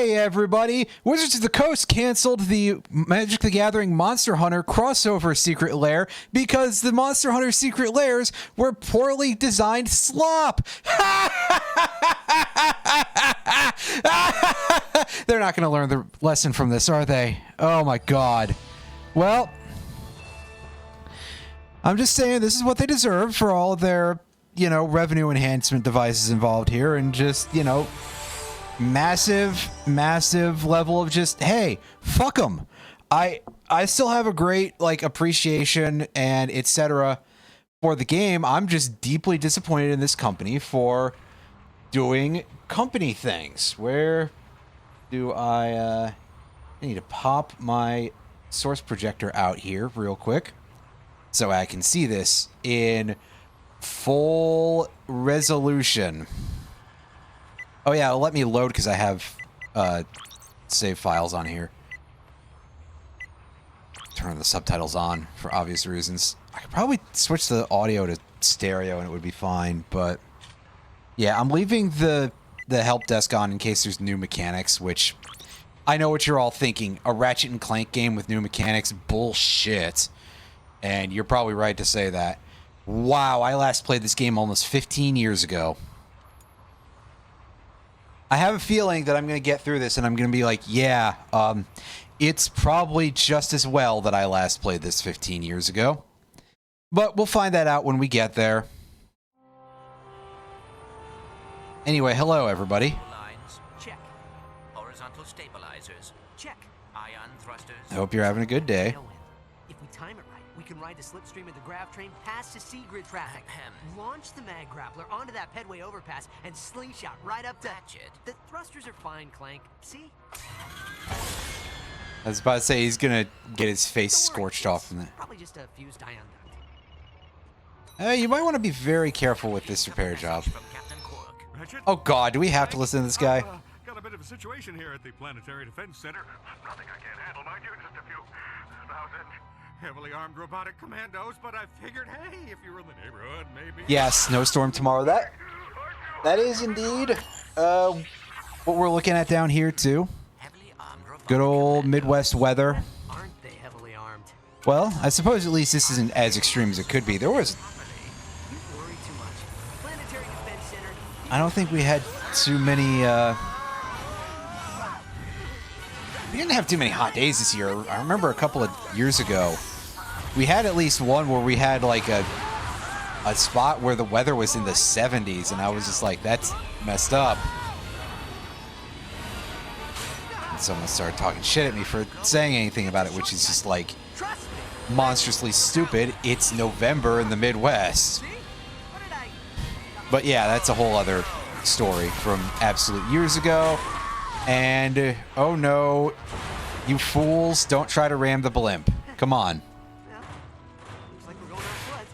Hey everybody! Wizards of the Coast canceled the Magic the Gathering Monster Hunter crossover secret lair because the Monster Hunter secret lairs were poorly designed slop! They're not going to learn the lesson from this, are they? Oh my god. Well, I'm just saying this is what they deserve for all of their, revenue enhancement devices involved here, and just, massive level of just, hey, fuck them. I still have a great appreciation and etc. for the game. I'm just deeply disappointed in this company for doing company things. Where do I need to pop my source projector out here real quick so I can see this in full resolution. Oh yeah, let me load because I have save files on here. Turn the subtitles on for obvious reasons. I could probably switch the audio to stereo and it would be fine, but yeah, I'm leaving the help desk on in case there's new mechanics, which I know what you're all thinking. A Ratchet and Clank game with new mechanics? Bullshit. And you're probably right to say that. Wow, I last played this game almost 15 years ago. I have a feeling that I'm going to get through this and I'm going to be like, yeah, it's probably just as well that I last played this 15 years ago. But we'll find that out when we get there. Anyway, hello everybody. Lines, check. Horizontal stabilizers, check. Ion thrusters. I hope you're having a good day. If we time it right, we can ride the slipstream of the grav train past the sea grid traffic. Launch the mag grappler onto that pedway overpass and slingshot right up to Ratchet. The thrusters are fine, Clank. See? I was about to say he's gonna get his face scorched off from that. Probably just a fused ion duct. Hey, you might want to be very careful with this repair job. From Captain Quark. Ratchet? Oh god, do we have to listen to this guy? Got a bit of a situation here at the Planetary Defense Center. Nothing I can't handle, mind you. Just a few thousand heavily armed robotic commandos, but I figured, hey, if you were in the neighborhood, maybe... Yeah, snowstorm tomorrow. That is indeed what we're looking at down here, too. Heavily armed robotic Good old commandos. Midwest weather. Aren't they heavily armed? Well, I suppose at least this isn't as extreme as it could be. There was... You worry too much. Planetary Defense Center. I don't think we had too many, we didn't have too many hot days this year. I remember a couple of years ago, we had at least one where we had, like, a spot where the weather was in the 70s, and I was just like, that's messed up. And someone started talking shit at me for saying anything about it, which is just, like, Trust me. monstrously stupid. It's November in the Midwest. See? What did I... But yeah, that's a whole other story from absolute years ago. And, oh no, you fools, don't try to ram the blimp. Come on. Well, looks like we're going on foot.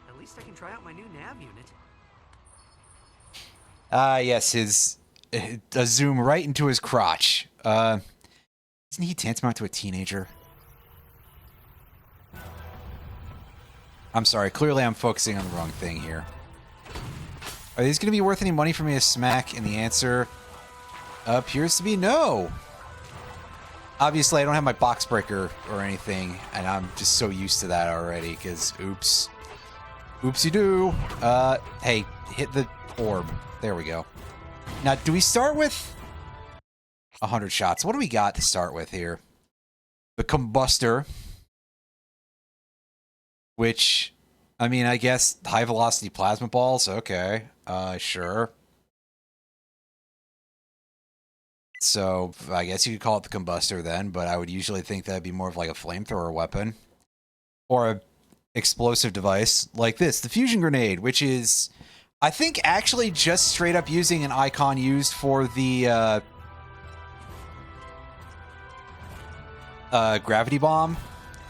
At least I can try out my new nav unit. Ah, yes, a zoom right into his crotch. Isn't he tantamount to a teenager? I'm sorry, clearly I'm focusing on the wrong thing here. Are these going to be worth any money for me to smack? And the answer appears to be no. Obviously, I don't have my box breaker or anything, and I'm just so used to that already, because oops. Oopsie-doo. Hey, hit the orb. There we go. Now, do we start with 100 shots? What do we got to start with here? The combustor, which, I mean, I guess high-velocity plasma balls. Okay, sure. So, I guess you could call it the combustor then, but I would usually think that'd be more of like a flamethrower weapon. Or a explosive device like this, the fusion grenade, which is, I think, actually just straight up using an icon used for the gravity bomb,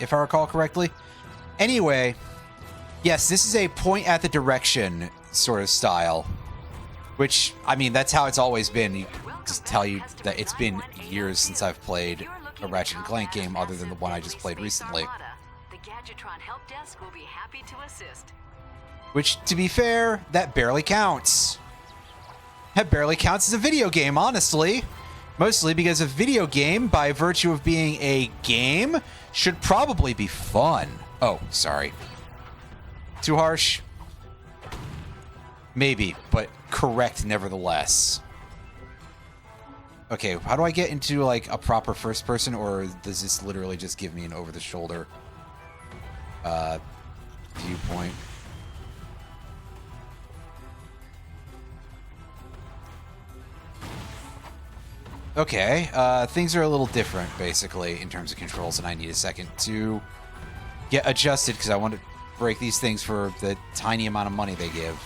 if I recall correctly. Anyway, yes, this is a point at the direction sort of style, which, I mean, that's how it's always been. You just tell you that it's been years since I've played a Ratchet and Clank game other than the one I just played recently. The Gadgetron help desk will be happy to assist. Which, to be fair, that barely counts. That barely counts as a video game, honestly. Mostly because a video game, by virtue of being a game, should probably be fun. Oh, sorry. Too harsh? Maybe, but correct nevertheless. Okay, how do I get into, like, a proper first person, or does this literally just give me an over-the-shoulder viewpoint? Okay, things are a little different, basically, in terms of controls, and I need a second to get adjusted, because I want to break these things for the tiny amount of money they give.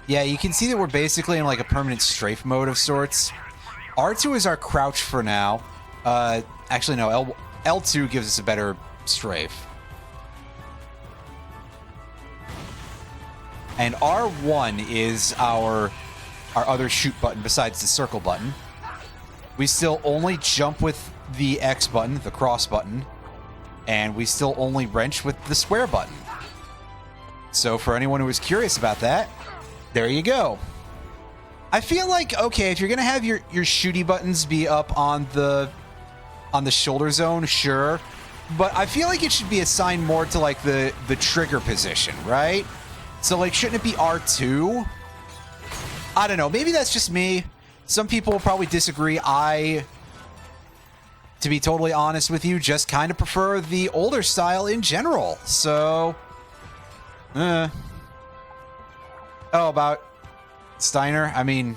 Yeah, you can see that we're basically in like a permanent strafe mode of sorts. R2 is our crouch for now. Actually, no, L2 gives us a better strafe. And R1 is our other shoot button besides the circle button. We still only jump with the X button, the cross button, and we still only wrench with the square button. So for anyone who is curious about that, there you go. I feel like, okay, if you're gonna have your shooty buttons be up on the shoulder zone, sure, but I feel like it should be assigned more to like the trigger position, right? So like, shouldn't it be R2? I don't know. Maybe that's just me. Some people will probably disagree. I, to be totally honest with you, just kind of prefer the older style in general. So, Oh, about Steiner? I mean,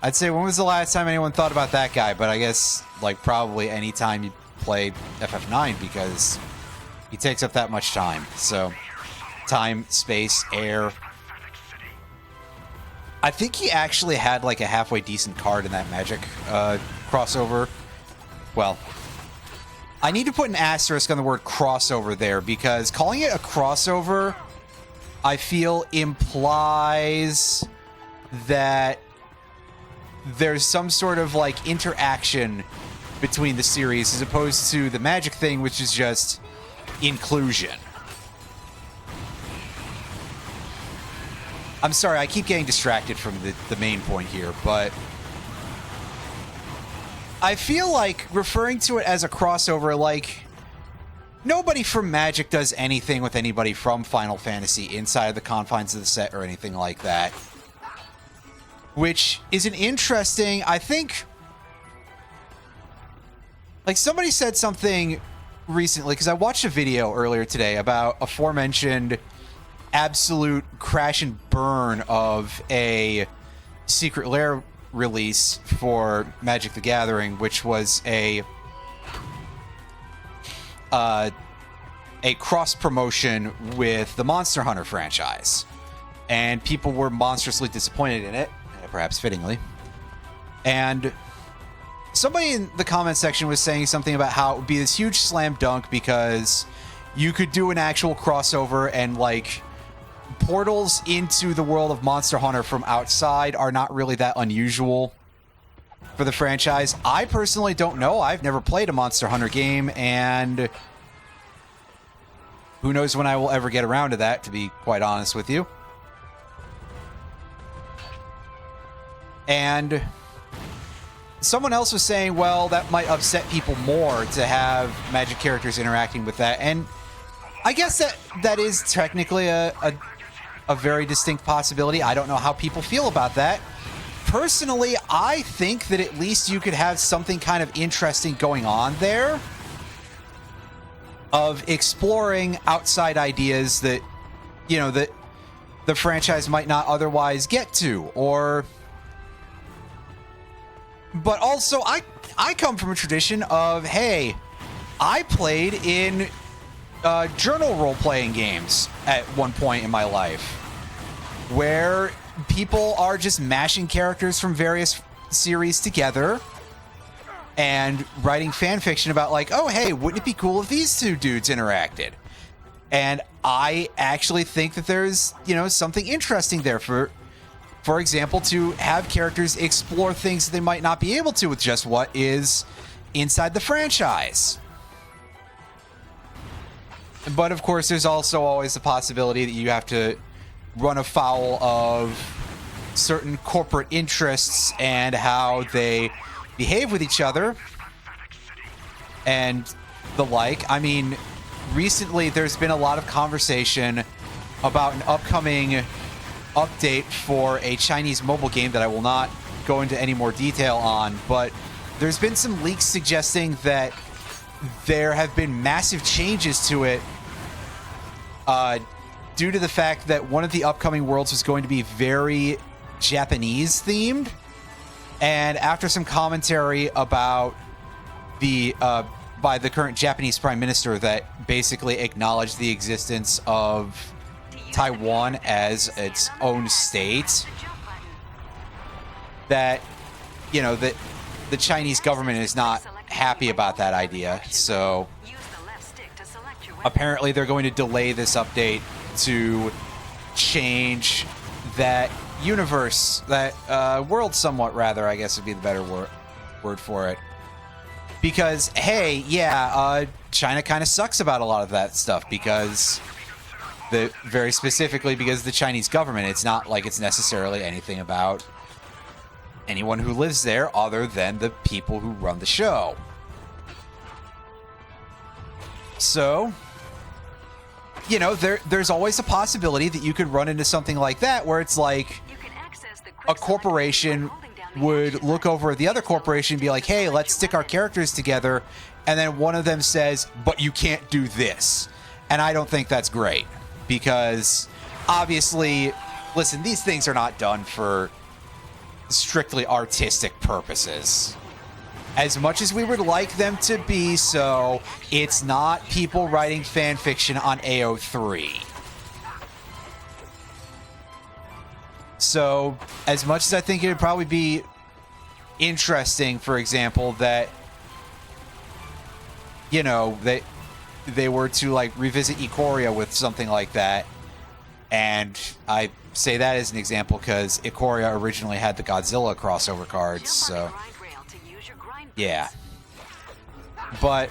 I'd say when was the last time anyone thought about that guy? But I guess, like, probably any time you play FF9 because he takes up that much time. So, time, space, air. I think he actually had, like, a halfway decent card in that Magic crossover. Well, I need to put an asterisk on the word crossover there because calling it a crossover, I feel, implies that there's some sort of, like, interaction between the series as opposed to the Magic thing, which is just inclusion. I'm sorry, I keep getting distracted from the main point here, but I feel like referring to it as a crossover, like, nobody from Magic does anything with anybody from Final Fantasy inside of the confines of the set or anything like that. Which is an interesting, I think, like, somebody said something recently, because I watched a video earlier today about aforementioned absolute crash and burn of a Secret Lair release for Magic the Gathering, which was a cross promotion with the Monster Hunter franchise, and people were monstrously disappointed in it, perhaps fittingly. And somebody in the comment section was saying something about how it would be this huge slam dunk because you could do an actual crossover, and like, portals into the world of Monster Hunter from outside are not really that unusual for the franchise. I personally don't know. I've never played a Monster Hunter game, and who knows when I will ever get around to that, to be quite honest with you. And someone else was saying, well, that might upset people more to have Magic characters interacting with that. And I guess that is technically a very distinct possibility. I don't know how people feel about that. Personally, I think that at least you could have something kind of interesting going on there of exploring outside ideas that, you know, that the franchise might not otherwise get to, or... But also, I come from a tradition of, hey, I played in journal role-playing games at one point in my life, where people are just mashing characters from various series together and writing fan fiction about, like, oh, hey, wouldn't it be cool if these two dudes interacted? And I actually think that there's, you know, something interesting there for example, to have characters explore things that they might not be able to with just what is inside the franchise. But of course, there's also always the possibility that you have to run afoul of certain corporate interests and how they behave with each other and the like. I mean, recently there's been a lot of conversation about an upcoming update for a Chinese mobile game that I will not go into any more detail on, but there's been some leaks suggesting that there have been massive changes to it due to the fact that one of the upcoming worlds was going to be very Japanese themed. And after some commentary about the by the current Japanese Prime Minister that basically acknowledged the existence of Taiwan as its own state, that, you know, that the Chinese government is not happy about that idea. So apparently they're going to delay this update to change that universe, that world somewhat, rather, I guess would be the better word for it. Because, hey, yeah, China kind of sucks about a lot of that stuff because very specifically because the Chinese government, it's not like it's necessarily anything about anyone who lives there other than the people who run the show. So, you know, there's always a possibility that you could run into something like that where it's like a corporation would look over at the other corporation and be like, hey, let's stick our characters together, and then one of them says, but you can't do this. And I don't think that's great, because obviously, listen, these things are not done for strictly artistic purposes. As much as we would like them to be so, it's not people writing fan fiction on AO3. So, as much as I think it would probably be interesting, for example, that, you know, they were to, like, revisit Ikoria with something like that, and I say that as an example because Ikoria originally had the Godzilla crossover cards, so yeah. But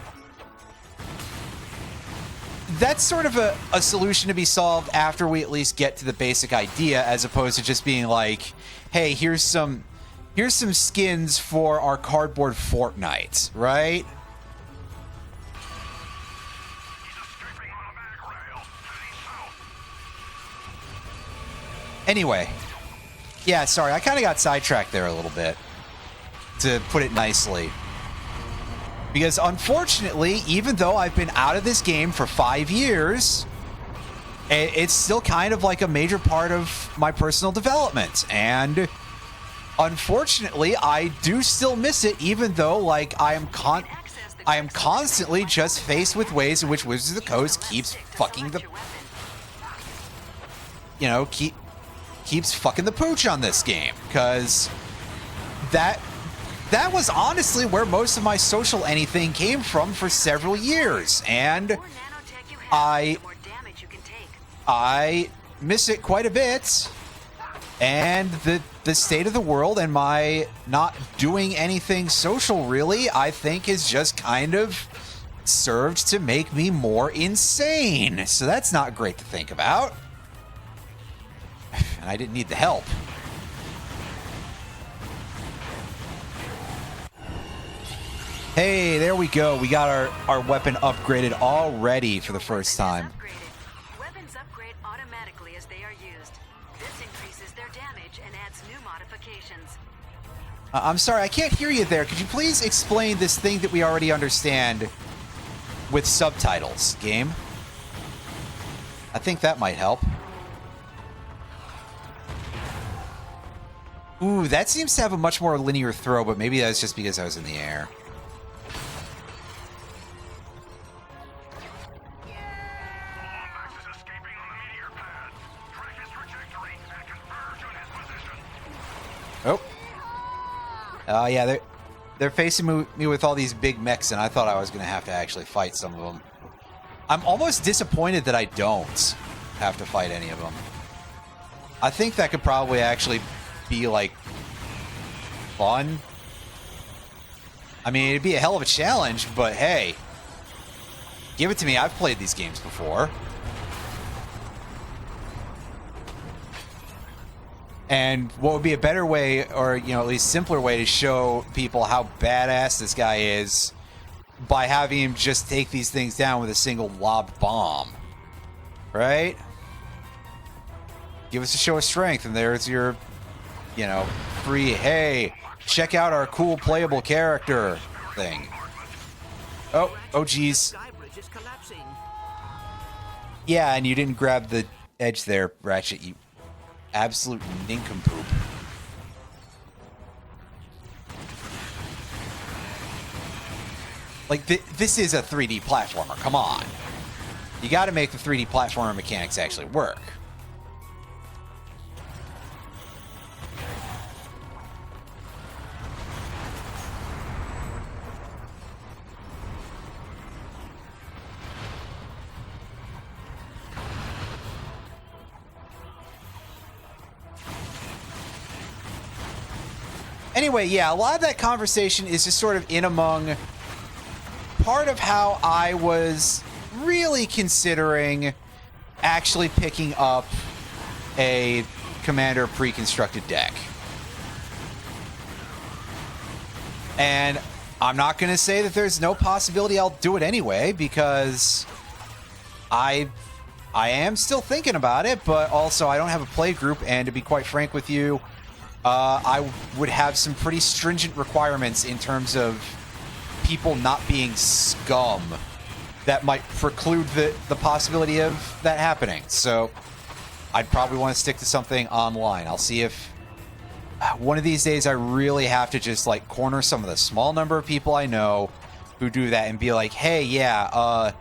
that's sort of a solution to be solved after we at least get to the basic idea, as opposed to just being like, hey, here's some skins for our cardboard Fortnite, right? Anyway, yeah, sorry, I kind of got sidetracked there a little bit, to put it nicely. Because unfortunately, even though I've been out of this game for 5 years, it's still kind of like a major part of my personal development. And unfortunately, I do still miss it, even though, like, I am constantly just faced with ways in which Wizards of the Coast keeps fucking the... You know, keeps fucking the pooch on this game. Because that was honestly where most of my social anything came from for several years, and I miss it quite a bit. And the state of the world and my not doing anything social, really, I think is just kind of served to make me more insane. So that's not great to think about. And I didn't need the help. Hey, there we go. We got our weapon upgraded already for the first time. Weapons upgrade automatically as they are used. This increases their damage and adds new modifications. I'm sorry, I can't hear you there. Could you please explain this thing that we already understand with subtitles, game? I think that might help. Ooh, that seems to have a much more linear throw, but maybe that's just because I was in the air. Oh. Oh, yeah, they're facing me with all these big mechs, and I thought I was going to have to actually fight some of them. I'm almost disappointed that I don't have to fight any of them. I think that could probably actually be, like, fun. I mean, it'd be a hell of a challenge, but hey. Give it to me. I've played these games before. And what would be a better way, or, you know, at least simpler way to show people how badass this guy is by having him just take these things down with a single lob bomb. Right? Give us a show of strength, and there's your, you know, free, hey, check out our cool playable character thing. Oh, geez. Sky bridge is collapsing. Yeah, and you didn't grab the edge there, Ratchet, you absolute nincompoop. Like, this is a 3D platformer, come on. You gotta make the 3D platformer mechanics actually work. Anyway, yeah, a lot of that conversation is just sort of in among part of how I was really considering actually picking up a Commander pre-constructed deck. And I'm not going to say that there's no possibility I'll do it anyway, because I am still thinking about it, but also I don't have a play group, and to be quite frank with you, I would have some pretty stringent requirements in terms of people not being scum that might preclude the possibility of that happening. So I'd probably want to stick to something online. I'll see if one of these days I really have to just like corner some of the small number of people I know who do that and be like, hey, yeah,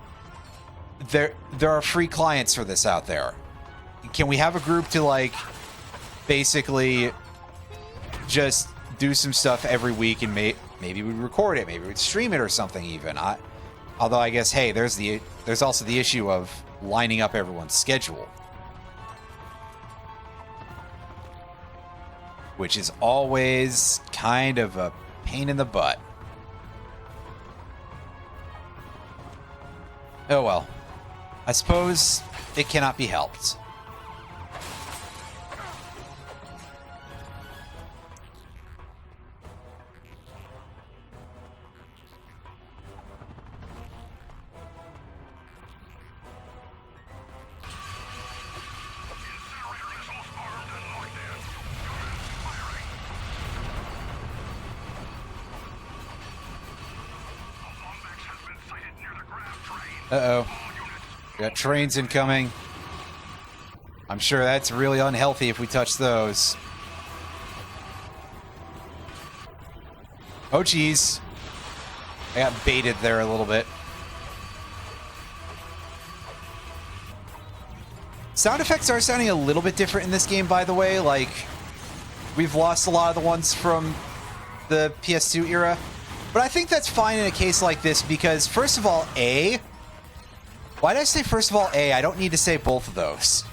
there are free clients for this out there. Can we have a group to like basically just do some stuff every week, and maybe we record it, maybe we'd stream it or something even. Although I guess, hey, there's also the issue of lining up everyone's schedule, which is always kind of a pain in the butt. Oh well, I suppose it cannot be helped. Uh-oh. We got trains incoming. I'm sure that's really unhealthy if we touch those. Oh, geez. I got baited there a little bit. Sound effects are sounding a little bit different in this game, by the way. Like, we've lost a lot of the ones from the PS2 era. But I think that's fine in a case like this because, first of all, why did I say first of all A? I don't need to say both of those.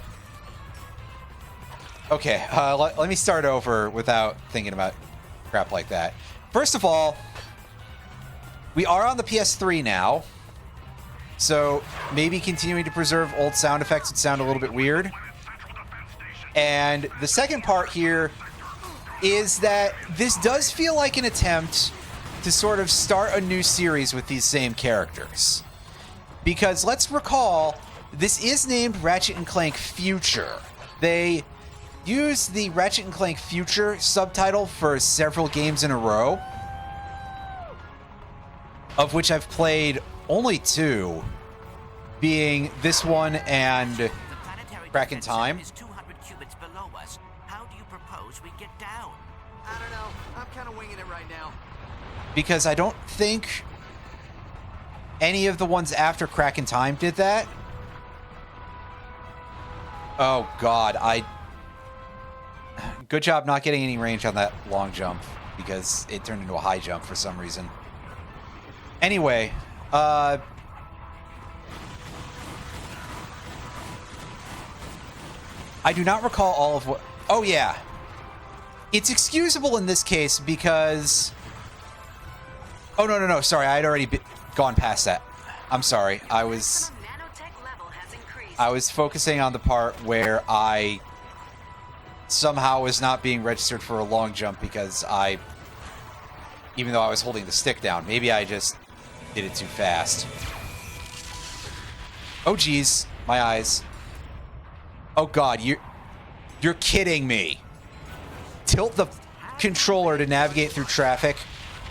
Okay, let me start over without thinking about crap like that. First of all, we are on the PS3 now, so maybe continuing to preserve old sound effects would sound a little bit weird. And the second part here is that this does feel like an attempt to sort of start a new series with these same characters. Because let's recall, this is named Ratchet and Clank Future. They used the Ratchet and Clank Future subtitle for several games in a row, of which I've played only 2, being this one and Crack in Time. Is 200 cubits below us. How do you propose we get down? I don't know. I'm kind of winging it right now. Because I don't think any of the ones after Crack in Time did that. Oh, God. Good job not getting any range on that long jump, because it turned into a high jump for some reason. Anyway, I do not recall all of what... Oh, yeah. It's excusable in this case because... Oh, no. Sorry, I had already gone past that. I'm sorry. I was focusing on the part where I somehow was not being registered for a long jump because even though I was holding the stick down, maybe I just did it too fast. Oh geez, my eyes. Oh god, you're kidding me. Tilt the controller to navigate through traffic.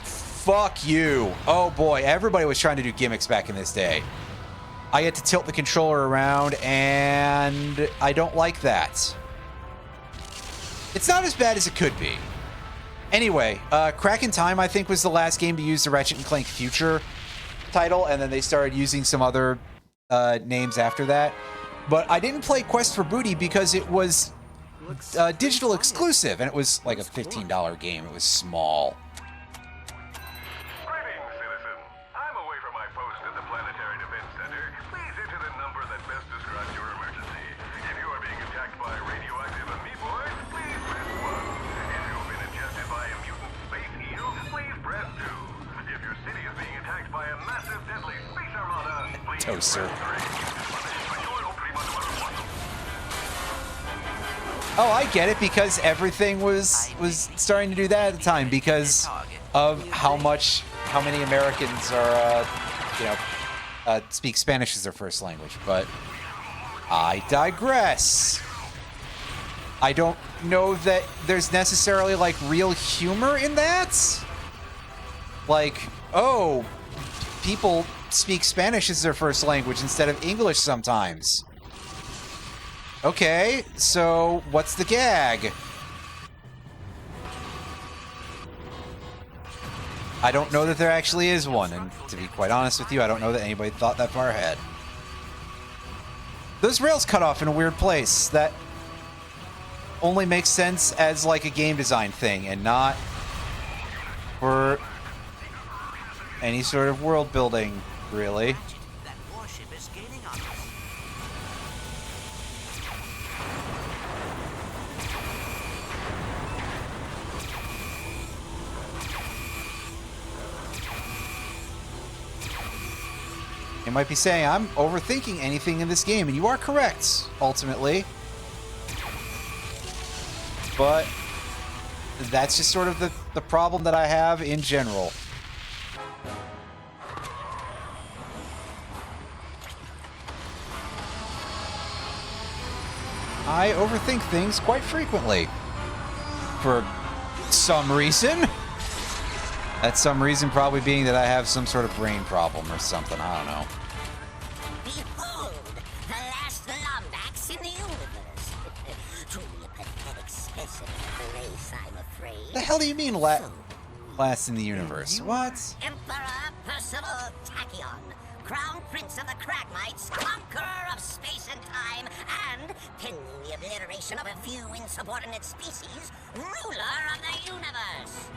Fuck you. Oh boy, everybody was trying to do gimmicks back in this day. I get to tilt the controller around, and I don't like that. It's not as bad as it could be. Anyway, Crack in Time, I think, was the last game to use the Ratchet and Clank Future title, and then they started using some other names after that. But I didn't play Quest for Booty because it was digital exclusive, and it was like a $15 game. It was small. Greetings, citizen. I'm away from my post at the Planetary Defense Center. Please enter the number that best describes your emergency. If you are being attacked by radioactive amoeboids, please press 1. If you've been ingested by a mutant space eel, please press 2. If your city is being attacked by a massive deadly space armada, please Toaster. press 3. Oh, I get it, because everything was starting to do that at the time because of how many Americans are, speak Spanish as their first language. But I digress. I don't know that there's necessarily, like, real humor in that. Like, oh, people speak Spanish as their first language instead of English sometimes. Okay, so what's the gag? I don't know that there actually is one, and to be quite honest with you, I don't know that anybody thought that far ahead. Those rails cut off in a weird place. That only makes sense as like a game design thing and not for any sort of world building, really. That warship is gaining on us. You might be saying, I'm overthinking anything in this game, and you are correct, ultimately. But that's just sort of the problem that I have in general. I overthink things quite frequently. For some reason. That some reason probably being that I have some sort of brain problem or something. I don't know. Behold, the last Lombax in the universe. Truly a pathetic specimen of the race, I'm afraid. The hell do you mean last in the universe? What? Emperor Percival Tachyon, Crown Prince of the Cragmites, conqueror of space and time, and, pending the obliteration of a few insubordinate species, ruler of the universe.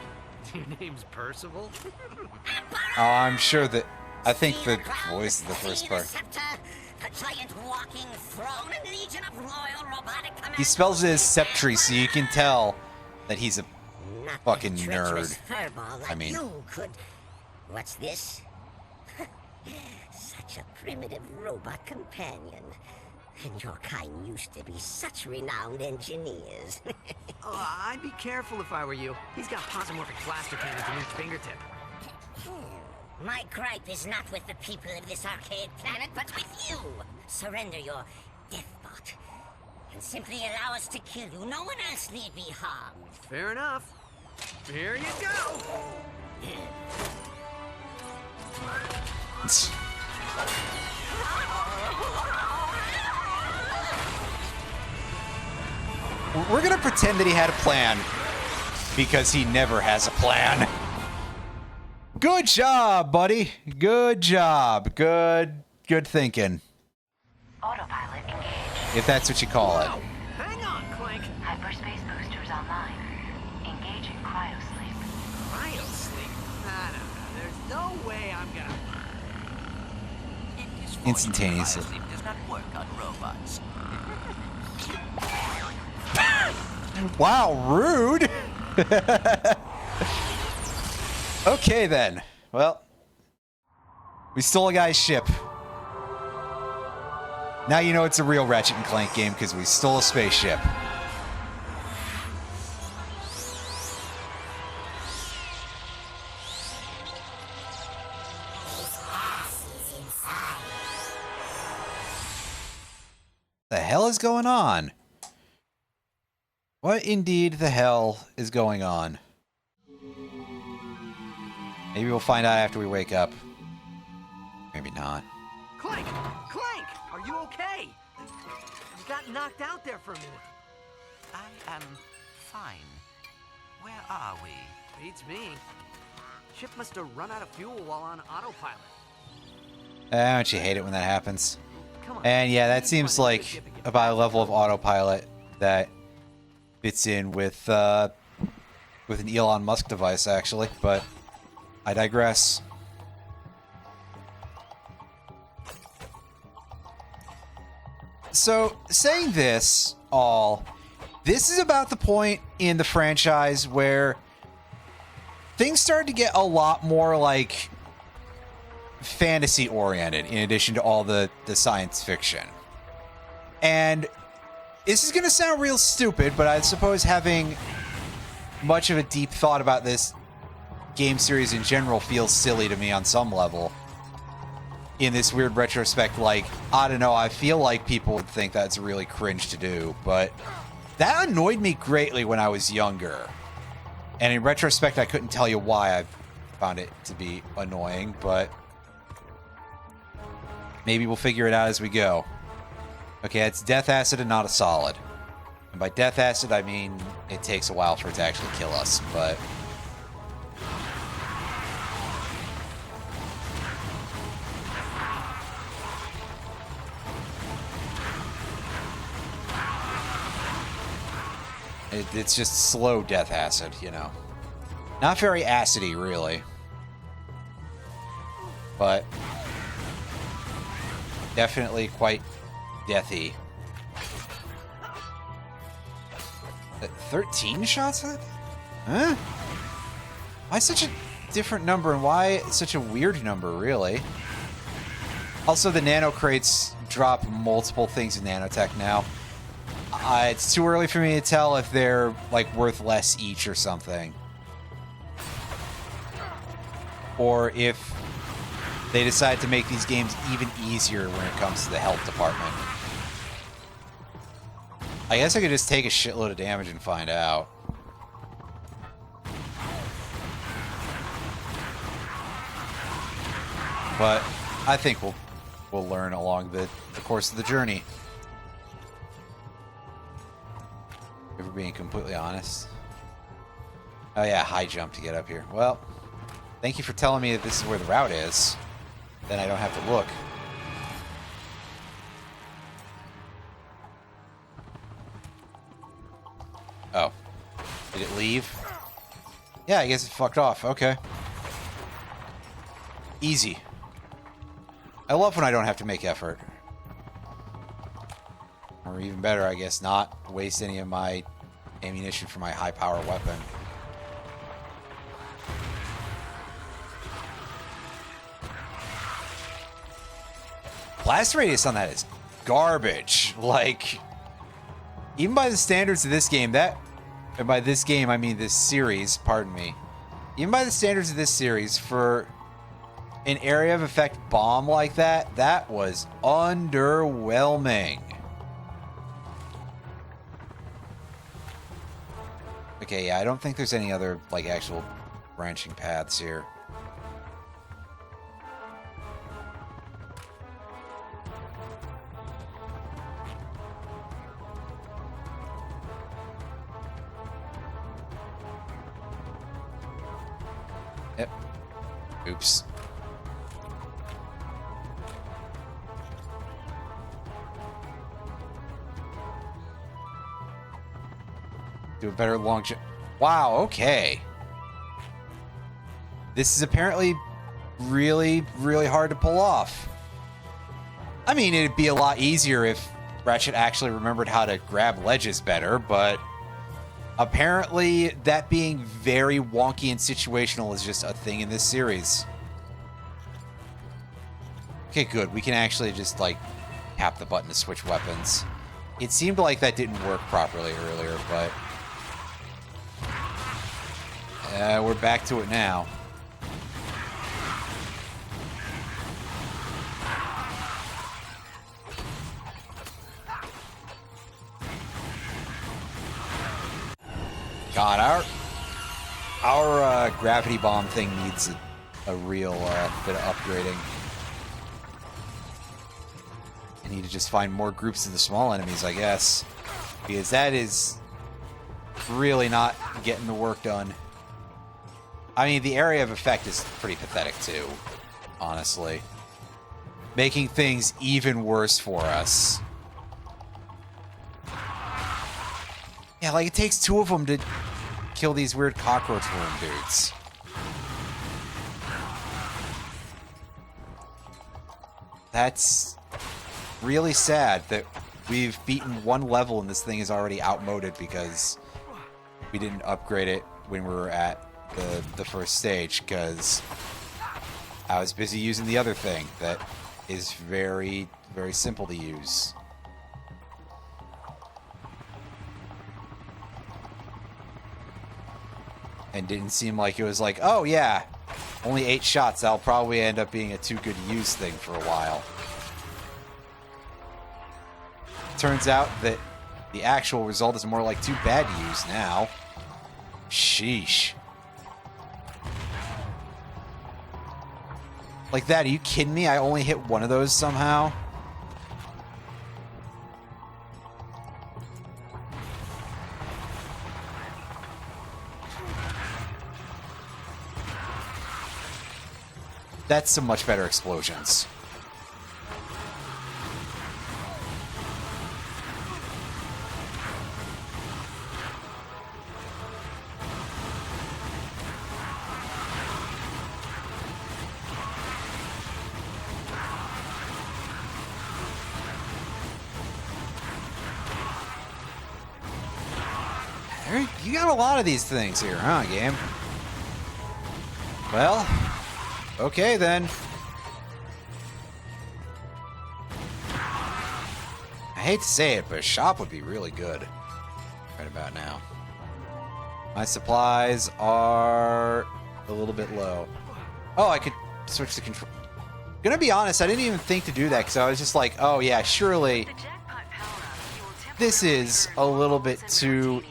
Your name's Percival? Oh, I'm sure that... I think the voice is the first part. He spells it as Sceptre, so you can tell that he's a fucking nerd. I mean... What's this? Such a primitive robot companion. And your kind used to be such renowned engineers. Oh, I'd be careful if I were you. He's got posomorphic blaster cannons in each fingertip. My gripe is not with the people of this archaic planet, but with you. Surrender your deathbot, and simply allow us to kill you. No one else need be harmed. Fair enough. Here you go. We're gonna pretend that he had a plan, because he never has a plan. Good job, buddy. Good job. Good thinking. Autopilot engaged. If that's what you call it. Hang on, Clank. Hyperspace boosters online. Engaging cryosleep. Cryosleep? No. There's no way I'm gonna... Instantaneously. Cryosleep does not work on robots. Wow, rude. Okay then. Well, We stole a guy's ship. Now you know it's a real Ratchet and Clank game because we stole a spaceship. The hell is going on? What indeed the hell is going on? Maybe we'll find out after we wake up. Maybe not. Clank! Clank! Are you okay? You got knocked out there for a minute. I am fine. Where are we? Beats me. Ship must have run out of fuel while on autopilot. Don't you hate it when that happens? Come on. And yeah, we that need to seems find another like ship and get about a back. level of autopilot that fits in with an Elon Musk device, actually. But I digress. So, saying this this is about the point in the franchise where things started to get a lot more like fantasy oriented in addition to all the science fiction. And this is going to sound real stupid, but I suppose having much of a deep thought about this game series in general feels silly to me on some level. In this weird retrospect, like, I don't know, I feel like people would think that's really cringe to do, but that annoyed me greatly when I was younger. And in retrospect, I couldn't tell you why I found it to be annoying, but maybe we'll figure it out as we go. Okay, it's death acid and not a solid. And by death acid, I mean it takes a while for it to actually kill us, but... It's just slow death acid, you know. Not very acidy, really. But definitely quite deathy. 13 shots of it? Huh? Why such a different number, and why such a weird number, really? Also, the nano crates drop multiple things in nanotech now. It's too early for me to tell if they're, like, worth less each or something. Or if they decide to make these games even easier when it comes to the health department. I guess I could just take a shitload of damage and find out. But I think we'll learn along the course of the journey. If we're being completely honest. Oh yeah, high jump to get up here. Well, thank you for telling me that this is where the route is. Then I don't have to look. Oh. Did it leave? Yeah, I guess it fucked off. Okay. Easy. I love when I don't have to make effort. Or even better, I guess, not waste any of my ammunition for my high-power weapon. Blast radius on that is garbage. Like, even by the standards of this game, and by this game, I mean this series, pardon me. Even by the standards of this series, for an area of effect bomb like that, that was underwhelming. Okay, yeah, I don't think there's any other, like, actual branching paths here. Yep. Oops. Do a better long jump. Wow, okay. This is apparently really, really hard to pull off. I mean, it'd be a lot easier if Ratchet actually remembered how to grab ledges better, but apparently that being very wonky and situational is just a thing in this series. Okay, good. We can actually just, like, tap the button to switch weapons. It seemed like that didn't work properly earlier, but... we're back to it now. God, our gravity bomb thing needs a real bit of upgrading. I need to just find more groups of the small enemies, I guess, because that is really not getting the work done. I mean, the area of effect is pretty pathetic too, honestly, making things even worse for us. Yeah, like, it takes 2 of them to kill these weird cockroach worm dudes. That's really sad that we've beaten 1 level and this thing is already outmoded because we didn't upgrade it when we were at the first stage, because I was busy using the other thing that is very, very simple to use. And didn't seem like it was like, oh yeah, only 8 shots, that'll probably end up being a too good to use thing for a while. Turns out that the actual result is more like too bad to use now. Sheesh. Like that, are you kidding me? I only hit 1 of those somehow? That's some much better explosions. You got a lot of these things here, huh, game? Well, okay then. I hate to say it, but a shop would be really good right about now. My supplies are a little bit low. Oh, I could switch the control. Gonna be honest, I didn't even think to do that because I was just like, oh yeah, surely this is a little bit too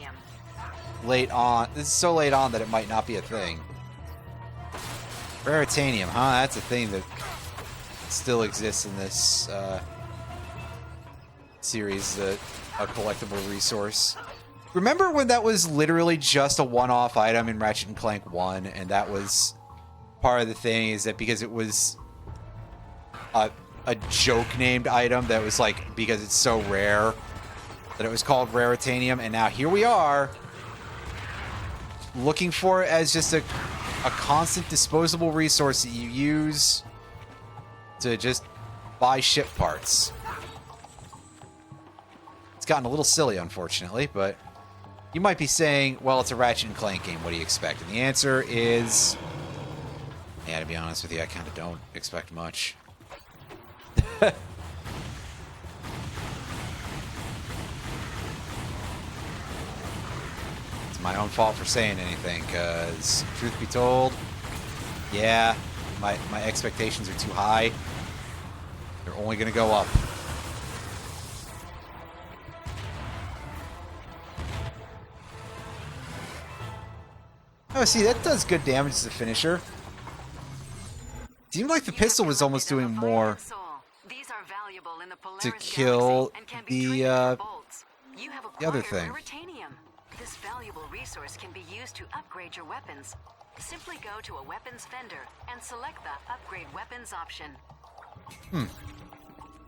late on. This is so late on that it might not be a thing. Raritanium, huh? That's a thing that still exists in this series, a collectible resource. Remember when that was literally just a one-off item in Ratchet and Clank 1, and that was part of the thing, is that because it was a joke-named item that was like, because it's so rare, that it was called Raritanium, and now here we are, looking for it as just a constant disposable resource that you use to just buy ship parts. It's gotten a little silly, unfortunately, but you might be saying, well, it's a Ratchet and Clank game, what do you expect? And the answer is, yeah, to be honest with you, I kind of don't expect much. It's my own fault for saying anything, because truth be told, yeah, my expectations are too high. They're only going to go up. Oh, see, that does good damage as a finisher. Seemed like the pistol was almost doing more to kill the other thing. This valuable resource can be used to upgrade your weapons. Simply go to a weapons vendor and select the upgrade weapons option.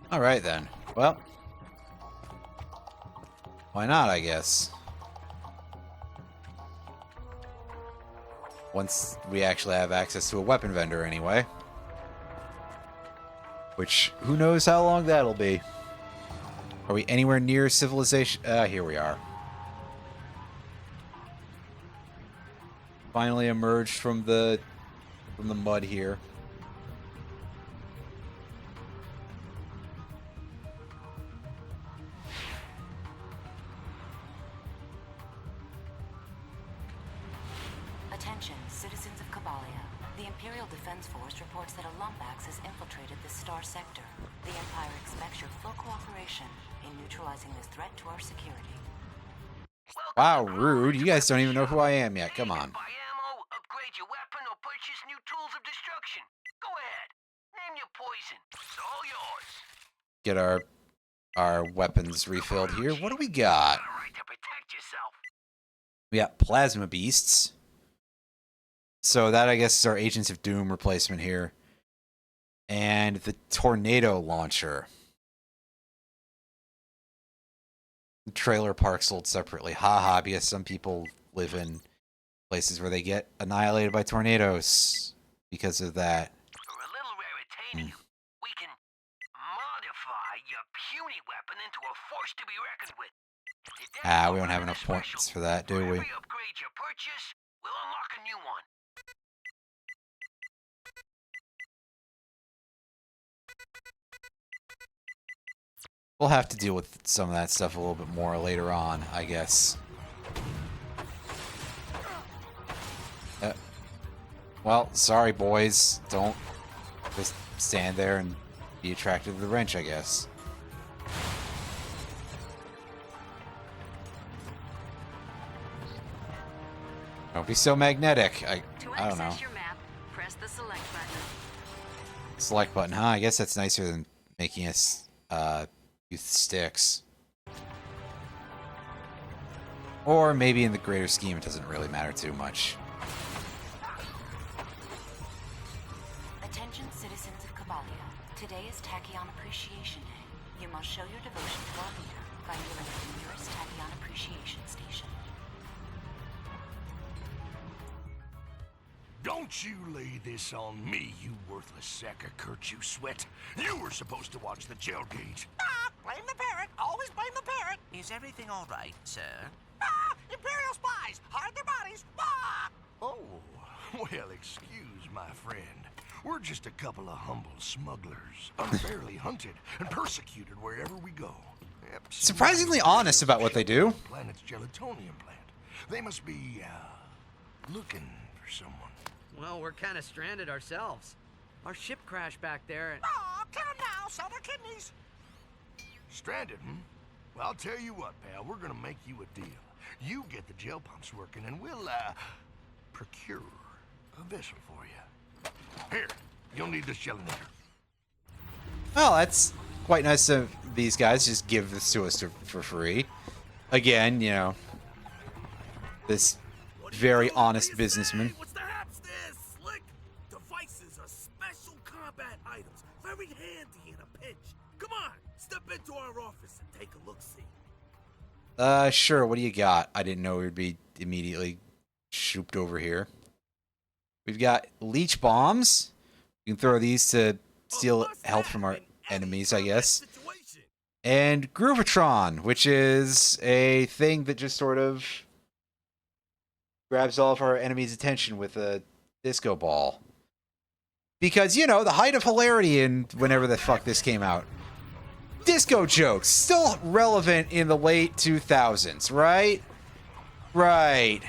All right then. Well, why not, I guess. Once we actually have access to a weapon vendor anyway. Which, who knows how long that'll be. Are we anywhere near civilization? Here we are. Finally emerged from the mud here. Attention, citizens of Kabalia. The Imperial Defense Force reports that a Lumbax has infiltrated the Star Sector. The Empire expects your full cooperation in neutralizing this threat to our security. Wow, rude. You guys don't even know who I am yet. Come on. Buy ammo, upgrade your weapon, or purchase new tools of destruction. Go ahead. Name your poison. It's all yours. Get our weapons refilled here. What do we got? Got a right to protect yourself. We got plasma beasts. So that, I guess, is our Agents of Doom replacement here. And the tornado launcher. The trailer park sold separately. Haha, because some people live in places where they get annihilated by tornadoes because of that. For a little raritanium, we can modify your puny weapon into a force to be reckoned with. We don't have enough points for that, do we? Every upgrade you purchase, we'll unlock a new one. We'll have to deal with some of that stuff a little bit more later on, I guess. Well, sorry, boys. Don't just stand there and be attracted to the wrench, I guess. Don't be so magnetic. I don't know. access your map, press the select button. Select button, huh? I guess that's nicer than making us use sticks. Or maybe in the greater scheme it doesn't really matter too much. Attention, citizens of Kabalia. Today is Tachyon Appreciation Day. You must show your devotion to our leader by moving to the nearest Tachyon Appreciation Station. Don't you lay this on me, you worthless sack of Kurt, you sweat. You were supposed to watch the jailgate. Ah, blame the parrot. Always blame the parrot. Is everything all right, sir? Ah, Imperial spies. Hide their bodies. Ah! Oh, well, excuse my friend. We're just a couple of humble smugglers, unfairly hunted and persecuted wherever we go. Yep, Surprisingly honest about what they do. Planet's gelatonium plant. They must be, looking for someone. Well, we're kind of stranded ourselves. Our ship crashed back there and... Ah, kill them now. Sell their kidneys. Stranded, hmm? Well, I'll tell you what, pal. We're gonna make you a deal. You get the gel pumps working, and we'll, procure a vessel for you. Here, you'll need this gelinator. Well, that's quite nice of these guys. Just give this to us for free. Again, you know, this very honest businessman. What's the haps there, Slick? Devices are special combat items, very handy in a pinch. Come on, step into our office and take a look-see. Sure, what do you got? I didn't know we'd be immediately shooped over here. We've got leech bombs. We can throw these to steal health from our enemies, I guess. And Groovatron, which is a thing that just sort of grabs all of our enemies' attention with a disco ball. Because, you know, the height of hilarity in whenever the fuck this came out. Disco jokes, still relevant in the late 2000s, right? Right.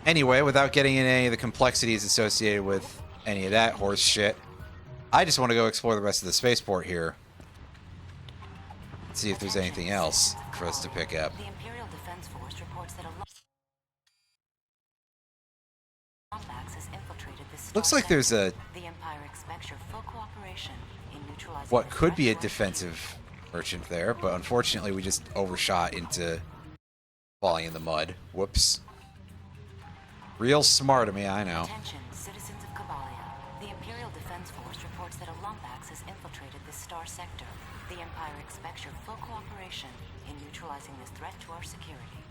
Anyway, without getting into any of the complexities associated with any of that horse shit, I just want to go explore the rest of the spaceport here. See if there's anything else for us to pick up. The Imperial Defense Force reports that a Lumbax has infiltrated the Star Looks like there's a The Empire expects your full cooperation in neutralizing what the could threat be a to our defensive merchant there, but unfortunately we just overshot into falling in the mud. Whoops. Real smart of me, I know. Attention, citizens of Kabalia. The Imperial Defense Force reports that a Lumbax has infiltrated the Star Sector. The Empire expects your full cooperation in neutralizing this threat to our security.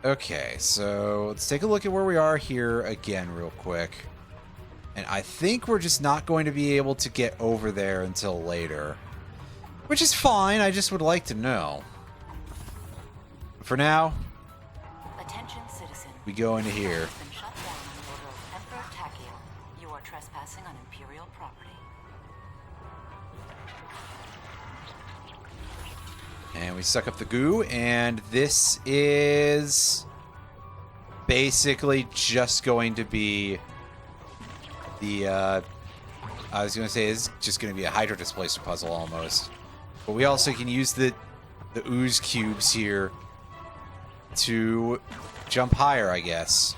Okay, so let's take a look at where we are here again real quick. And I think we're just not going to be able to get over there until later. Which is fine, I just would like to know. for now, Attention, citizen. we go into This here. has been shut down on the order of Emperor Tachyon. You are trespassing on Imperial property. And we suck up the goo, and this is basically just going to be the, I was going to say, it's just going to be a Hydro Displacer puzzle almost. But we also can use the ooze cubes here to jump higher, I guess.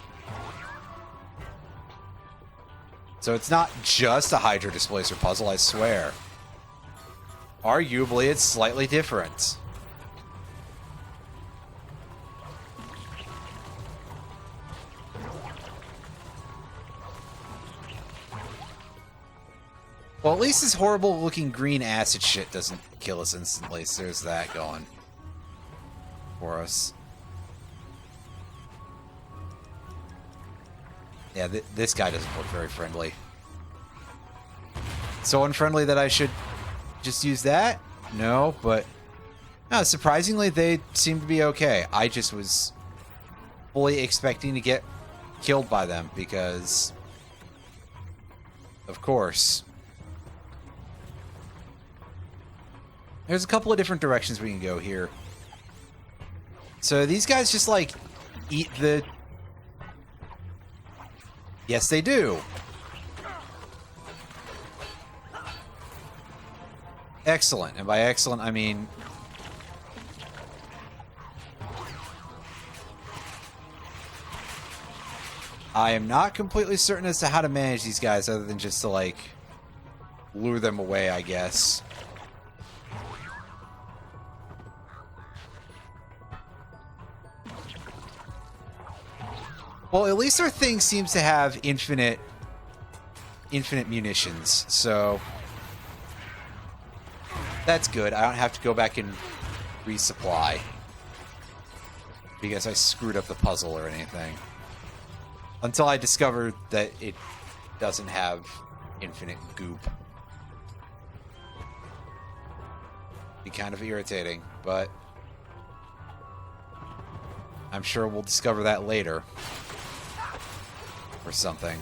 So it's not just a Hydro Displacer puzzle, I swear. Arguably, it's slightly different. Well, at least this horrible-looking green acid shit doesn't kill us instantly, so there's that going for us. Yeah, this guy doesn't look very friendly. So unfriendly that I should just use that? No, but... No, surprisingly, they seem to be okay. I just was fully expecting to get killed by them, because... Of course... There's a couple of different directions we can go here. So these guys just, like, eat the... Yes, they do. Excellent. And by excellent, I mean... I am not completely certain as to how to manage these guys other than just to, like, lure them away, I guess. Well, at least our thing seems to have infinite munitions, so that's good. I don't have to go back and resupply because I screwed up the puzzle or anything. Until I discovered that it doesn't have infinite goop. Be kind of irritating, but I'm sure we'll discover that later. Or something.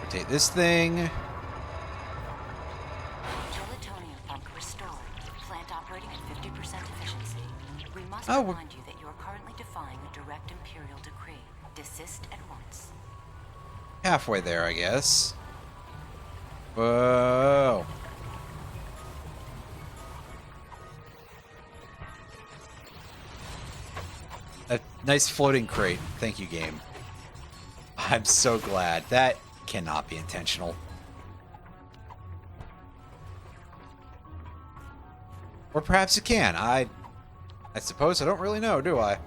Rotate this thing. Gelatonium pump restored. Plant operating at 50% efficiency. We must Oh, remind you that you are currently defying a direct Imperial decree. Desist at once. Halfway there, I guess. Whoa. A nice floating crate. Thank you, game. I'm so glad. That cannot be intentional. Or perhaps it can. I suppose I don't really know, do I?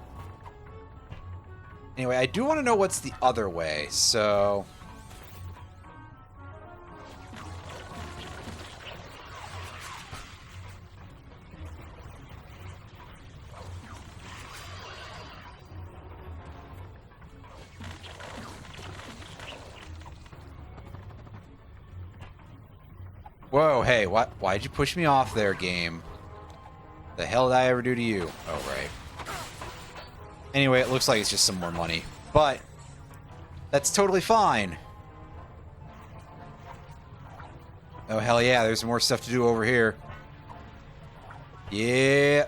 Anyway, I do want to know what's the other way, so... Whoa, hey, why'd you push me off there, game? The hell did I ever do to you? Oh, right. Anyway, it looks like it's just some more money. But, that's totally fine. Oh, hell yeah, there's more stuff to do over here. Yeah.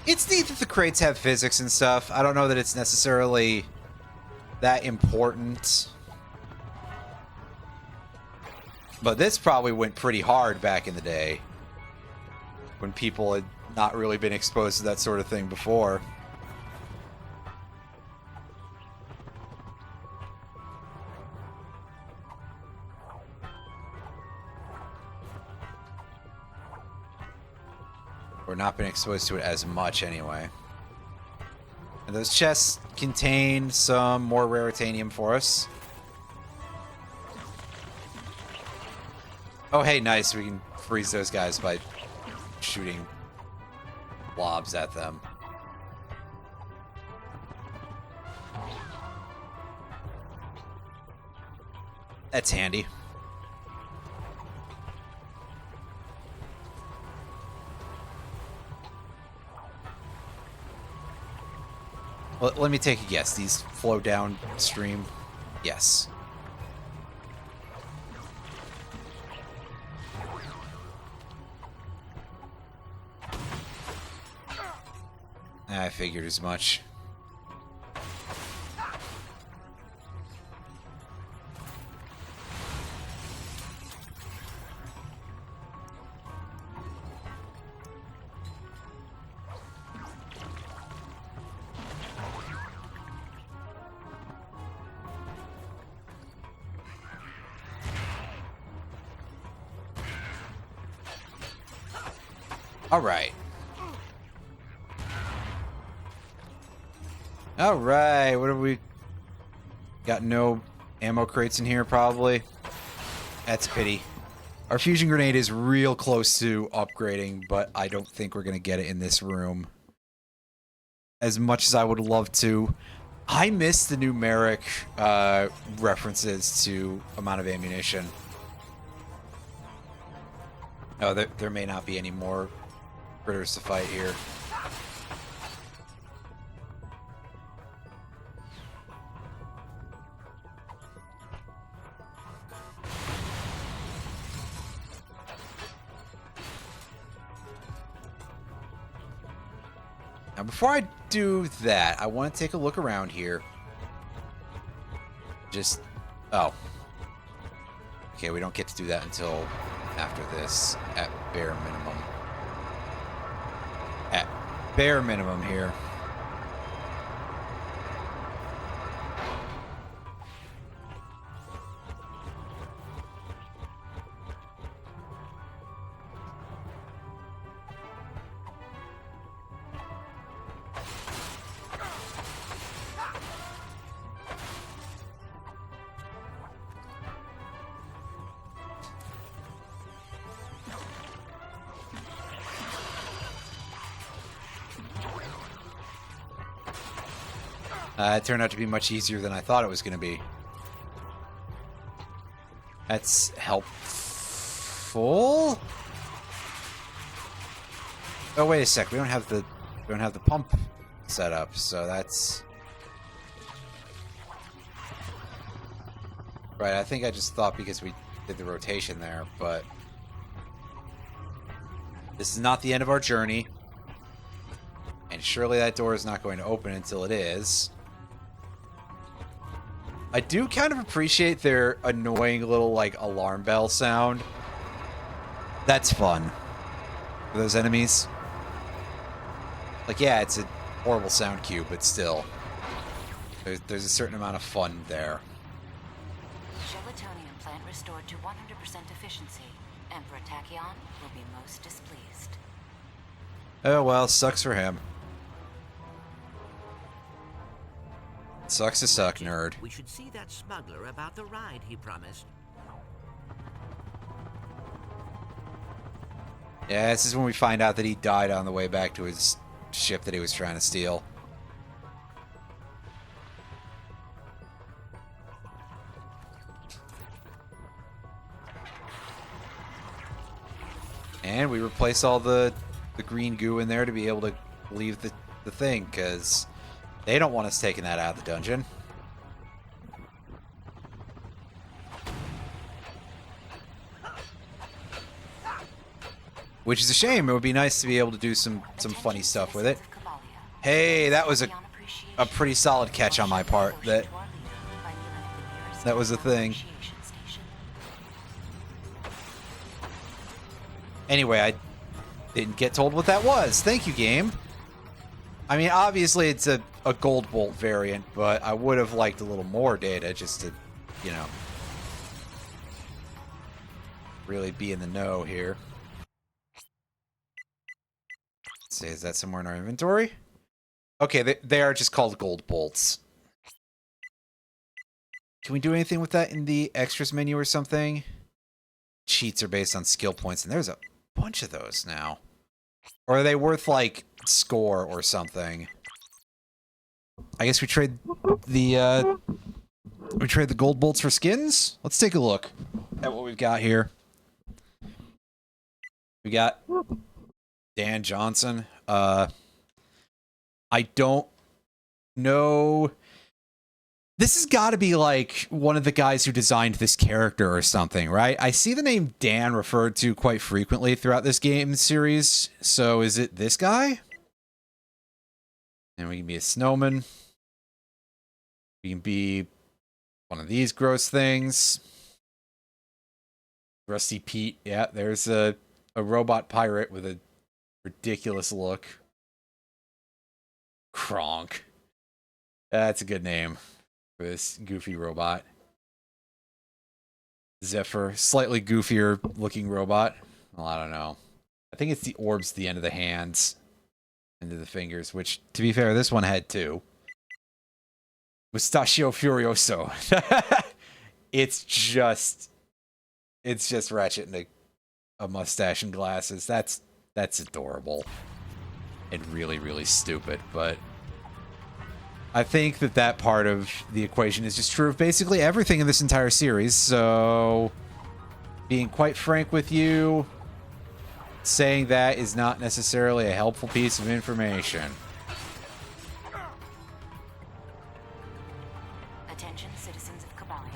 It's neat that the crates have physics and stuff. I don't know that it's necessarily that important. But this probably went pretty hard back in the day, when people had not really been exposed to that sort of thing before. Or not been exposed to it as much anyway. And those chests contain some more raritanium for us. Oh, hey, nice. We can freeze those guys by shooting blobs at them. That's handy. Let me take a guess. These flow downstream? Yes. I figured as much. All right. All right. What have we got? No ammo crates in here, probably. That's a pity. Our fusion grenade is real close to upgrading, but I don't think we're going to get it in this room. As much as I would love to. I miss the numeric references to amount of ammunition. Oh, there may not be any more critters to fight here. Now, before I do that, I want to take a look around here. Just... oh. Okay, we don't get to do that until after this, at bare minimum. At bare minimum here. It turned out to be much easier than I thought it was going to be. That's helpful. Oh, wait a sec. We don't have the pump set up, so that's right. I think I just thought because we did the rotation there, but this is not the end of our journey, and surely that door is not going to open until it is. I do kind of appreciate their annoying little, like, alarm bell sound. That's fun. For those enemies. Like, yeah, it's a horrible sound cue, but still. There's a certain amount of fun there. Gelatonium plant restored to 100% efficiency. Emperor Tachyon will be most displeased. Oh, well, sucks for him. Sucks to suck, nerd. We should see that smuggler about the ride he promised. Yeah, this is when we find out that he died on the way back to his ship that he was trying to steal. And we replace all the green goo in there to be able to leave the thing, because they don't want us taking that out of the dungeon. Which is a shame. It would be nice to be able to do some funny stuff with it. Hey, that was a pretty solid catch on my part. That was a thing. Anyway, I didn't get told what that was. Thank you, game. I mean, obviously it's a gold bolt variant, but I would have liked a little more data just to, you know, really be in the know here. Let's see, is that somewhere in our inventory? Okay, they are just called gold bolts. Can we do anything with that in the extras menu or something? Cheats are based on skill points, and there's a bunch of those now. Or are they worth, like, score or something? I guess we trade the gold bolts for skins? Let's take a look at what we've got here. We got Dan Johnson. I don't know. This has got to be like one of the guys who designed this character or something, right? I see the name Dan referred to quite frequently throughout this game series. So is it this guy? And we can be a snowman. We can be one of these gross things. Rusty Pete. Yeah, there's a robot pirate with a ridiculous look. Kronk. That's a good name for this goofy robot. Zephyr, slightly goofier looking robot. Well, I don't know. I think it's the orbs at the end of the hands, into the fingers, which, to be fair, this one had two. Mustachio Furioso. It's just Ratchet and a mustache and glasses. That's adorable. And really, really stupid, but I think that part of the equation is just true of basically everything in this entire series, so being quite frank with you, saying that is not necessarily a helpful piece of information. Attention, citizens of Kabalia.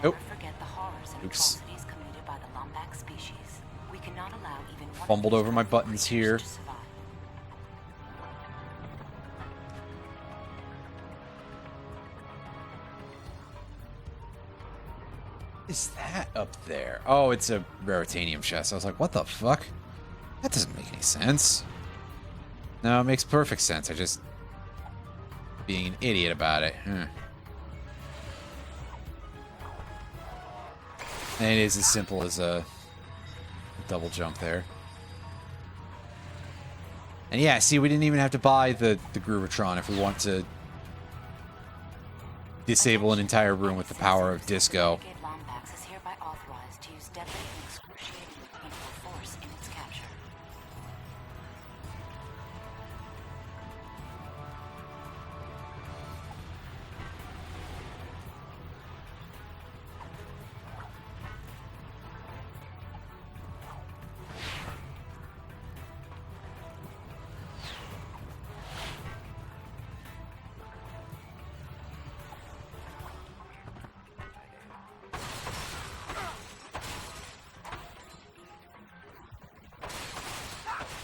Oh. Never forget the horrors and Oops. atrocities committed by the Lombax species. We cannot allow even one Fumbled over my buttons here. to survive. Is that up there? Oh, it's a raritanium chest. I was like, what the fuck? That doesn't make any sense. No, it makes perfect sense. I just being an idiot about it. And it is as simple as a double jump there. And yeah, see, we didn't even have to buy the Groovatron if we want to disable an entire room with the power of disco. Lombax is hereby authorized to use deadly and excruciatingly painful force in its capture.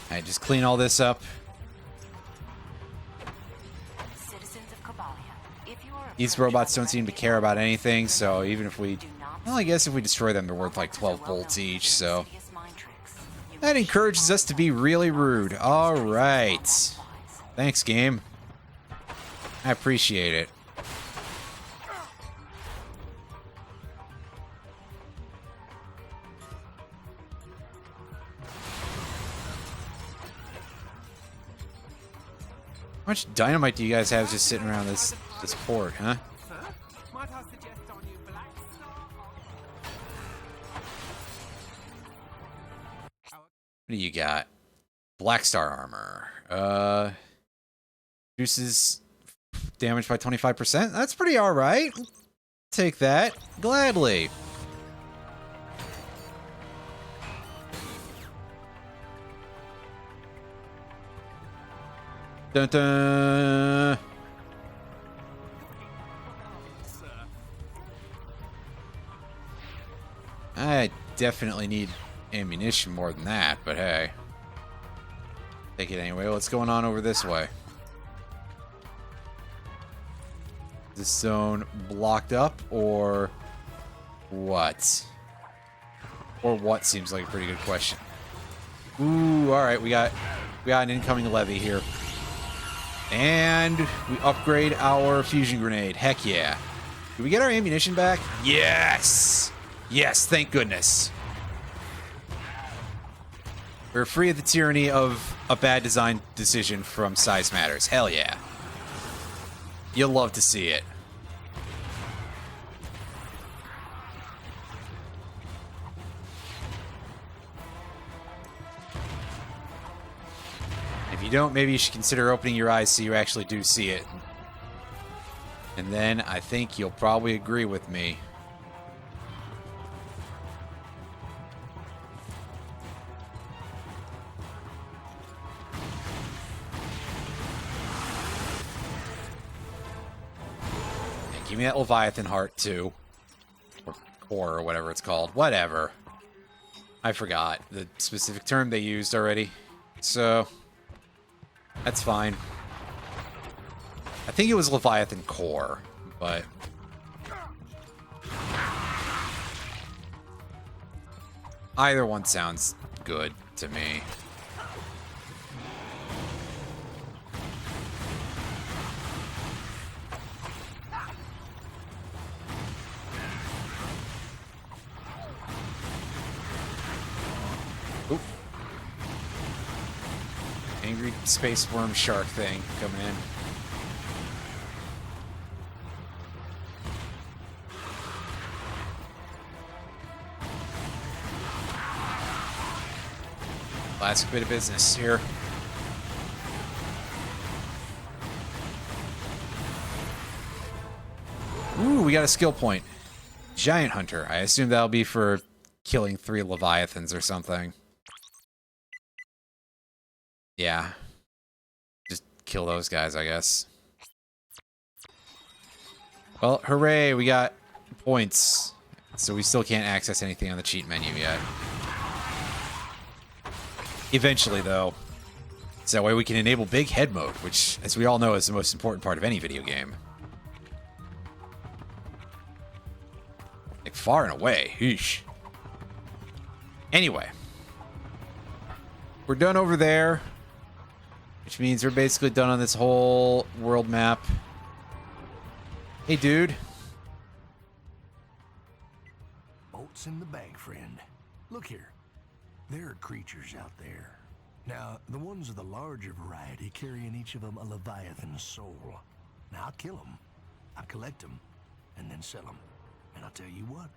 Alright, just clean all this up. Citizens of Kabalia, if you are These robots don't seem to care about anything, so even if we... Well, I guess if we destroy them, they're worth like 12 bolts each, so... That encourages us to be really rude. Alright. Thanks, game. I appreciate it. How much dynamite do you guys have just sitting around this port, huh? What do you got? Black Star armor. Reduces damage by 25%. That's pretty alright. Take that. Gladly. Dun dun. I definitely need ammunition more than that, but hey. Take it anyway. What's going on over this way? Is this zone blocked up, or what? Or what seems like a pretty good question. Ooh, alright, we got an incoming levy here. And we upgrade our fusion grenade. Heck yeah. Did we get our ammunition back? Yes! Yes, thank goodness. We're free of the tyranny of a bad design decision from Size Matters. Hell yeah. You'll love to see it. If you don't, maybe you should consider opening your eyes so you actually do see it. And then I think you'll probably agree with me. And give me that Leviathan heart too. Or core or whatever it's called. Whatever. I forgot the specific term they used already. So, that's fine. I think it was Leviathan core, but... either one sounds good to me. Oop. Angry space worm shark thing coming in. Last bit of business here. Ooh, we got a skill point. Giant Hunter. I assume that'll be for killing 3 Leviathans or something. Yeah. Just kill those guys, I guess. Well, hooray, we got points. So we still can't access anything on the cheat menu yet. Eventually, though. So that way we can enable big head mode, which, as we all know, is the most important part of any video game. Like, far and away. Eesh. Anyway. We're done over there. Which means we're basically done on this whole world map. Hey, dude. Bolts in the bank, friend. Look here. There are creatures out there. Now, the ones of the larger variety carry in each of them a Leviathan soul. Now, I'll kill them, I'll collect them, and then sell them. And I'll tell you what,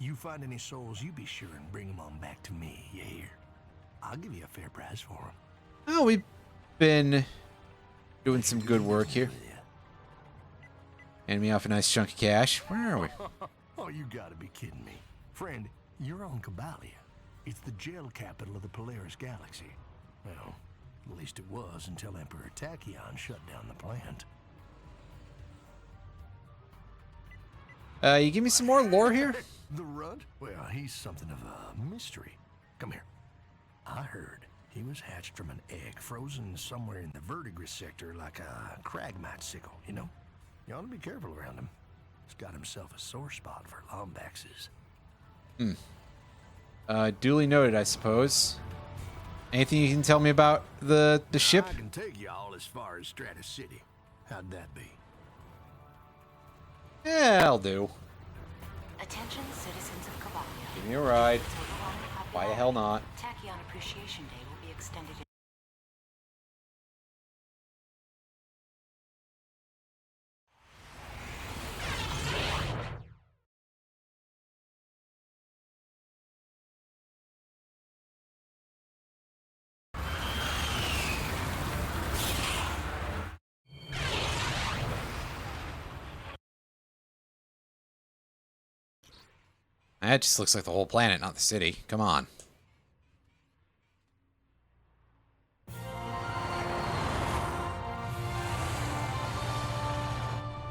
you find any souls, you be sure and bring them on back to me, you hear? I'll give you a fair price for them. Oh, we've been doing some good work here. Hand me off a nice chunk of cash. Where are we? Oh, you gotta be kidding me. Friend, you're on Cabalia. It's the gel capital of the Polaris galaxy. Well, at least it was until Emperor Tachyon shut down the plant. You give me some more lore here? The Runt? Well, he's something of a mystery. Come here. I heard he was hatched from an egg frozen somewhere in the verdigris sector like a cragmite sickle, you know? You ought to be careful around him. He's got himself a sore spot for Lombaxes. Duly noted, I suppose. Anything you can tell me about the ship? I can take you all as far as Stratus City. How'd that be? Yeah, I'll do. Attention, citizens of Cabalia. Give me a ride. So go on and copy Why the that. hell not? Tachyon Appreciation Day will be extended. That just looks like the whole planet, not the city. Come on.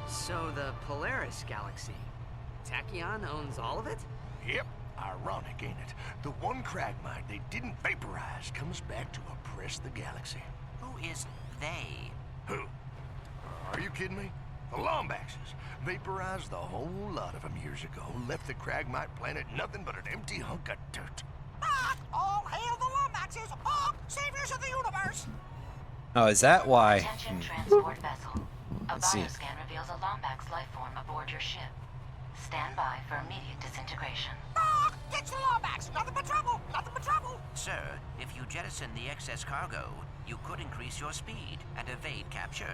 So the Polaris galaxy, Tachyon owns all of it? Yep. Ironic, ain't it? The one cragmite they didn't vaporize comes back to oppress the galaxy. Who is they? Who? Are you kidding me? The Lombaxes vaporized the whole lot of them years ago, left the cragmite planet nothing but an empty hunk of dirt. All hail the Lombaxes, saviors of the universe! Oh, is that why? Attention, transport vessel. A Let's see. bioscan reveals a Lombax life form aboard your ship. Stand by for immediate disintegration. Ditch the Lombax! Nothing but trouble! Nothing but trouble! Sir, if you jettison the excess cargo, you could increase your speed and evade capture.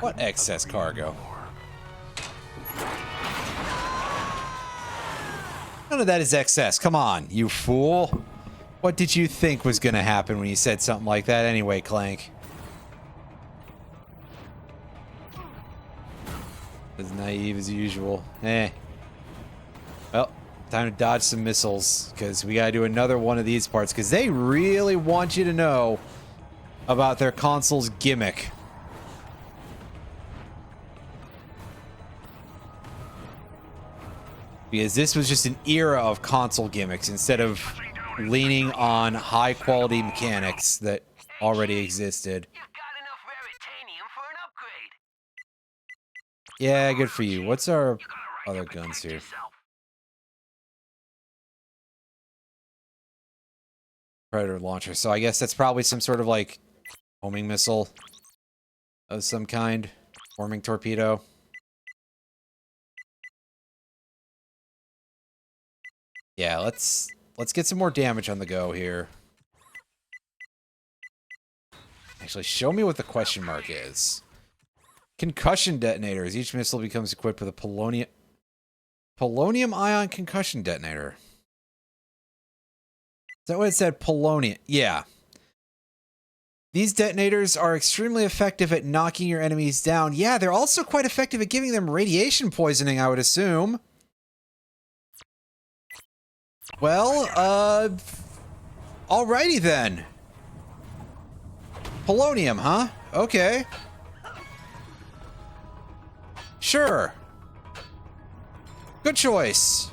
What excess cargo? None of that is excess. Come on, you fool. What did you think was going to happen when you said something like that anyway, Clank? As naive as usual. Eh. Well, time to dodge some missiles, because we gotta do another one of these parts, because they really want you to know about their console's gimmick. Because this was just an era of console gimmicks instead of leaning on high quality mechanics that already existed. You've got enough raritanium for an upgrade. Yeah, good for you. What's our You got a right other to guns protect here? yourself. Predator launcher. So I guess that's probably some sort of like homing missile of some kind. Forming torpedo. Yeah, let's get some more damage on the go here. Actually, show me what the question mark is. Concussion detonators. Each missile becomes equipped with a polonium ion concussion detonator. Is that what it said? Polonium. Yeah. These detonators are extremely effective at knocking your enemies down. Yeah, they're also quite effective at giving them radiation poisoning, I would assume. Well, alrighty then. Polonium, huh? Okay. Sure. Good choice.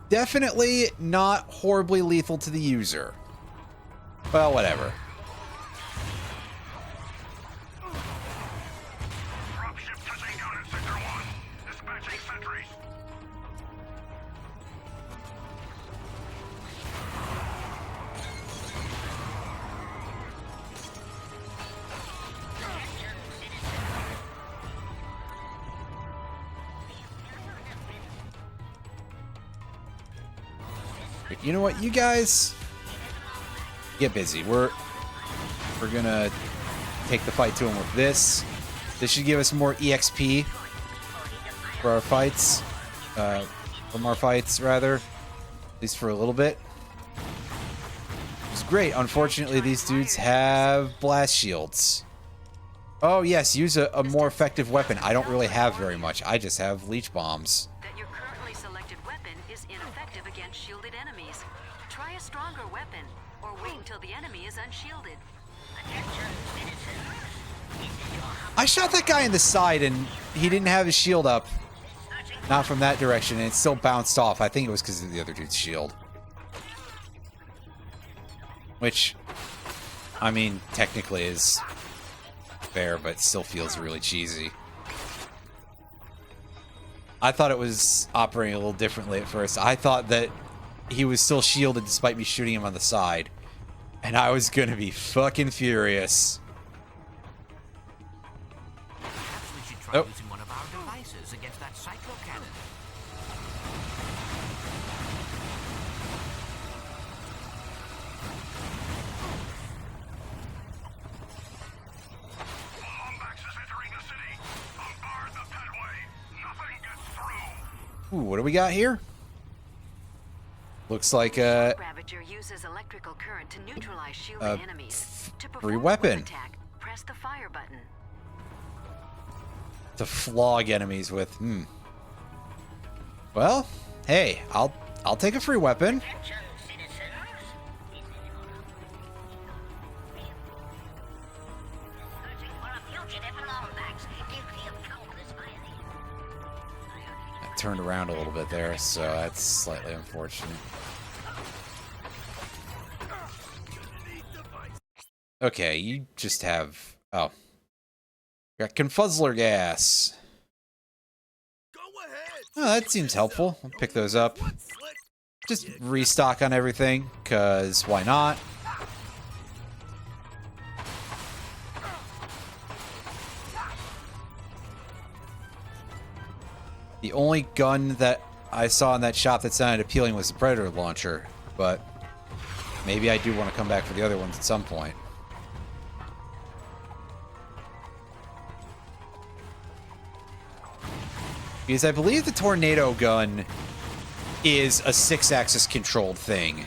Definitely not horribly lethal to the user. Well, whatever. Dropship touching down in Sector 1. Dispatching sentries. You know what, you guys get busy. We're gonna take the fight to him with this. This should give us more EXP for our fights. From our fights, rather. At least for a little bit. It's great. Unfortunately, these dudes have blast shields. Oh, yes, use a more effective weapon. I don't really have very much. I just have leech bombs. That your currently selected weapon is ineffective against shielded enemies. Try a stronger weapon, or wait until the enemy is unshielded. I shot that guy in the side, and he didn't have his shield up. Not from that direction, and it still bounced off. I think it was because of the other dude's shield. Which, I mean, technically is fair, but still feels really cheesy. I thought it was operating a little differently at first. I thought that he was still shielded despite me shooting him on the side. And I was gonna be fucking furious. Perhaps we should try using one of our devices against that cyclo cannon. Lombax is entering the city. Bombard the pedway. Nothing gets through. Ooh, what do we got here? Looks like a Ravager uses electrical current to neutralize shielded enemies. To free perform weapon. attack, press the fire button. to flog enemies with. Well, hey, I'll take a free weapon. I turned around a little bit there, so that's slightly unfortunate. Okay, you just have... Oh. Got Confuzzler gas. Oh, that seems helpful. I'll pick those up. Just restock on everything, because why not? The only gun that I saw in that shop that sounded appealing was the Predator launcher, but maybe I do want to come back for the other ones at some point. Because I believe the tornado gun is a 6-axis controlled thing.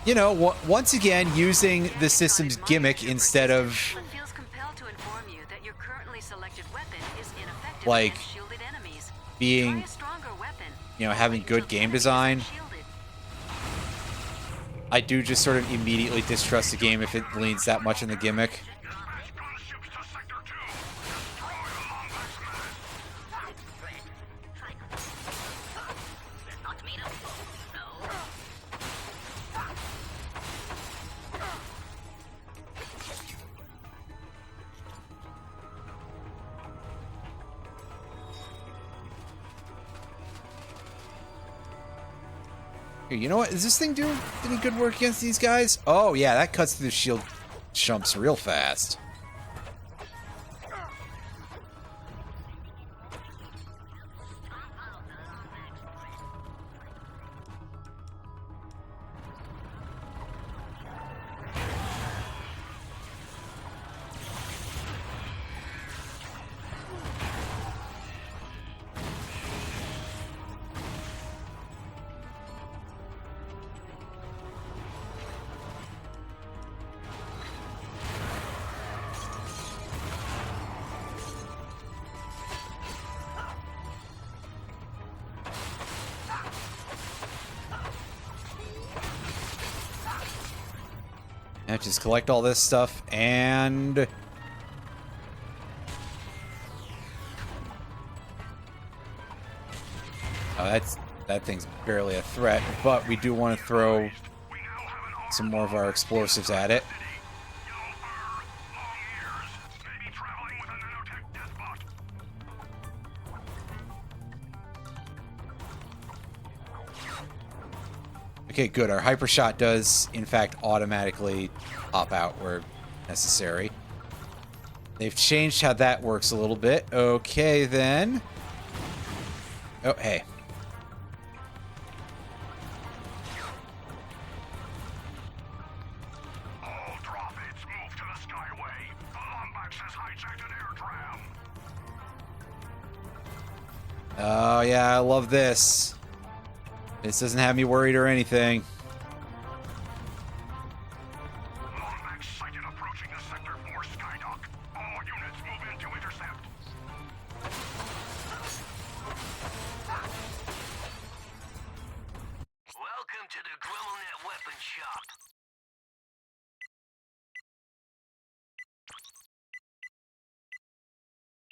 You know, once again, using the system's gimmick instead of... Feels compelled to inform you that your currently selected weapon is ineffective like being, you know, having good game design, I do just sort of immediately distrust the game if it leans that much in the gimmick. You know what? Is this thing doing any good work against these guys? Oh, yeah, that cuts through the shield chumps real fast. And just collect all this stuff and... oh, that thing's barely a threat, but we do want to throw some more of our explosives at it. Okay, good. Our hyper shot does, in fact, automatically pop out where necessary. They've changed how that works a little bit. Okay, then. Oh, hey. All droppings move to the Skyway. The Lombax has hijacked an air tram. Oh, yeah, I love this. This doesn't have me worried or anything. Lombax sighted approaching the sector for Skydock. All units move in to intercept. Welcome to the GremlNet Weapon Shop.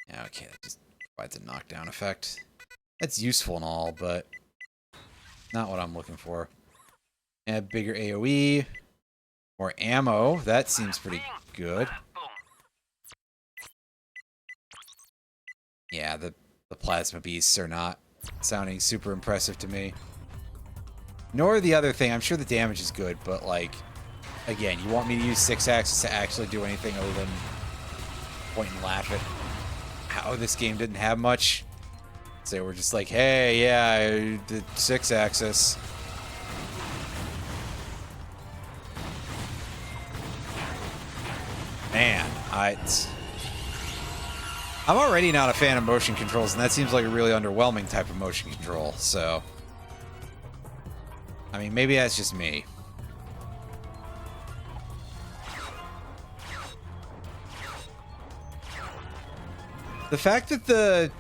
Yeah, okay, that just provides a knockdown effect. That's useful and all, but not what I'm looking for. And bigger AoE. More ammo. That seems pretty good. Yeah, the plasma beasts are not sounding super impressive to me. Nor the other thing. I'm sure the damage is good, but like, again, you want me to use SuxAxis to actually do anything other than point and laugh at how this game didn't have much. So we're just like, hey, yeah, the SuxAxis. Man, I'm already not a fan of motion controls, and that seems like a really underwhelming type of motion control, so... I mean, maybe that's just me. The fact that the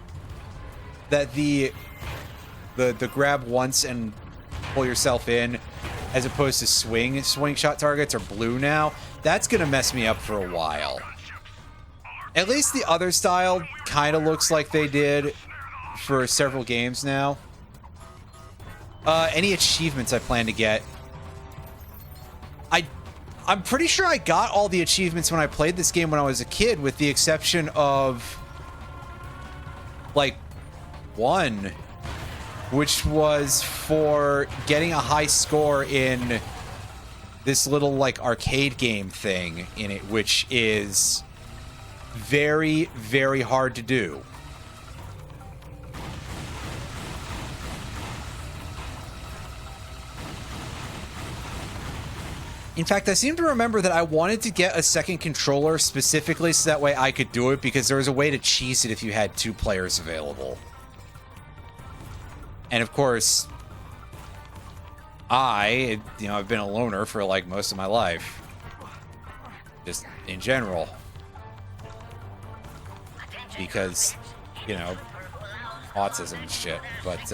grab once and pull yourself in, as opposed to swing shot targets are blue now, that's gonna mess me up for a while. At least the other style kind of looks like they did for several games now. Any achievements I plan to get? I'm pretty sure I got all the achievements when I played this game when I was a kid, with the exception of like one, which was for getting a high score in this little like arcade game thing in it, which is very, very hard to do. In fact, I seem to remember that I wanted to get a second controller specifically so that way I could do it, because there was a way to cheese it if you had 2 players available. And of course, I've been a loner for like most of my life. Just in general. Because you know, autism and shit. But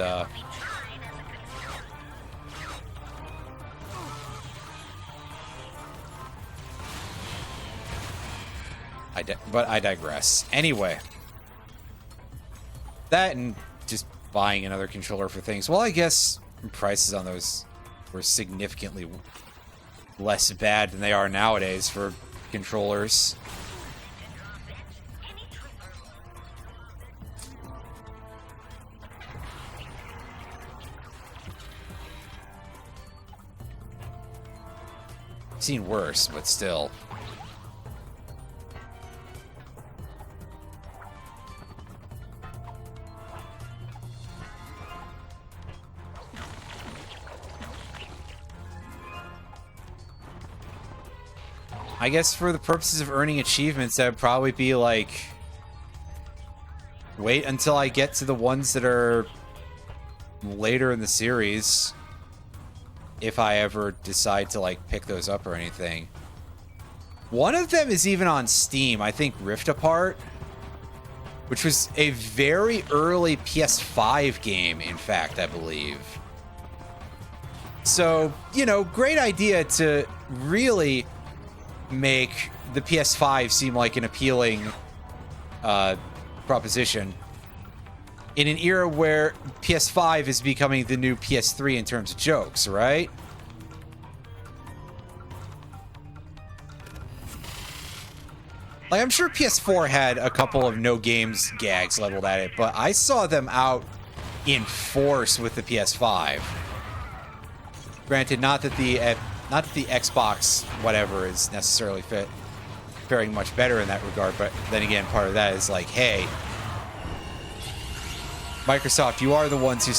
I digress. Anyway, that and just buying another controller for things. Well, I guess prices on those were significantly less bad than they are nowadays for controllers. Seen worse, but still. I guess for the purposes of earning achievements, that would probably be like, wait until I get to the ones that are later in the series, if I ever decide to like pick those up or anything. One of them is even on Steam, I think Rift Apart, which was a very early PS5 game, in fact, I believe. So, you know, great idea to really make the PS5 seem like an appealing proposition in an era where PS5 is becoming the new PS3 in terms of jokes, right? Like, I'm sure PS4 had a couple of no games gags leveled at it, but I saw them out in force with the PS5. Granted, not that the Xbox whatever is necessarily faring much better in that regard, but then again, part of that is like, hey, Microsoft, you are the ones who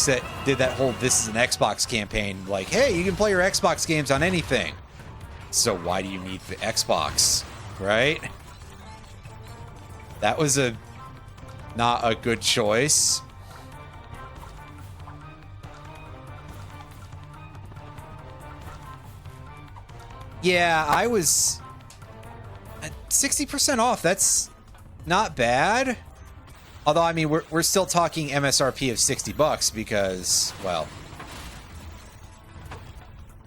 did that whole "this is an Xbox" campaign. Like, hey, you can play your Xbox games on anything, so why do you need the Xbox, right? That was not a good choice. Yeah, I was at 60% off. That's not bad. Although, I mean, we're still talking MSRP of $60 because, well,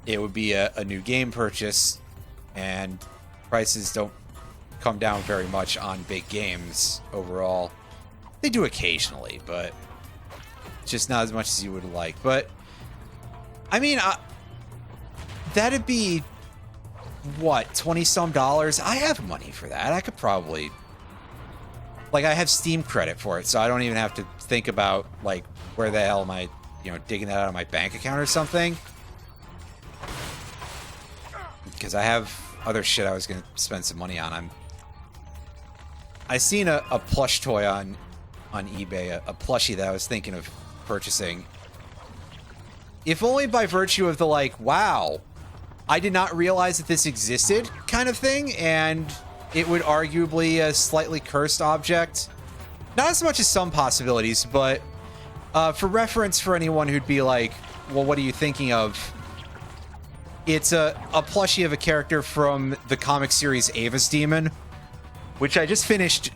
it would be a new game purchase, and prices don't come down very much on big games overall. They do occasionally, but just not as much as you would like. But, I mean, that'd be, what, $20-some? I have money for that. I could probably... Like, I have Steam credit for it, so I don't even have to think about, like, where the hell am I, you know, digging that out of my bank account or something. Because I have other shit I was going to spend some money on. I seen a plush toy on eBay, a plushie that I was thinking of purchasing. If only by virtue of the, like, wow, I did not realize that this existed kind of thing, and... it would arguably a slightly cursed object. Not as much as some possibilities, but for reference for anyone who'd be like, well, what are you thinking of? It's a plushie of a character from the comic series Ava's Demon, which I just finished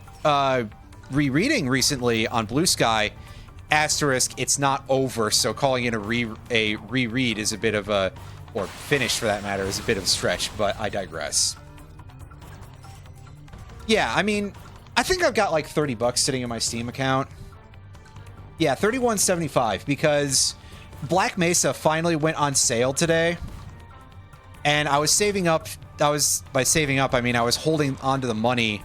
rereading recently on Blue Sky. Asterisk, it's not over, so calling it a reread is a bit of a, or finished for that matter, is a bit of a stretch, but I digress. Yeah, I mean, I think I've got like $30 sitting in my Steam account. Yeah, $31.75, because Black Mesa finally went on sale today. And I was saving up, by saving up, I mean I was holding onto the money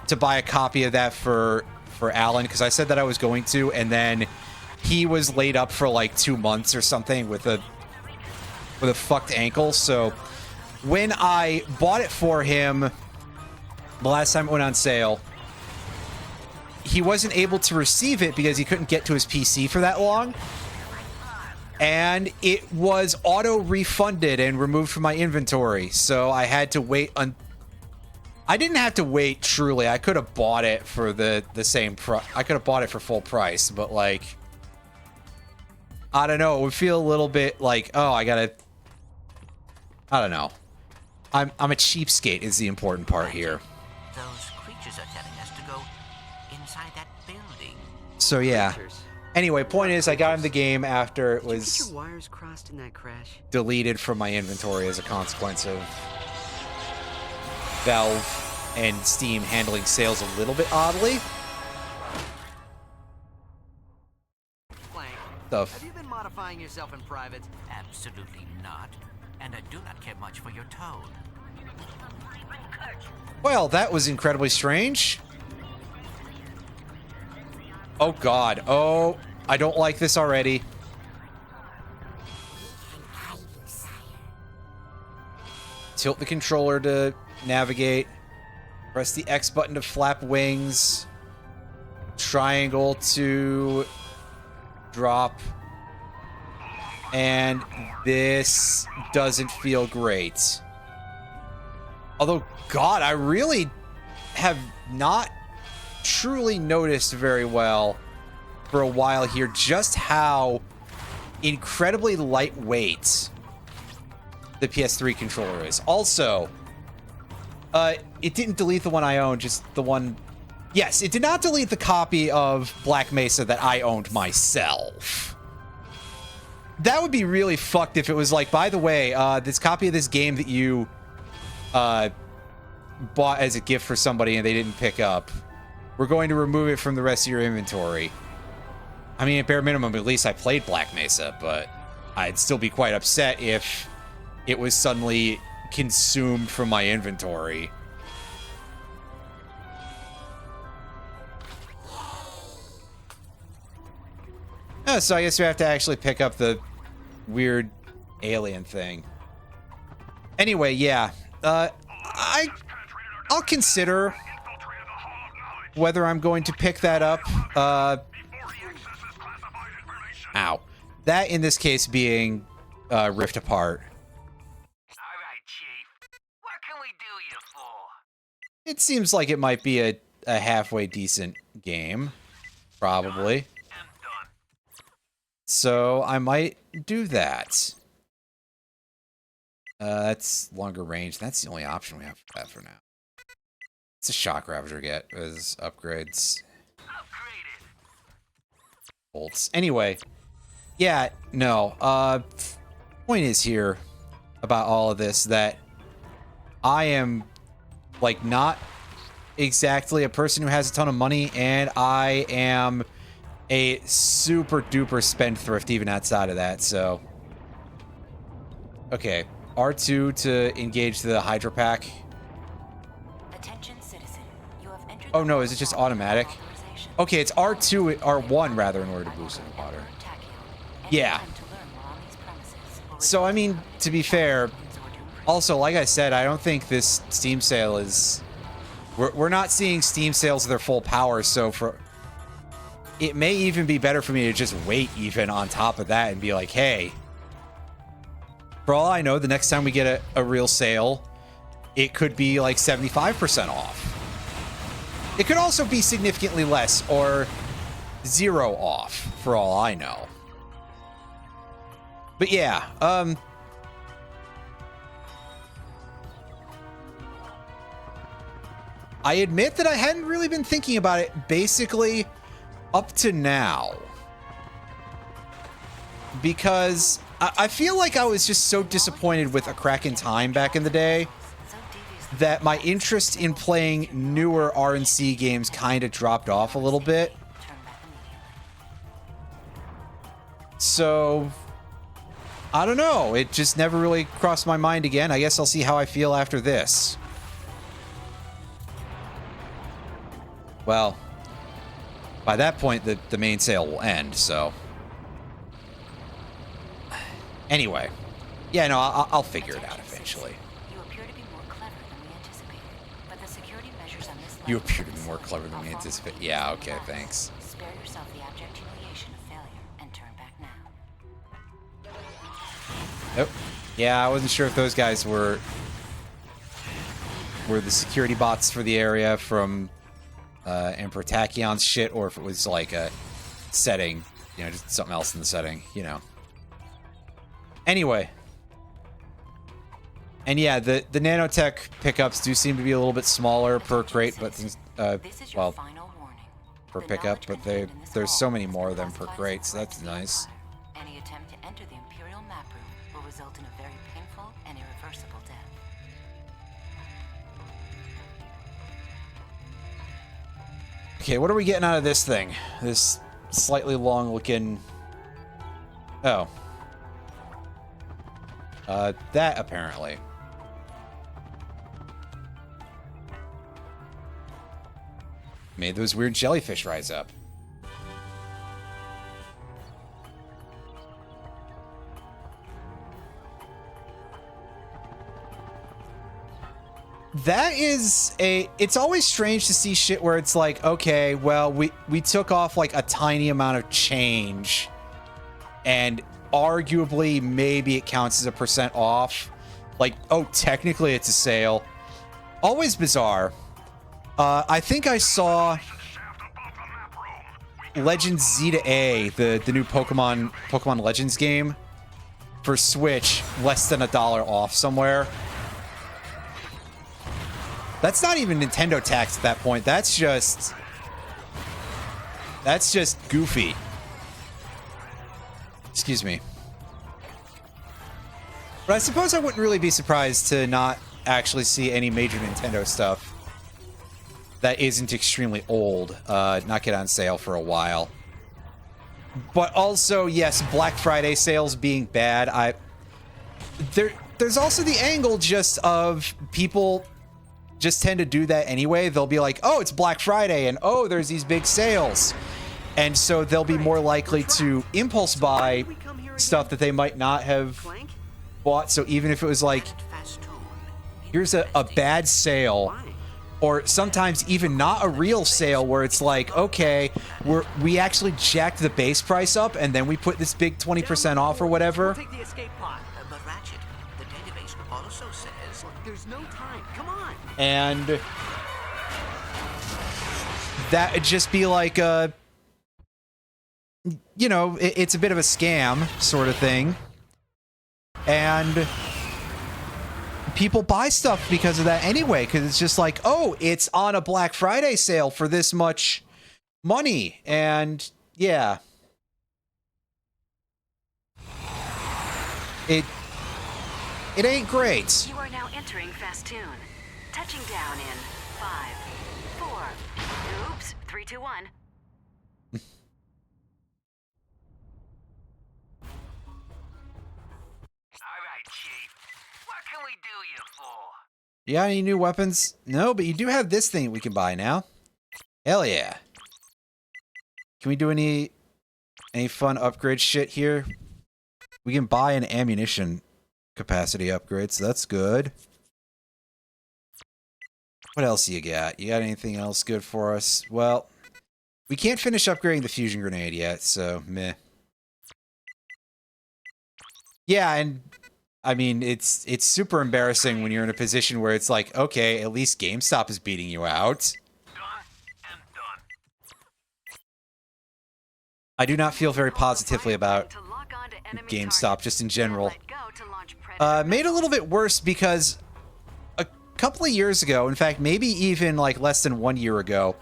to buy a copy of that for Alan, because I said that I was going to, and then he was laid up for like 2 months or something with a fucked ankle. So when I bought it for him the last time it went on sale, he wasn't able to receive it because he couldn't get to his PC for that long. And it was auto-refunded and removed from my inventory. So I had to wait I didn't have to wait, truly. I could have bought it for the same price. I could have bought it for full price, but like... I don't know. It would feel a little bit like, oh, I gotta... I don't know. I'm a cheapskate is the important part here. Those creatures are telling us to go inside that building. So yeah. Anyway, point is, I got in the game after it Did you get was your wires crossed in that crash? deleted from my inventory as a consequence of Valve and Steam handling sales a little bit oddly. Clank, Stuff. have you been modifying yourself in private? Absolutely not. And I do not care much for your toad. Well, that was incredibly strange. Oh god. Oh, I don't like this already. Tilt the controller to navigate. Press the X button to flap wings. Triangle to drop. And this doesn't feel great. Although, God, I really have not truly noticed very well for a while here just how incredibly lightweight the PS3 controller is. Also, it didn't delete the one I own, just the one... Yes, it did not delete the copy of Black Mesa that I owned myself. That would be really fucked if it was like, by the way, this copy of this game that you bought as a gift for somebody and they didn't pick up, we're going to remove it from the rest of your inventory. I mean, at bare minimum, at least I played Black Mesa, but I'd still be quite upset if it was suddenly consumed from my inventory. Oh, so I guess we have to actually pick up the weird alien thing. Anyway, yeah. I'll consider whether I'm going to pick that up. Ow. That, in this case, being Rift Apart. Alright, Chief. What can we do you for? It seems like it might be a halfway decent game. Probably. I'm done. So I might do that. That's longer range. That's the only option we have for that for now. It's a shock ravager get as upgrades. Upgraded. Bolts. Anyway, yeah, no. Point is here about all of this that I am like not exactly a person who has a ton of money, and I am a super duper spendthrift even outside of that. So, okay, R2 to engage the Hydra pack. Attention citizen. You have entered Oh no, is it just automatic? Okay, it's R2, R1 rather, in order to boost in the water. Yeah. So, I mean, to be fair, also, like I said, I don't think this Steam sale is... We're not seeing Steam sales at their full power, so for... It may even be better for me to just wait even on top of that and be like, hey, for all I know, the next time we get a real sale, it could be like 75% off. It could also be significantly less or 0 off, for all I know. But yeah, I admit that I hadn't really been thinking about it basically up to now. Because I feel like I was just so disappointed with A Crack in Time back in the day that my interest in playing newer RNC games kind of dropped off a little bit. So, I don't know. It just never really crossed my mind again. I guess I'll see how I feel after this. Well, by that point, the main sale will end, so... Anyway. Yeah, no, I'll figure it out eventually. You appear to be more clever than we anticipated, but the security measures on this You appear to be more clever than we anticipated. Yeah, okay, thanks. Spare yourself the abject humiliation of failure and turn back now. Nope. Yeah, I wasn't sure if those guys were the security bots for the area from Emperor Tachyon's shit, or if it was like a setting, you know, just something else in the setting, you know. Anyway. And yeah, the nanotech pickups do seem to be a little bit smaller per crate, but This is your well, final warning. per pickup, but there's so many more of them per crate, so that's nice. Any attempt to enter the Imperial map room will result in a very painful and irreversible death. Okay, what are we getting out of this thing? This slightly long-looking... Oh. That, apparently. Made those weird jellyfish rise up. That is a... It's always strange to see shit where it's like, okay, well, we took off like a tiny amount of change, and arguably maybe it counts as a % off. Like, oh, technically it's a sale. Always bizarre. I think I saw Legends Z to A, the new Pokemon Legends game for Switch, less than $1 off somewhere. That's not even Nintendo tax at that point. That's just goofy. Excuse me. But I suppose I wouldn't really be surprised to not actually see any major Nintendo stuff that isn't extremely old not get on sale for a while. But also, yes, Black Friday sales being bad. There's also the angle just of people just tend to do that anyway. They'll be like, oh, it's Black Friday, and oh, there's these big sales. And so they'll be more likely to impulse buy stuff that they might not have bought. So even if it was like, here's a bad sale, or sometimes even not a real sale where it's like, okay, we actually jacked the base price up and then we put this big 20% off or whatever. Take the escape pod. But Ratchet, the database also says... There's no time. Come on. And that would just be like a, you know, it's a bit of a scam sort of thing. And people buy stuff because of that anyway, because it's just like, oh, it's on a Black Friday sale for this much money. And yeah. It ain't great. You are now entering Fastoon. Touching down in 5, 4. Oops, 3, 2, 1. You got any new weapons? No, but you do have this thing we can buy now. Hell yeah. Can we do any fun upgrade shit here? We can buy an ammunition capacity upgrade, so that's good. What else you got? You got anything else good for us? Well, we can't finish upgrading the fusion grenade yet, so meh. Yeah, and I mean, it's super embarrassing when you're in a position where it's like, okay, at least GameStop is beating you out. I do not feel very positively about GameStop, just in general. Made a little bit worse because a couple of years ago, in fact, maybe even like less than 1 year ago,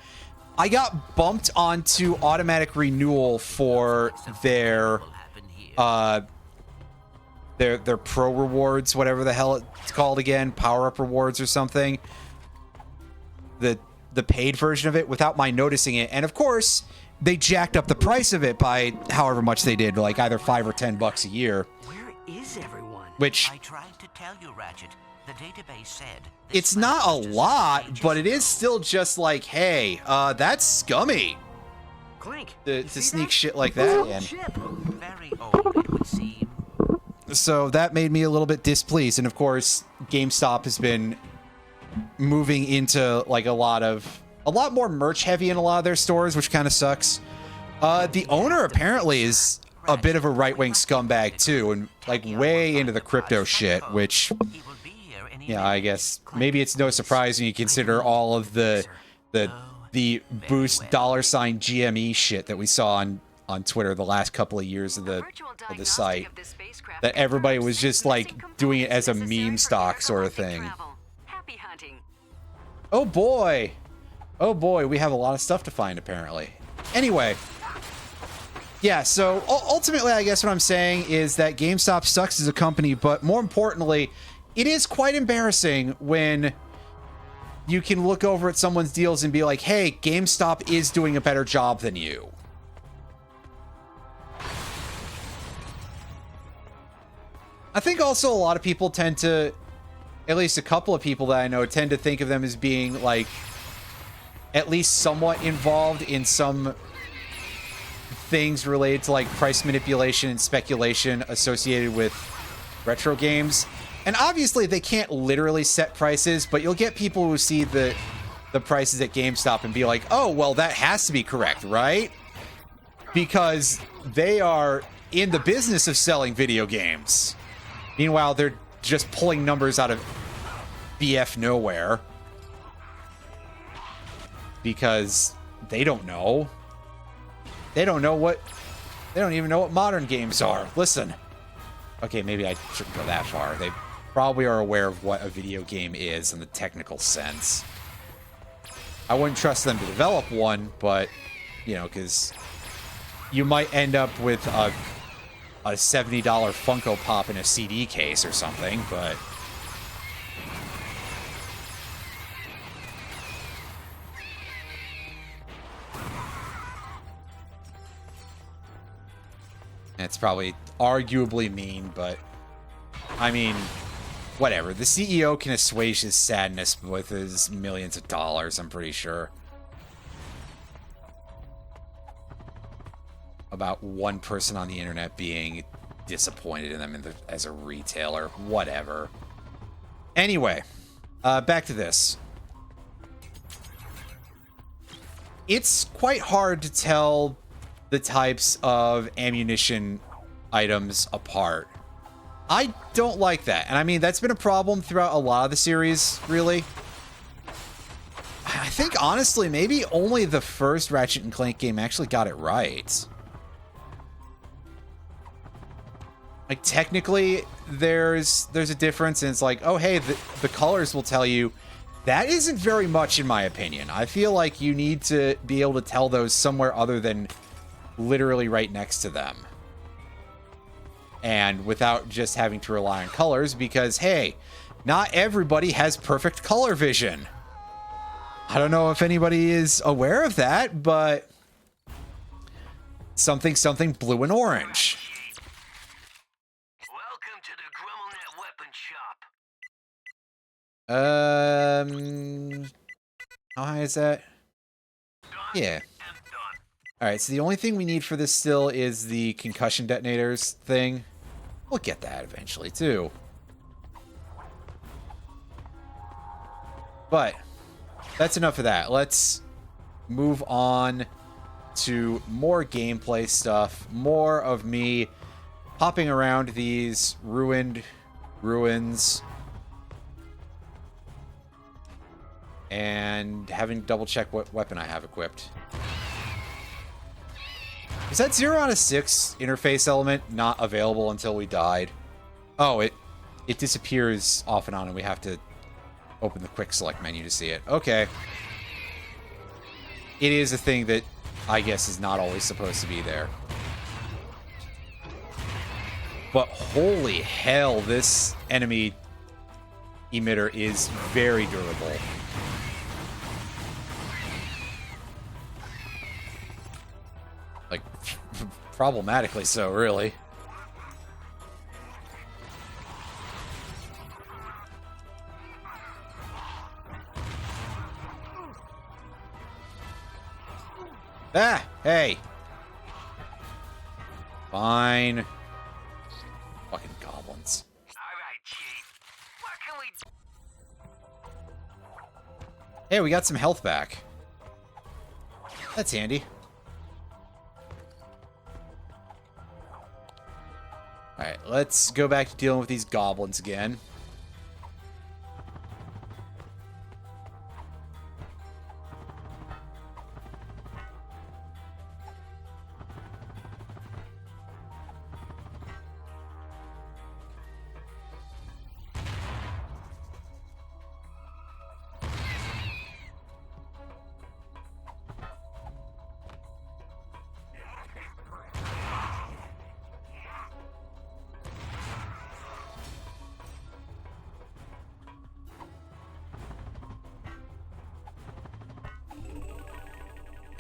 I got bumped onto automatic renewal for their pro rewards, whatever the hell it's called again, power-up rewards or something. The paid version of it without my noticing it. And of course, they jacked up the price of it by however much they did, like either $5 or $10 a year. Where is everyone? Which I tried to tell you, Ratchet. The database said it's not a lot, but it is still just like, hey, that's scummy. Clank, To sneak shit like that in. very old, it would seem. So that made me a little bit displeased. And of course, GameStop has been moving into like a lot more merch heavy in a lot of their stores, which kind of sucks. The owner apparently is a bit of a right-wing scumbag too, and like way into the crypto shit, which, yeah, I guess maybe it's no surprise when you consider all of the boost $ GME shit that we saw on Twitter the last couple of years of the site, that everybody was just like doing it as a meme stock sort of thing. Oh boy, we have a lot of stuff to find apparently. Anyway. Yeah, so ultimately, I guess what I'm saying is that GameStop sucks as a company, but more importantly, it is quite embarrassing when you can look over at someone's deals and be like, hey, GameStop is doing a better job than you. I think also a lot of people tend to, at least a couple of people that I know, tend to think of them as being, like, at least somewhat involved in some things related to, like, price manipulation and speculation associated with retro games. And obviously they can't literally set prices, but you'll get people who see the prices at GameStop and be like, oh, well, that has to be correct, right? Because they are in the business of selling video games. Meanwhile, they're just pulling numbers out of BF nowhere. Because they don't know. They don't even know what modern games are. Listen. Okay, maybe I shouldn't go that far. They probably are aware of what a video game is in the technical sense. I wouldn't trust them to develop one, but, you know, because you might end up with a $70 Funko Pop in a CD case or something, but... It's probably arguably mean, but I mean, whatever. The CEO can assuage his sadness with his millions of dollars, I'm pretty sure. About one person on the internet being disappointed in them as a retailer. Whatever. Anyway, back to this. It's quite hard to tell the types of ammunition items apart. I don't like that. And I mean, that's been a problem throughout a lot of the series, really. I think, honestly, maybe only the first Ratchet and Clank game actually got it right. Like, technically, there's a difference, and it's like, oh, hey, the colors will tell you. That isn't very much, in my opinion. I feel like you need to be able to tell those somewhere other than literally right next to them. And without just having to rely on colors, because, hey, not everybody has perfect color vision. I don't know if anybody is aware of that, but something blue and orange. Welcome to the Grummelnet weapon shop. How high is that? Yeah. Alright, so the only thing we need for this still is the concussion detonators thing. We'll get that eventually, too. But that's enough of that. Let's move on to more gameplay stuff. More of me hopping around these ruined ruins and having to double check what weapon I have equipped. Is that 0 out of 6 interface element not available until we died? Oh, it disappears off and on, and we have to open the quick select menu to see it. Okay. It is a thing that I guess is not always supposed to be there. But holy hell, this enemy emitter is very durable. Like, problematically so, really. Ah, hey. Fine. Fucking goblins. Alright, Chief. What can we do? Hey, we got some health back. That's handy. Alright, let's go back to dealing with these goblins again.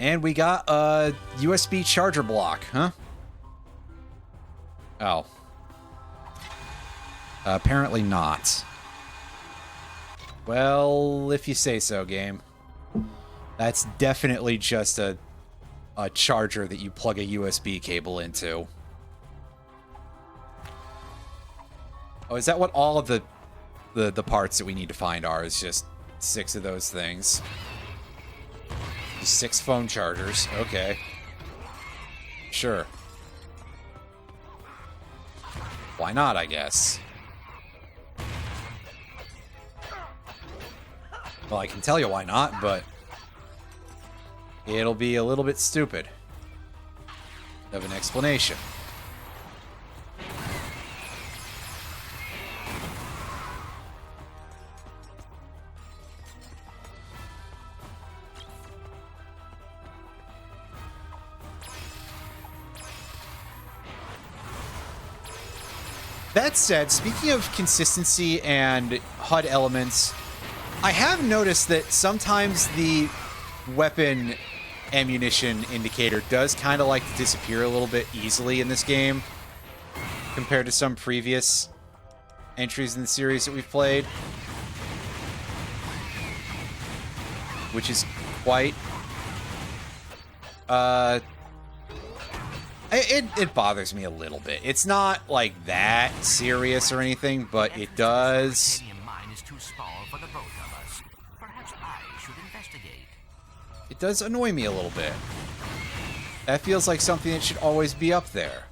And we got a USB charger block, huh? Oh. Apparently not. Well, if you say so, game. That's definitely just a charger that you plug a USB cable into. Oh, is that what all of the parts that we need to find are? Is just 6 of those things. 6 phone chargers. Okay. Sure. Why not, I guess? Well, I can tell you why not, but it'll be a little bit stupid of an explanation. That said, speaking of consistency and HUD elements, I have noticed that sometimes the weapon ammunition indicator does kind of like to disappear a little bit easily in this game compared to some previous entries in the series that we've played, which is quite it bothers me a little bit. It's not like that serious or anything, but it does. It does annoy me a little bit. That feels like something that should always be up there.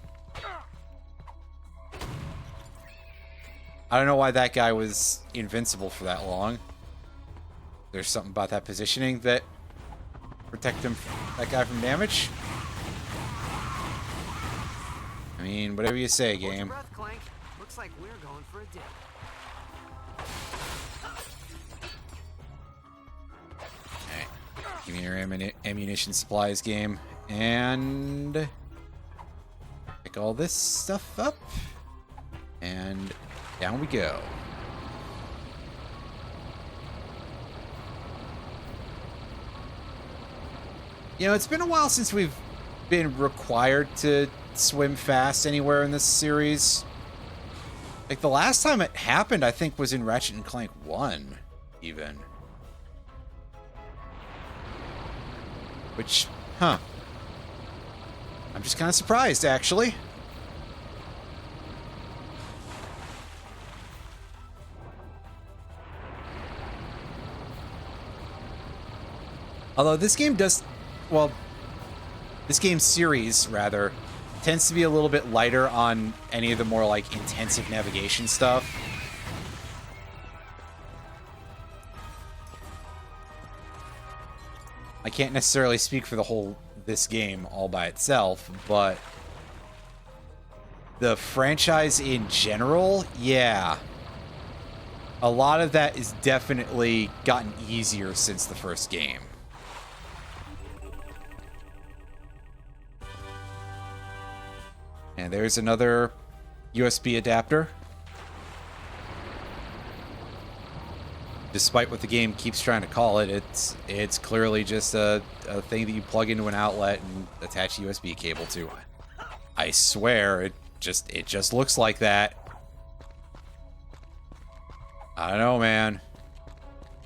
I don't know why that guy was invincible for that long. There's something about that positioning that protect him, that guy from damage. I mean, whatever you say, game. Hold your breath, Clank. Looks like we're going for a dip. Alright. Give me your ammunition supplies, game. And pick all this stuff up. And down we go. You know, it's been a while since we've been required to swim fast anywhere in this series. Like, the last time it happened, I think, was in Ratchet and Clank 1, even. Which, huh. I'm just kind of surprised, actually. Although this game does, well, this game series, rather, tends to be a little bit lighter on any of the more, like, intensive navigation stuff. I can't necessarily speak for this game all by itself, but the franchise in general, yeah. A lot of that is definitely gotten easier since the first game. And there's another USB adapter. Despite what the game keeps trying to call it, it's clearly just a thing that you plug into an outlet and attach a USB cable to. I swear, it just looks like that. I don't know, man.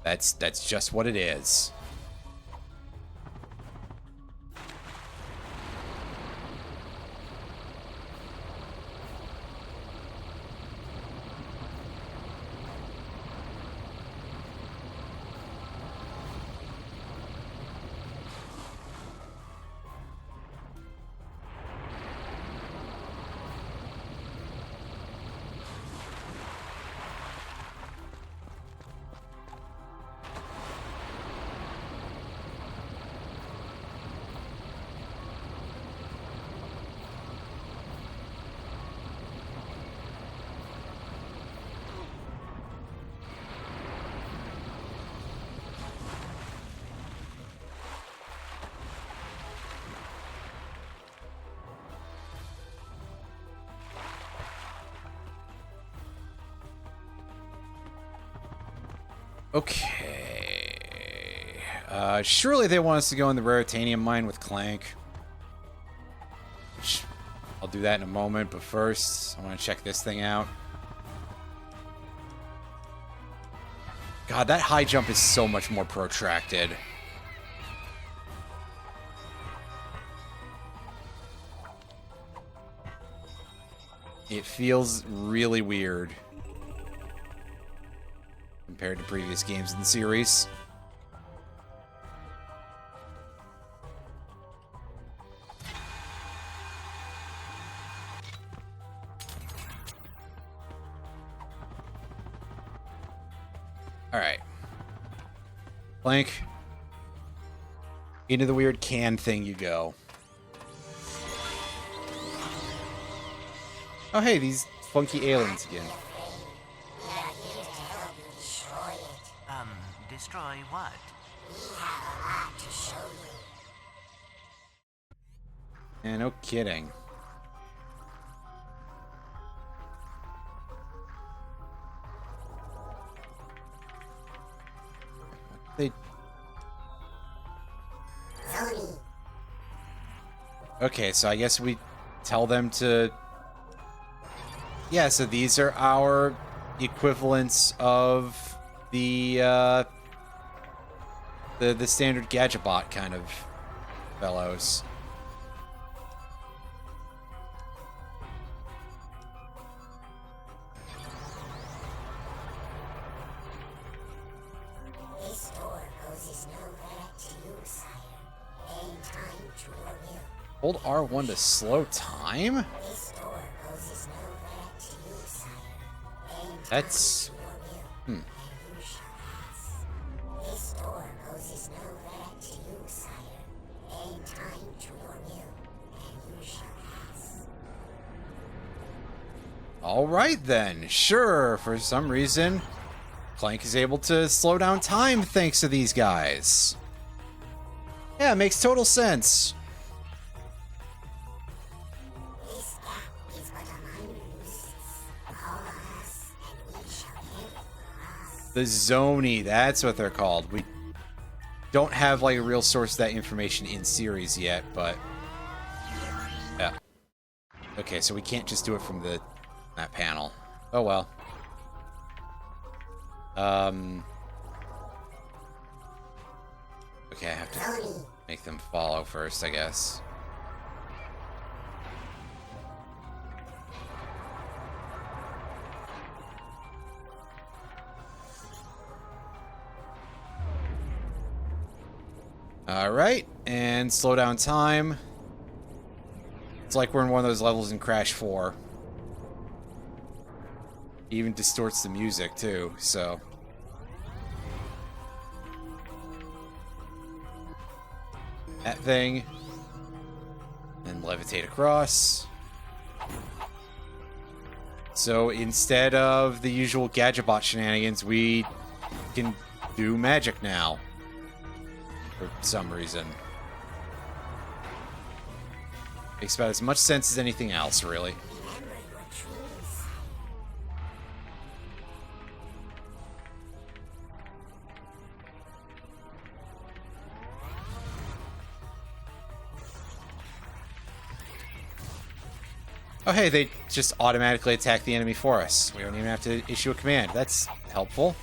That's just what it is. Okay. Surely they want us to go in the Raritanium mine with Clank. Which I'll do that in a moment, but first, I want to check this thing out. God, that high jump is so much more protracted. It feels really weird compared to previous games in the series. Alright. Clank. Into the weird can thing you go. Oh hey, these funky aliens again. Destroy what? Yeah, no kidding. They... Okay, so I guess we tell them to... Yeah, so these are our equivalents of the standard Gadgetbot kind of fellows. This door poses no threat to you, sire. Gain time to your will. Hold R1 to slow time? This door poses no threat to you, sire. Gain time That's... to your will, Hmm. and you shall pass. This door poses no threat to you, sire. Gain time to your will, and you shall pass. Alright then, sure, for some reason, Clank is able to slow down time thanks to these guys. Yeah, it makes total sense. This gap is but among nuisances. Call us, and we shall give for us. The Zoni, that's what they're called. We don't have like a real source of that information in series yet, but yeah. Okay, so we can't just do it from that panel. Oh well. Okay, I have to make them follow first, I guess. Alright, and slow down time. It's like we're in one of those levels in Crash 4. Even distorts the music, too, so... That thing. And levitate across. So instead of the usual Gadgetbot shenanigans, we can do magic now. For some reason. Makes about as much sense as anything else, really. Oh hey, they just automatically attack the enemy for us. We don't even have to issue a command. That's helpful.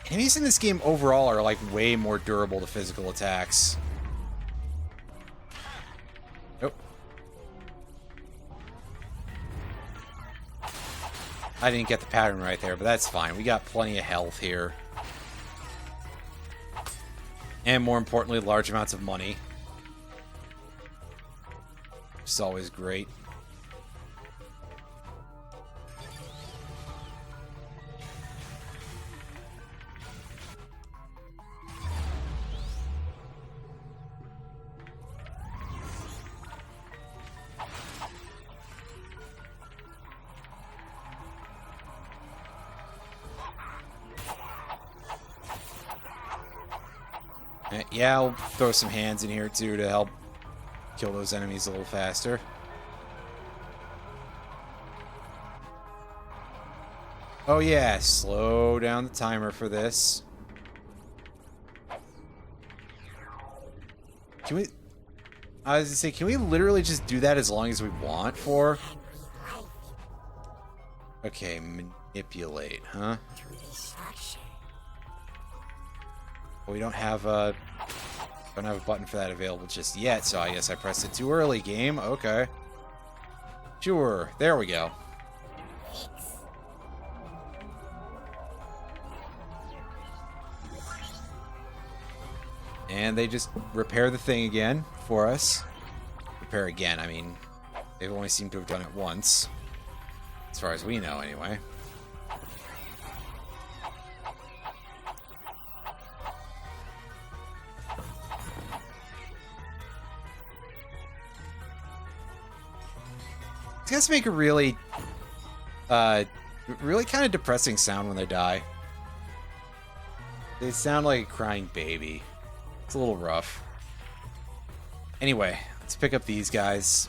Enemies in this game overall are like way more durable to physical attacks. Nope. I didn't get the pattern right there, but that's fine. We got plenty of health here. And more importantly, large amounts of money. Which is always great. Yeah, I'll throw some hands in here too to help kill those enemies a little faster. Oh yeah, slow down the timer for this. Can we... I was gonna say, can we literally just do that as long as we want for? Okay, manipulate, huh? Well, we don't have a button for that available just yet, so I guess I pressed it too early, game. Okay. Sure, there we go. And they just repair the thing again for us. Repair again, I mean, they've only seemed to have done it once. As far as we know, anyway. These guys make a really kind of depressing sound when they die. They sound like a crying baby. It's a little rough. Anyway, let's pick up these guys.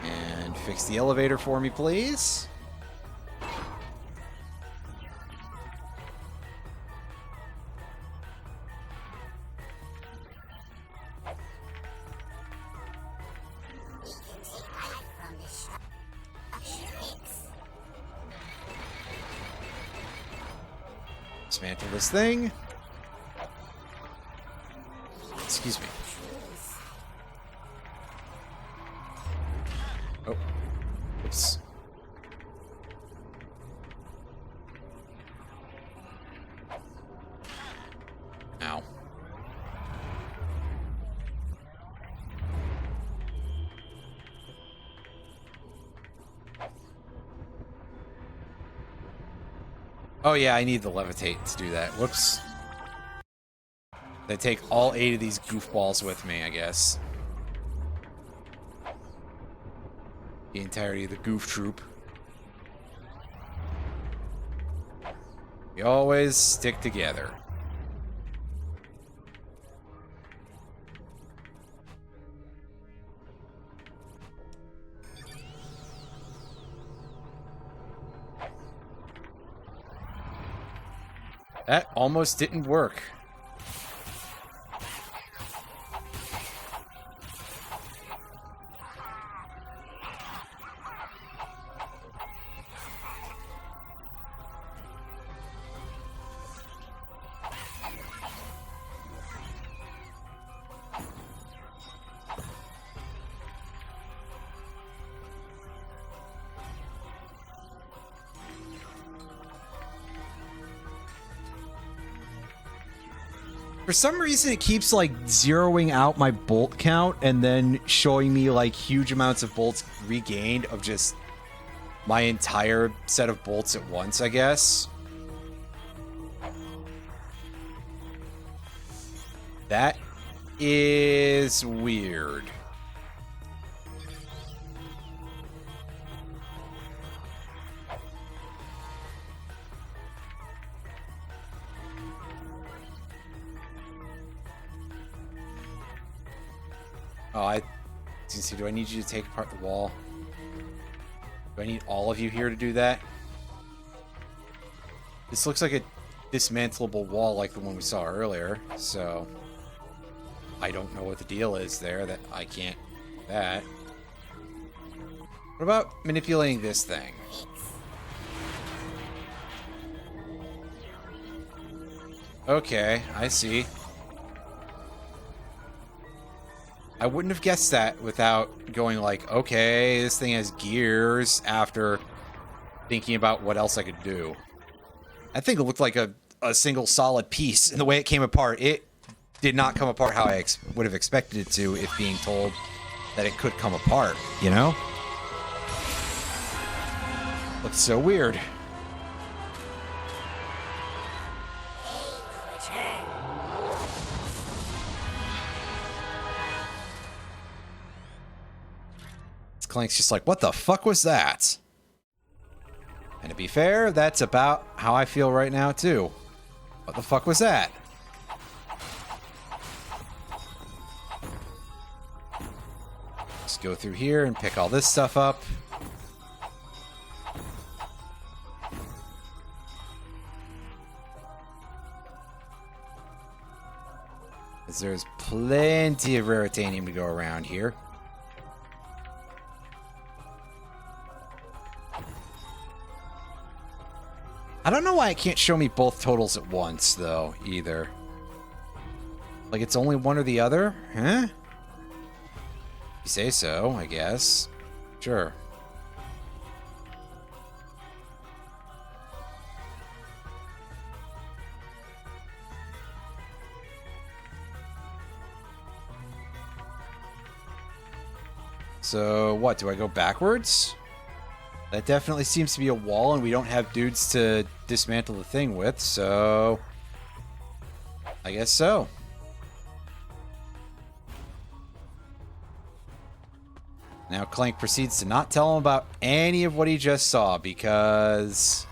And fix the elevator for me, please. Dismantle this thing. Excuse me. Oh. Oops. Ow. Oh yeah, I need the levitate to do that. Whoops. They take all 8 of these goofballs with me, I guess. The entirety of the goof troop. We always stick together. That almost didn't work. For some reason, it keeps, like, zeroing out my bolt count and then showing me, like, huge amounts of bolts regained of just my entire set of bolts at once, I guess. That is weird. Oh, do I need you to take apart the wall? Do I need all of you here to do that? This looks like a dismantleable wall like the one we saw earlier, so I don't know what the deal is there that I can't do that. What about manipulating this thing? Okay, I see. I wouldn't have guessed that without going like, okay, this thing has gears after thinking about what else I could do. I think it looked like a single solid piece, and the way it came apart, it did not come apart how I would have expected it to if being told that it could come apart, you know? Looks so weird. Clank's just like, what the fuck was that? And to be fair, that's about how I feel right now, too. What the fuck was that? Just go through here and pick all this stuff up. 'Cause there's plenty of raritanium to go around here. I don't know why it can't show me both totals at once, though, either. Like, it's only one or the other? Huh? You say so, I guess. Sure. So, what? Do I go backwards? That definitely seems to be a wall, and we don't have dudes to dismantle the thing with, so... I guess so. Now Clank proceeds to not tell him about any of what he just saw, because...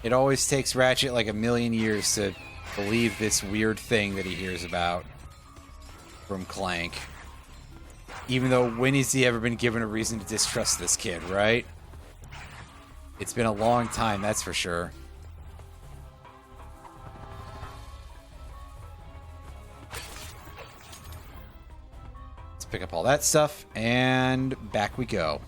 it always takes Ratchet like a million years to believe this weird thing that he hears about from Clank. Even though, when has he ever been given a reason to distrust this kid, right? It's been a long time, that's for sure. Let's pick up all that stuff, and back we go.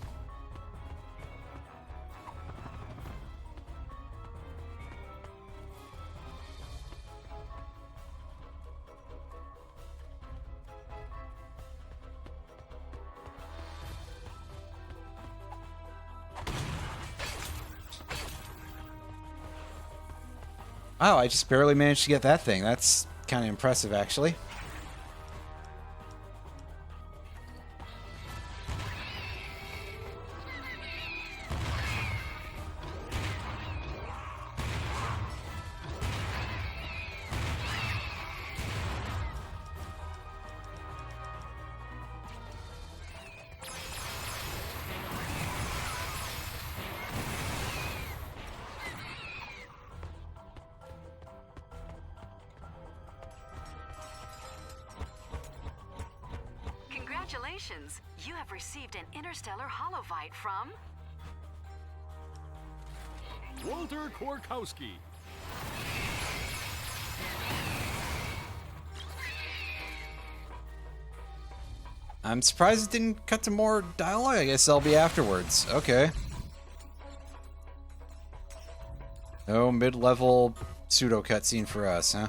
Wow, I just barely managed to get that thing. That's kind of impressive, actually. Congratulations! You have received an interstellar holovite from... Walter Korkowski. I'm surprised it didn't cut to more dialogue. I guess I'll be afterwards. Okay. No mid-level pseudo cutscene for us, huh?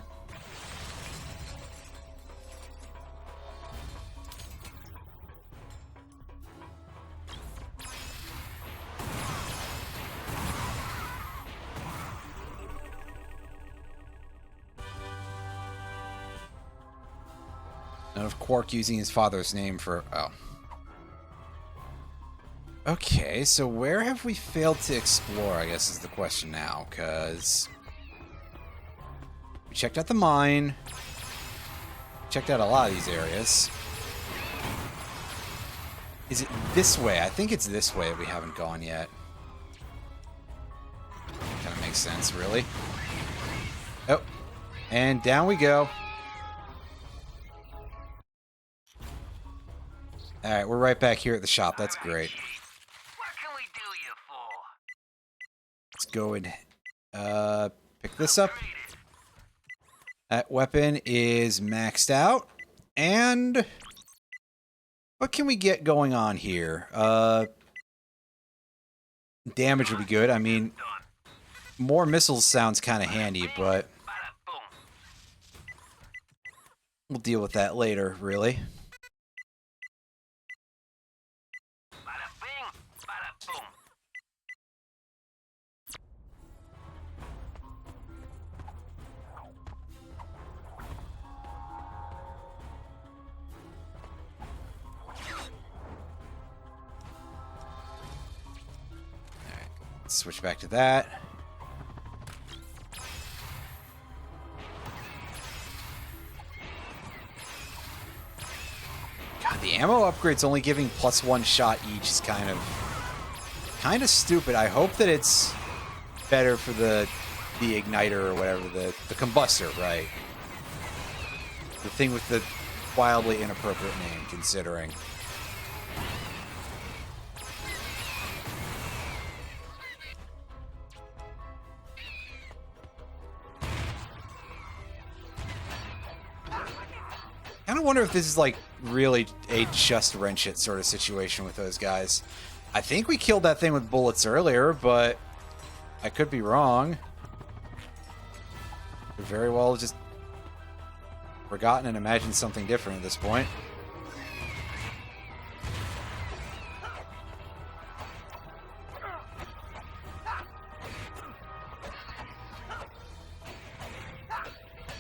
None of Quark using his father's name for... oh. Okay, so where have we failed to explore, I guess, is the question now, because... we checked out the mine. Checked out a lot of these areas. Is it this way? I think it's this way that we haven't gone yet. Kind of makes sense, really. Oh, and down we go. Alright, we're right back here at the shop. That's great. What can we do you for? Let's go and pick this up. That weapon is maxed out. And what can we get going on here? Damage would be good. I mean, more missiles sounds kind of handy, but we'll deal with that later, really. Switch back to that. God, the ammo upgrade's only giving +1 shot each is kind of stupid. I hope that it's better for the igniter or whatever, the combustor, right? The thing with the wildly inappropriate name, considering. kind of wonder if this is like really a just wrench it sort of situation with those guys. I think we killed that thing with bullets earlier, but I could be wrong. Could very well just forgotten and imagined something different at this point.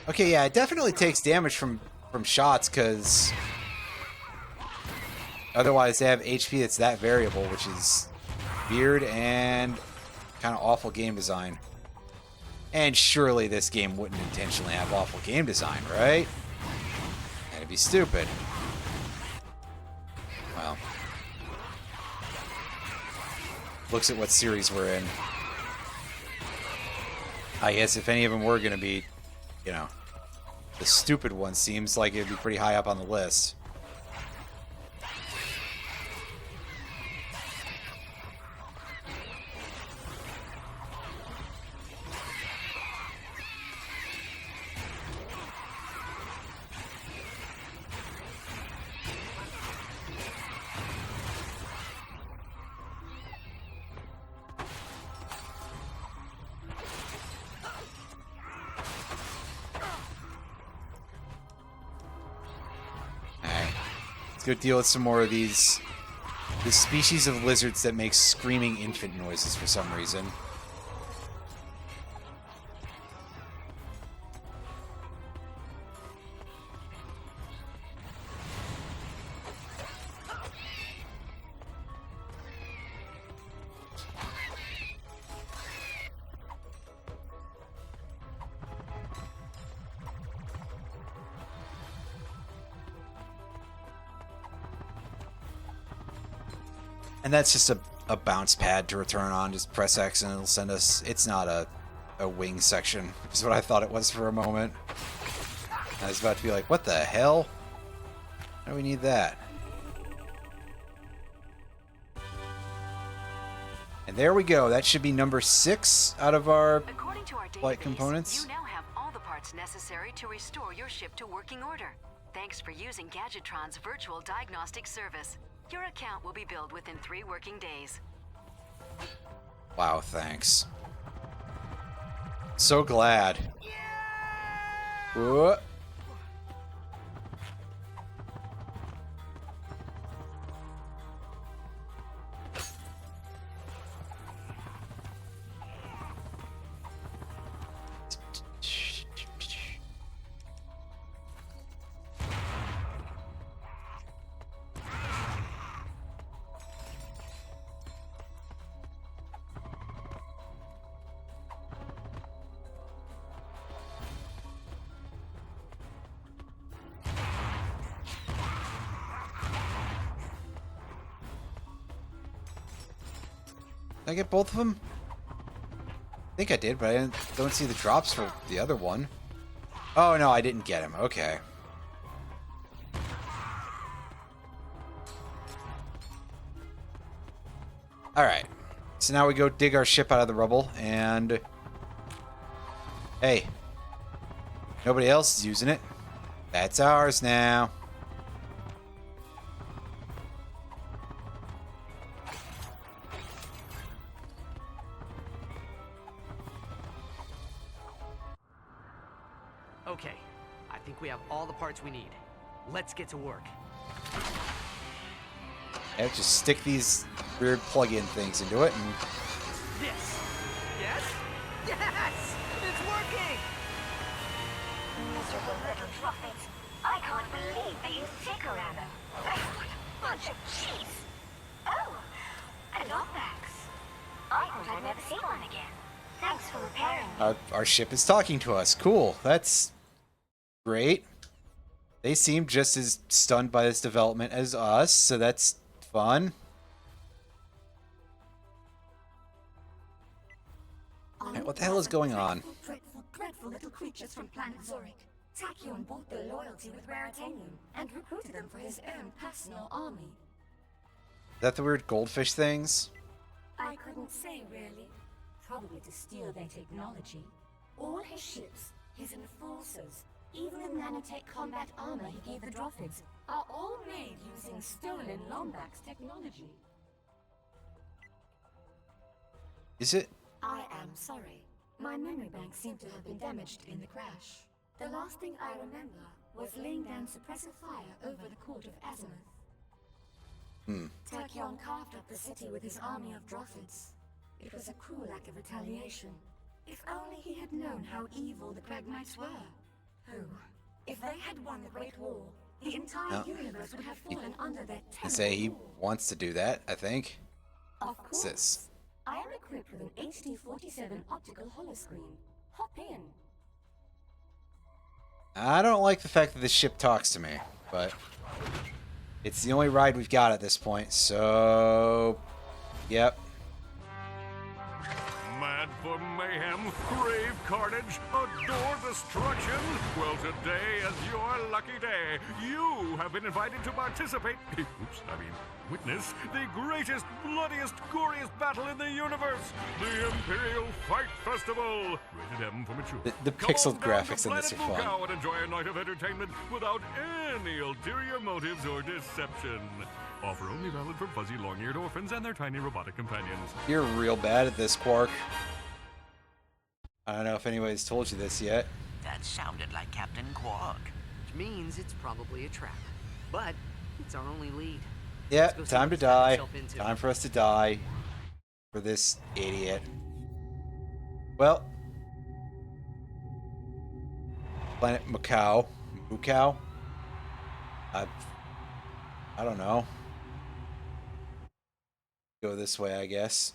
Okay, yeah, it definitely takes damage from shots, because otherwise they have HP that's that variable, which is weird and kind of awful game design. And surely this game wouldn't intentionally have awful game design, right? That'd be stupid. Well. Looks at what series we're in. I guess if any of them were going to be, you know, the stupid one, seems like it'd be pretty high up on the list. Go deal with some more of these species of lizards that make screaming infant noises for some reason. And that's just a bounce pad to return on. Just press X and it'll send us... It's not a wing section, which is what I thought it was for a moment. I was about to be like, what the hell? Why do we need that? And there we go. That should be number 6 out of our flight components. You now have all the parts necessary to restore your ship to working order. Thanks for using Gadgetron's virtual diagnostic service. Your account will be billed within 3 working days. Wow, thanks. So glad. Whoa. Did I get both of them? I think I did, but I don't see the drops for the other one. Oh, no, I didn't get him. Okay. Alright. So now we go dig our ship out of the rubble, and... Hey. Nobody else is using it. That's ours now. Okay, I think we have all the parts we need. Let's get to work. Yeah, just stick these weird plug-in things into it and... This. Yes? Yes! It's working! Miserable little truffles. I can't believe they use Ticker ammo. What a bunch of cheese. Oh, a Lombax. I thought I'd never see one again. Thanks for repairing. Our ship is talking to us. Cool. That's great. They seem just as stunned by this development as us, so that's fun. Right, what the hell is going on? Dreadful little creatures from planet Zurich. Tachyon bought their loyalty with Raritanium and recruited them for his own personal army. Is that the weird goldfish things? I couldn't say, really. Probably to steal their technology. All his ships, his enforcers, Even the nanotech combat armor he gave the Drophids are all made using stolen Lombax technology. Is it? I am sorry. My memory bank seemed to have been damaged in the crash. The last thing I remember was laying down suppressive fire over the court of Azimuth. Tachyon carved up the city with his army of Drophids. It was a cruel act of retaliation. If only he had known how evil the Cragmites were. Who, if they had won the Great War, the entire universe would have fallen under their terrible I say he rule. wants to do that, I think. Of What's course. this? I am equipped with an HD47 optical holoscreen. Hop in. I don't like the fact that this ship talks to me, but it's the only ride we've got at this point, so... Yep. Mad for mayhem, crave carnage, adore destruction. Well, today is your lucky day. You have been invited to participate, witness the greatest, bloodiest, goriest battle in the universe, the Imperial Fight Festival. Rated M for mature. The Come pixeled on down graphics to in this are Planet fun. Mukau and enjoy a night of entertainment without any ulterior motives or deception. Offer only valid for fuzzy, long-eared orphans and their tiny robotic companions. You're real bad at this, Quark. I don't know if anybody's told you this yet. That sounded like Captain Quark. Which means it's probably a trap. But it's our only lead. Yeah, Let's go see time what to he's gotten die. himself into. Time for us to die. For this idiot. Well. Planet Mukau. Mukau? I don't know. Go this way, I guess.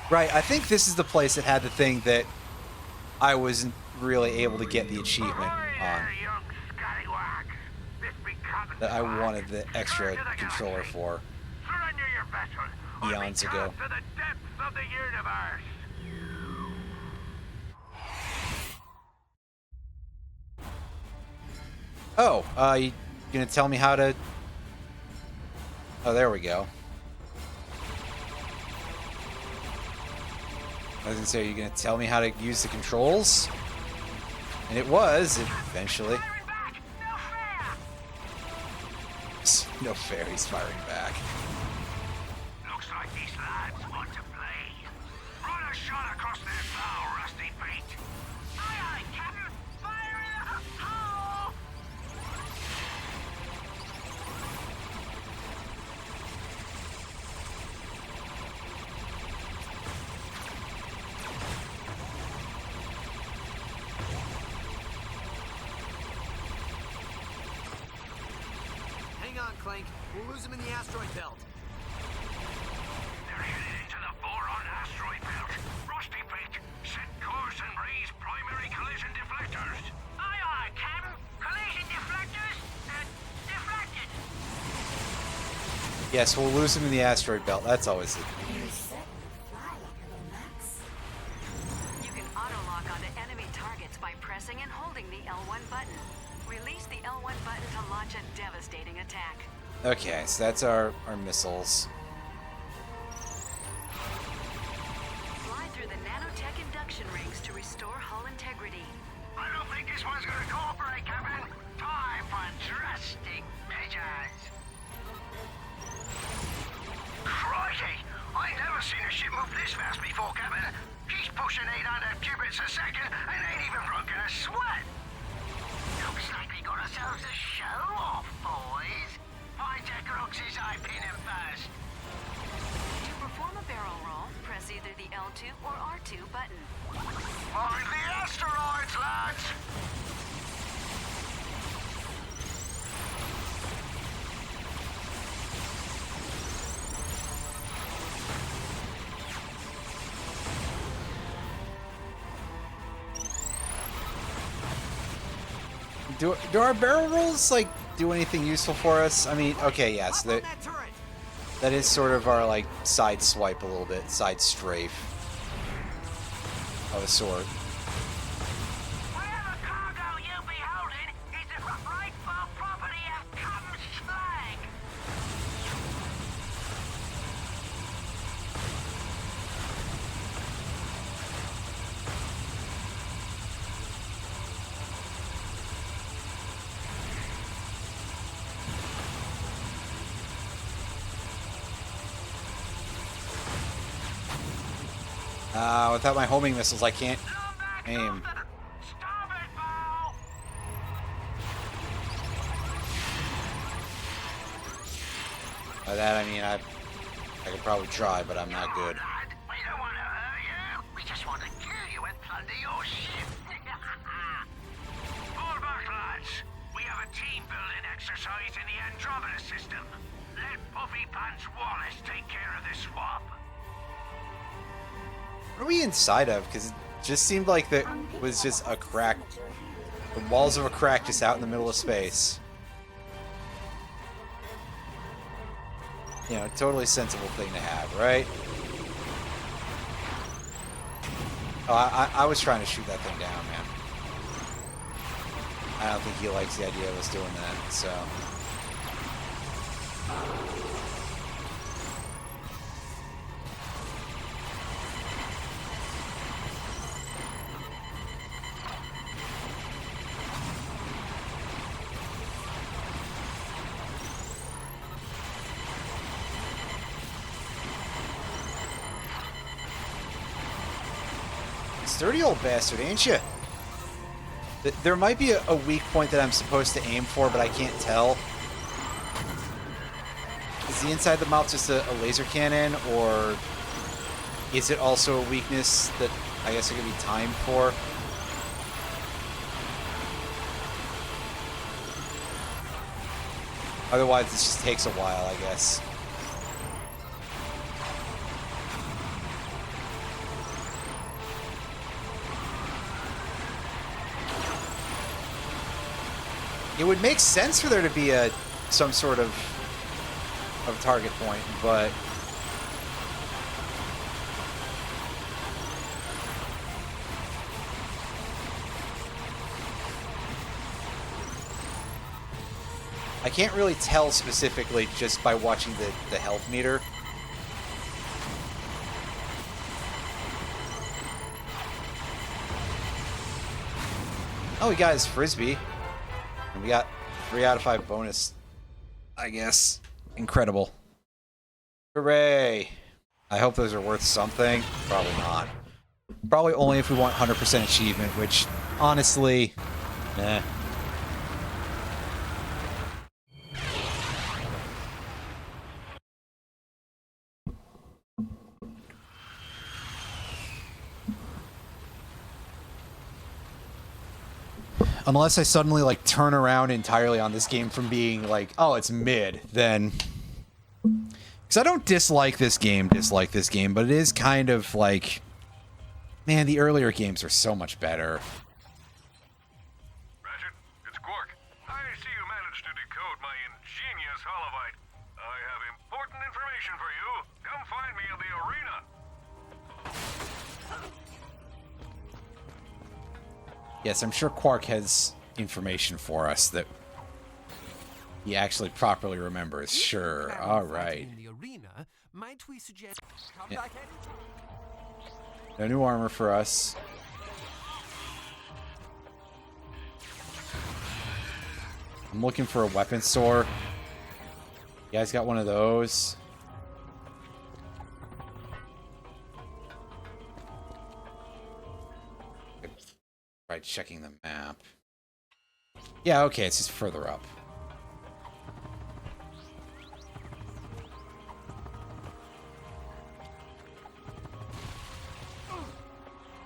Right, I think this is the place that had the thing that I wasn't really able to get the achievement on. That I wanted the extra controller for eons ago. To the depths of the universe. Oh, you gonna tell me how to... Oh, there we go. I was gonna say, are you gonna tell me how to use the controls? And it was, eventually. No fair, he's firing back. Looks like these lads want to play. Run a shot across their bow, Rusty Feet. Aye, aye, Captain. Fire in the hole. Hang on, Clank. We'll lose him in the asteroid belt. They're headed into the boron asteroid belt. Rusty Feet, set course and raise primary collision deflectors. Aye, aye, Captain. Collision deflectors deflected. Yes, we'll lose him in the asteroid belt. That's always it. You said you'd fly like a Lombax. You can auto-lock onto enemy targets by pressing and holding the L1 button. Release the L1 button to launch a devastating attack. Okay, so that's our missiles. Slide through the nanotech induction rings to restore hull integrity. I don't think this one's gonna cooperate, Captain. Time for drastic measures. Crikey! I never seen a ship move this fast before, Captain. She's pushing 800 cubits a second and ain't even broken a sweat. Looks like we got ourselves a show off, boys. Find your Grox's eye pin him first. To perform a barrel roll, press either the L2 or R2 button. Find the asteroids, lads! Do our barrel rolls, like, do anything useful for us? I mean, okay, yes, Up on that turret! that is sort of our, like, side swipe a little bit, side strafe of a sort. Whatever cargo you be holding is the rightful property Without my homing missiles, I can't aim. By that I mean I could probably try, but I'm not good. We don't want to hurt you. We just want to kill you and plunder your ship. Fall back, lads. We have a team-building exercise in the Andromeda system. Let Puffy Pants Wallace take care of this swamp. What are we inside of? Because it just seemed like that was just a crack. The walls of a crack just out in the middle of space. You know, totally sensible thing to have, right? Oh, I was trying to shoot that thing down, man. I don't think he likes the idea of us doing that, so... Sturdy old bastard, ain't you? There might be a weak point that I'm supposed to aim for, but I can't tell. Is the inside the mouth just a laser cannon, or is it also a weakness that I guess it could be timed for? Otherwise, this just takes a while, I guess. It would make sense for there to be some sort of target point, but I can't really tell specifically just by watching the health meter. Oh, we got his frisbee. And we got 3 out of 5 bonus, I guess. Incredible. Hooray! I hope those are worth something. Probably not. Probably only if we want 100% achievement, which, honestly, eh. Unless I suddenly, like, turn around entirely on this game from being like, oh, it's mid, then... Because I don't dislike this game, but it is kind of like... Man, the earlier games are so much better. Ratchet, it's Quark. I see you managed to decode my ingenious holobite. I have important information for you. Come find me in the arena. Yes, I'm sure Quark has information for us that he actually properly remembers. Sure, all right. In the arena, might we suggest Yeah. No new armor for us. I'm looking for a weapon store. You guys got one of those? Try checking the map. Yeah, okay, it's just further up.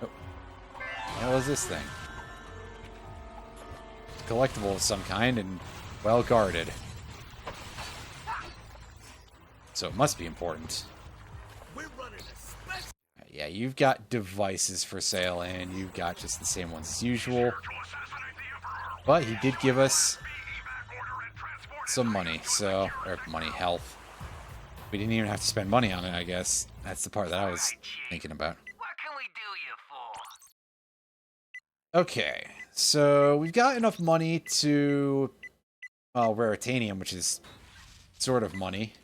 Oh. What was this thing? Collectible of some kind and well guarded. So it must be important. We're running a special. Yeah, you've got devices for sale, and you've got just the same ones as usual. But he did give us some money, so... Or money, health. We didn't even have to spend money on it, I guess. That's the part that I was thinking about. What can we do you for? Okay, so we've got enough money to... Well, Raritanium, which is sort of money.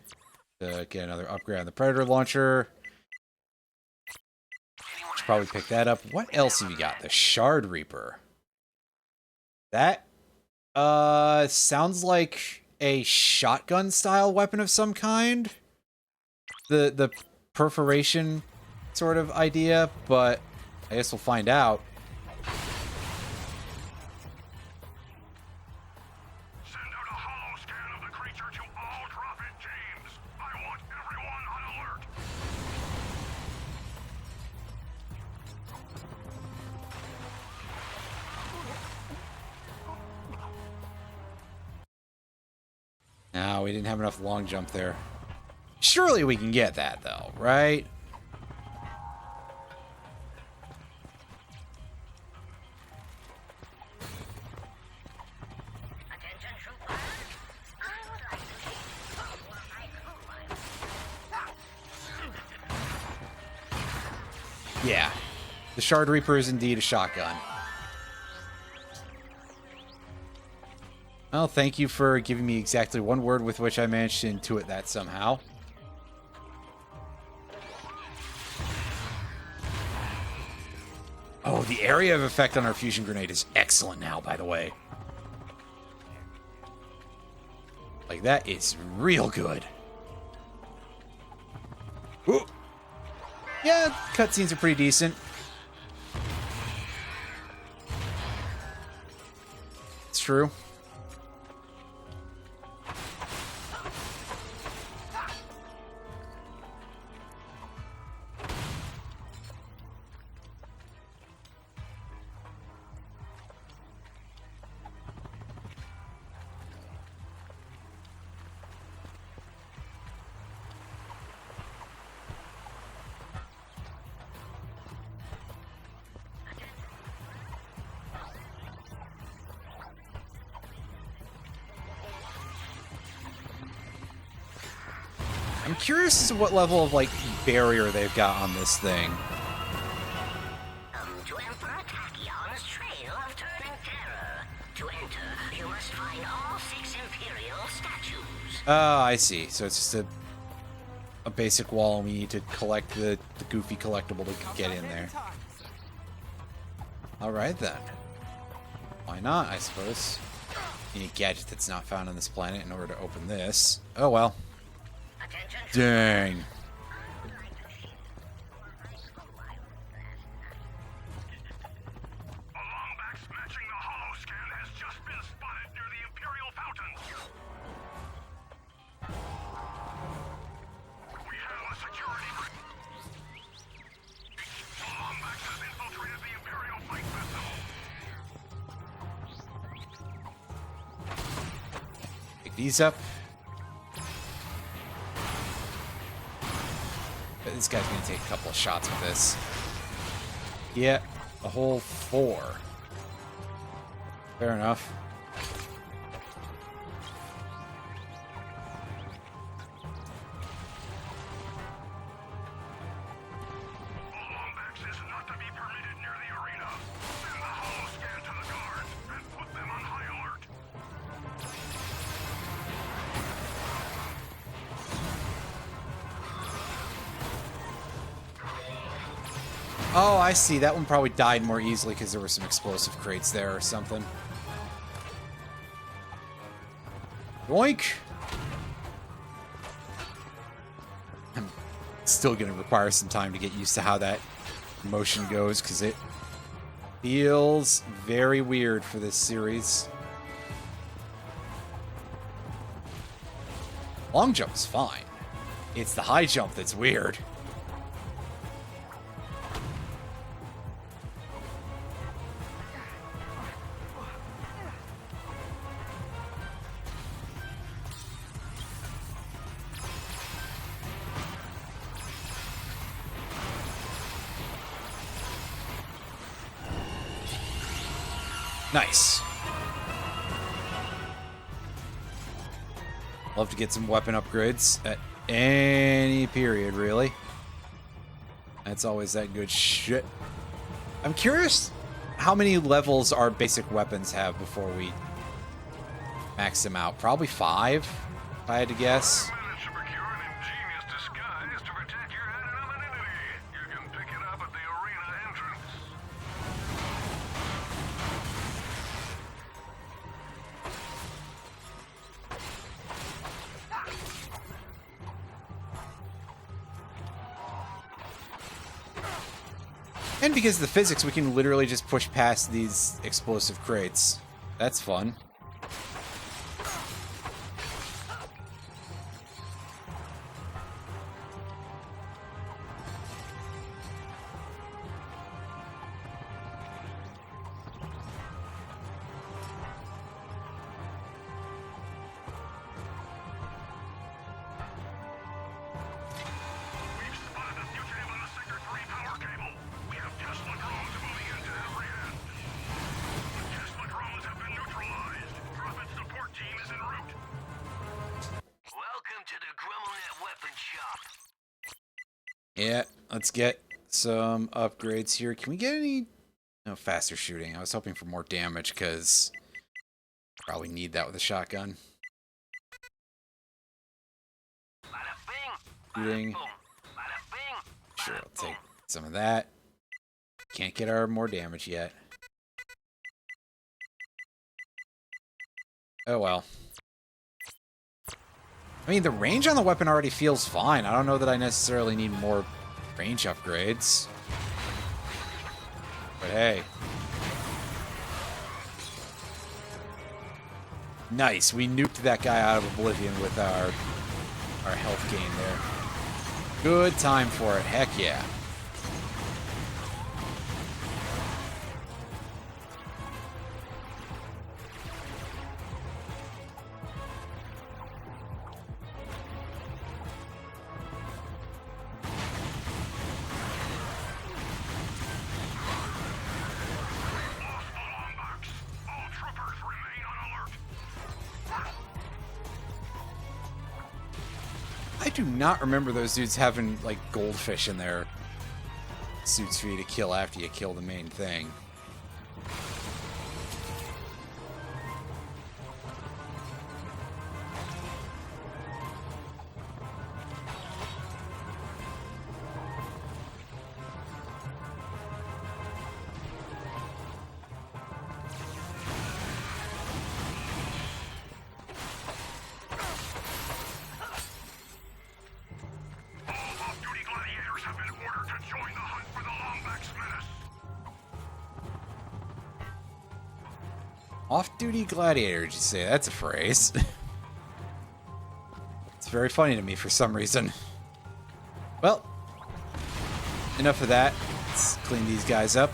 To get another upgrade on the Predator launcher. Should probably pick that up. What else have you got? The Shard Reaper. That sounds like a shotgun style weapon of some kind. The perforation sort of idea, but I guess we'll find out. Send out a hollow scan of the creature to all drop-in teams. I want everyone on alert. No, we didn't have enough long jump there. Surely we can get that, though, right? Attention, troopers. I would like to see some of my crew. Yeah. The Shard Reaper is indeed a shotgun. Well, thank you for giving me exactly one word with which I managed to intuit that somehow. Oh, the area of effect on our fusion grenade is excellent now, by the way. Like, that is real good. Ooh. Yeah, cutscenes are pretty decent. It's true. I'm curious as to what level of, like, barrier they've got on this thing. To Emperor Tachyon's Trail of Turning Terror. To enter, you must find all 6 Imperial statues. Oh, I see. So it's just a basic wall, and we need to collect the goofy collectible to get in there. Alright then. Why not, I suppose? Need a gadget that's not found on this planet in order to open this. Oh well. Dang. A longback's matching the hollow scan has just been spotted near the Imperial fountains. We have a security breach. The longback has infiltrated the Imperial flight vessel. Pick these up. But this guy's gonna take a couple of shots with this. Yeah, a whole 4. Fair enough. Longbacks is not to be permitted near the arena. Send the hollow scan to the guards and put them on high alert. Oh, I see. That one probably died more easily because there were some explosive crates there or something. Yoink! I'm still going to require some time to get used to how that motion goes because it feels very weird for this series. Long jump's fine. It's the high jump that's weird. Nice. Love to get some weapon upgrades at any period, really. That's always that good shit. I'm curious how many levels our basic weapons have before we max them out. Probably 5, if I had to guess. Managed to procure an ingenious disguise to protect your anonymity. You can pick it up at the arena entrance. And because of the physics, we can literally just push past these explosive crates. That's fun. Yeah, let's get some upgrades here. Can we get any faster shooting? I was hoping for more damage because probably need that with a shotgun. Shooting. Sure, I'll take some of that. Can't get our more damage yet. Oh well. I mean, the range on the weapon already feels fine. I don't know that I necessarily need more range upgrades. But hey. Nice. We nuked that guy out of oblivion with our health gain there. Good time for it. Heck yeah. I do not remember those dudes having, like, goldfish in their suits for you to kill after you kill the main thing. Off-duty gladiator, did you say? That's a phrase. It's very funny to me for some reason. Well, enough of that. Let's clean these guys up.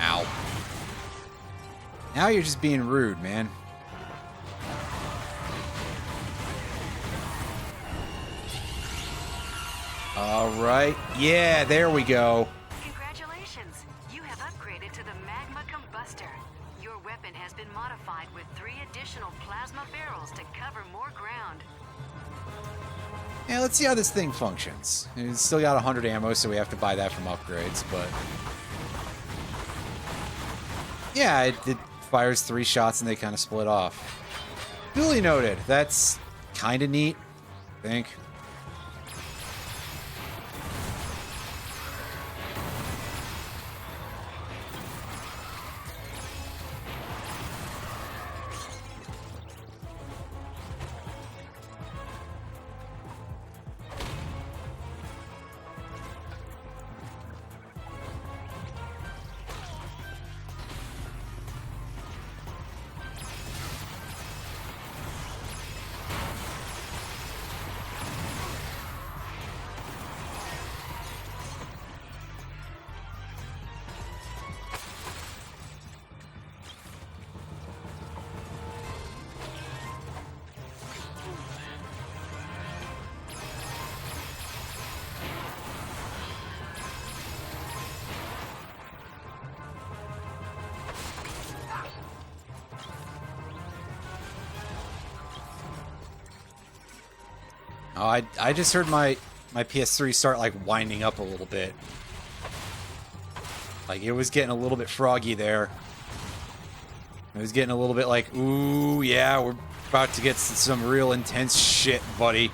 Ow. Now you're just being rude, man. All right. Yeah, there we go. Congratulations. You have upgraded to the Magma Combustor. Your weapon has been modified with 3 additional plasma barrels to cover more ground. Yeah, let's see how this thing functions. It's still got 100 ammo, so we have to buy that from upgrades, but... yeah, it fires 3 shots and they kind of split off. Duly noted. That's kind of neat, I think. Oh, I just heard my PS3 start, like, winding up a little bit. Like, it was getting a little bit froggy there. It was getting a little bit like, ooh, yeah, we're about to get some real intense shit, buddy.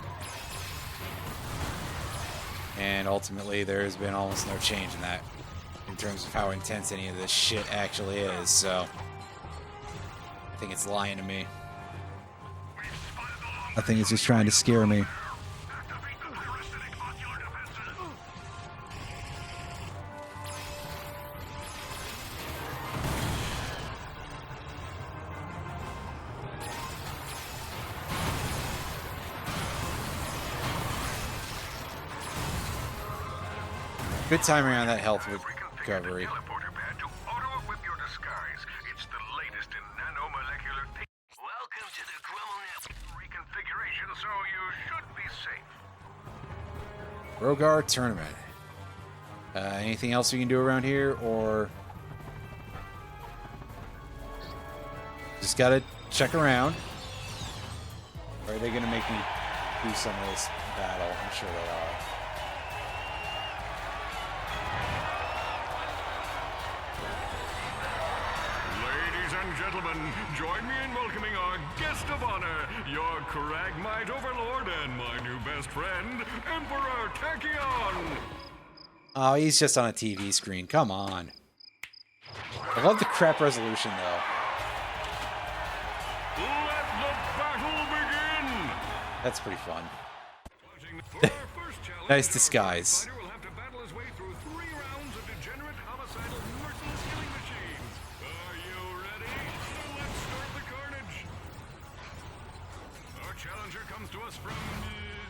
And ultimately, there's been almost no change in that, in terms of how intense any of this shit actually is, so... I think it's lying to me. We've spotted the long I think it's just trying to scare me. Good timing on that health recovery. Teleporter pad to auto-equip your disguise. It's the latest in nanomolecular Welcome to the Grumble reconfiguration, so you should be safe. Rogar tournament. Anything else we can do around here, or just gotta check around? Or are they gonna make me do some of this battle? I'm sure they are. Gentlemen, join me in welcoming our guest of honor, your Cragmite Overlord and my new best friend, Emperor Tachyon! Oh, he's just on a TV screen. Come on. I love the crap resolution, though. Let the battle begin! That's pretty fun. Nice disguise. Challenger comes to us from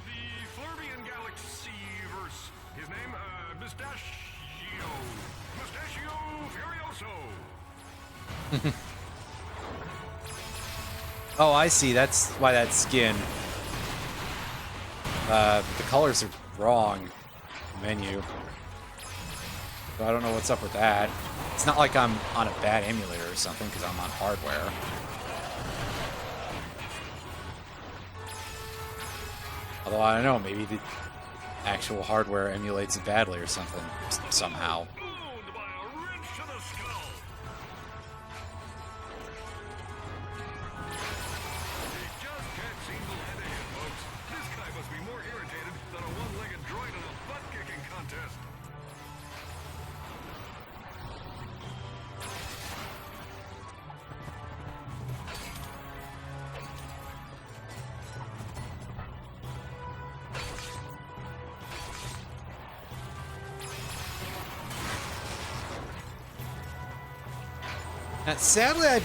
the Flurbian Galaxy-verse. His name, Mustachio. Mustachio Furioso. Oh, I see. That's why that skin. The colors are wrong. Menu. So I don't know what's up with that. It's not like I'm on a bad emulator or something, because I'm on hardware. Although, I don't know, maybe the actual hardware emulates it badly or something, somehow. Sadly,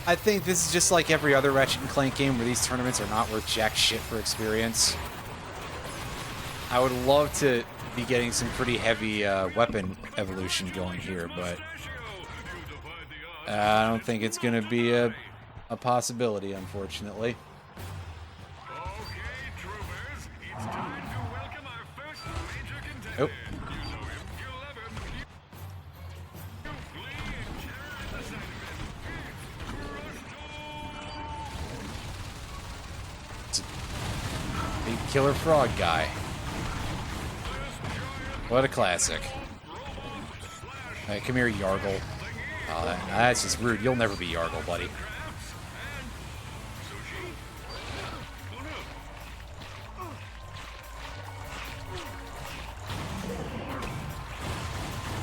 I think this is just like every other Ratchet and Clank game where these tournaments are not worth jack shit for experience. I would love to be getting some pretty heavy weapon evolution going here, but I don't think it's going to be a possibility, unfortunately. Oh. Killer Frog guy. What a classic. Hey, come here, Yargle. Oh, that's just rude. You'll never be Yargle, buddy.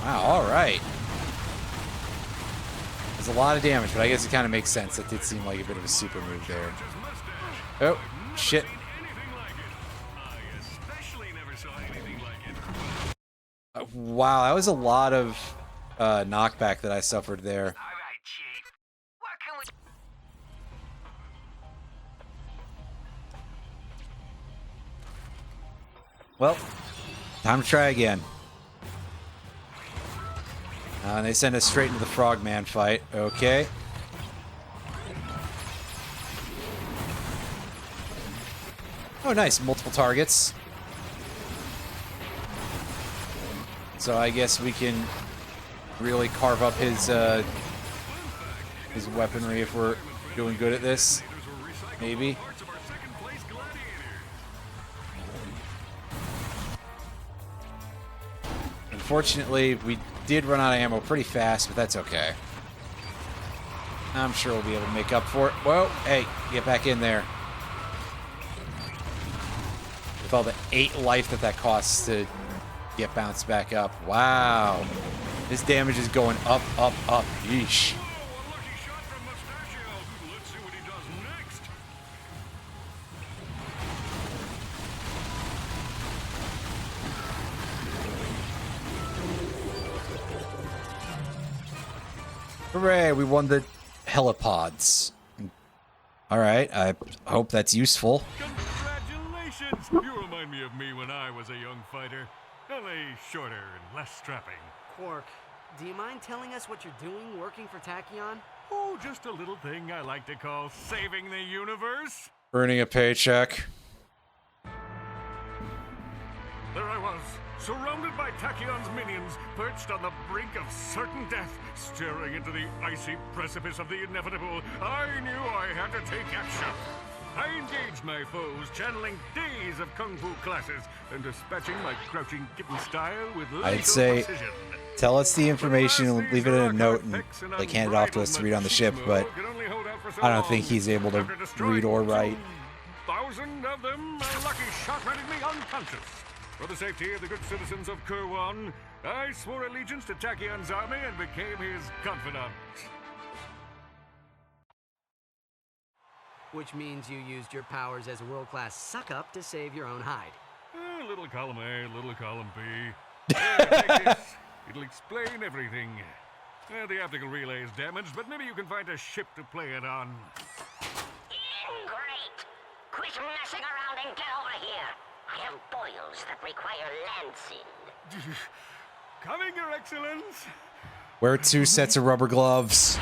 Wow, alright. There's a lot of damage, but I guess it kind of makes sense. That did seem like a bit of a super move there. Oh, shit. Wow, that was a lot of knockback that I suffered there. Well, time to try again. And they send us straight into the Frogman fight. Okay. Oh, nice. Multiple targets. So I guess we can really carve up his weaponry if we're doing good at this. Maybe. Unfortunately, we did run out of ammo pretty fast, but that's okay. I'm sure we'll be able to make up for it. Whoa, hey, get back in there. With all the 8 life that costs to get bounced back up. Wow. This damage is going up, up, up. Yeesh. Hooray, we won the helipods. Alright, I hope that's useful. Congratulations! You remind me of me when I was a young fighter. Only shorter and less strapping. Quark, do you mind telling us what you're doing working for Tachyon? Oh, just a little thing I like to call saving the universe. Earning a paycheck. There I was, surrounded by Tachyon's minions, perched on the brink of certain death, staring into the icy precipice of the inevitable. I knew I had to take action. I engaged my foes, channeling days of kung fu classes, and dispatching my crouching kitten style with I'd say, precision. tell us the information and leave it in a note and like hand it off to us to read on the ship, but I don't think he's able to read or write. 1,000 of them, a lucky shot rendered me unconscious. For the safety of the good citizens of Kurwan, I swore allegiance to Tachyon's army and became his confidant. Which means you used your powers as a world-class suck-up to save your own hide. Little column A, little column B. Take this. It'll explain everything. The optical relay is damaged, but maybe you can find a ship to play it on. Great! Quit messing around and get over here. I have boils that require lancing. Coming, Your Excellence. Wear 2 sets of rubber gloves.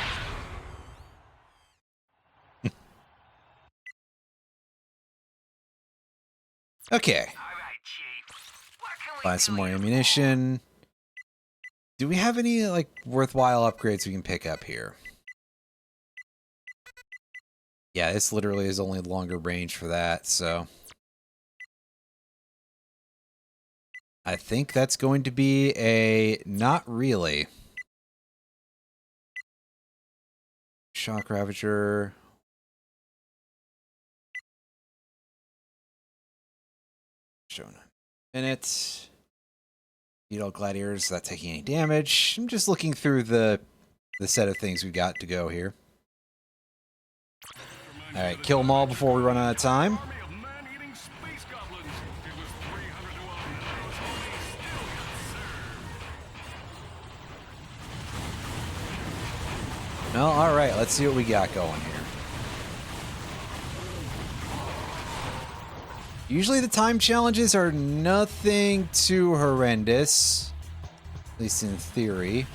Okay. Buy some more ammunition. Do we have any, like, worthwhile upgrades we can pick up here? Yeah, this literally is only longer range for that, so... I think that's going to be a not really. Shock Ravager. Shown in it. Beetle Gladiators, not taking any damage. I'm just looking through the set of things we've got to go here. Alright, kill them all before we run out of time. Well, alright, let's see what we got going here. Usually the time challenges are nothing too horrendous. At least in theory.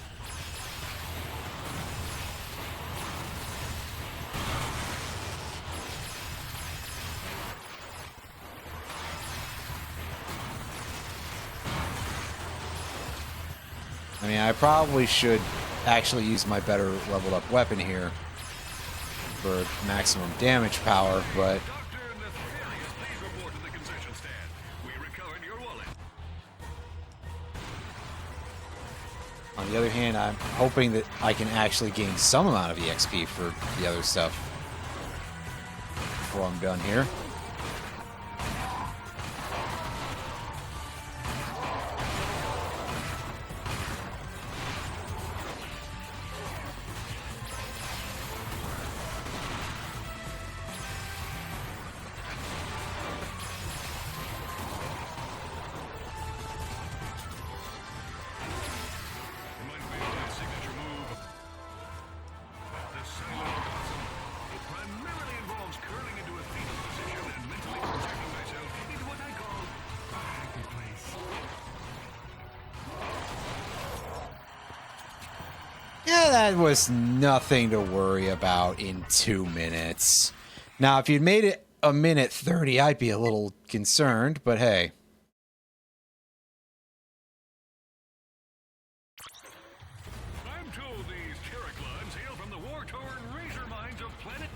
I mean, I probably should actually use my better leveled up weapon here for maximum damage power, but on the other hand, I'm hoping that I can actually gain some amount of EXP for the other stuff before I'm done here. Yeah, that was nothing to worry about in 2 minutes. Now, if you'd made it a minute 30, I'd be a little concerned, but hey. I'm told these Terraclons hail from the war-torn razor mines of planet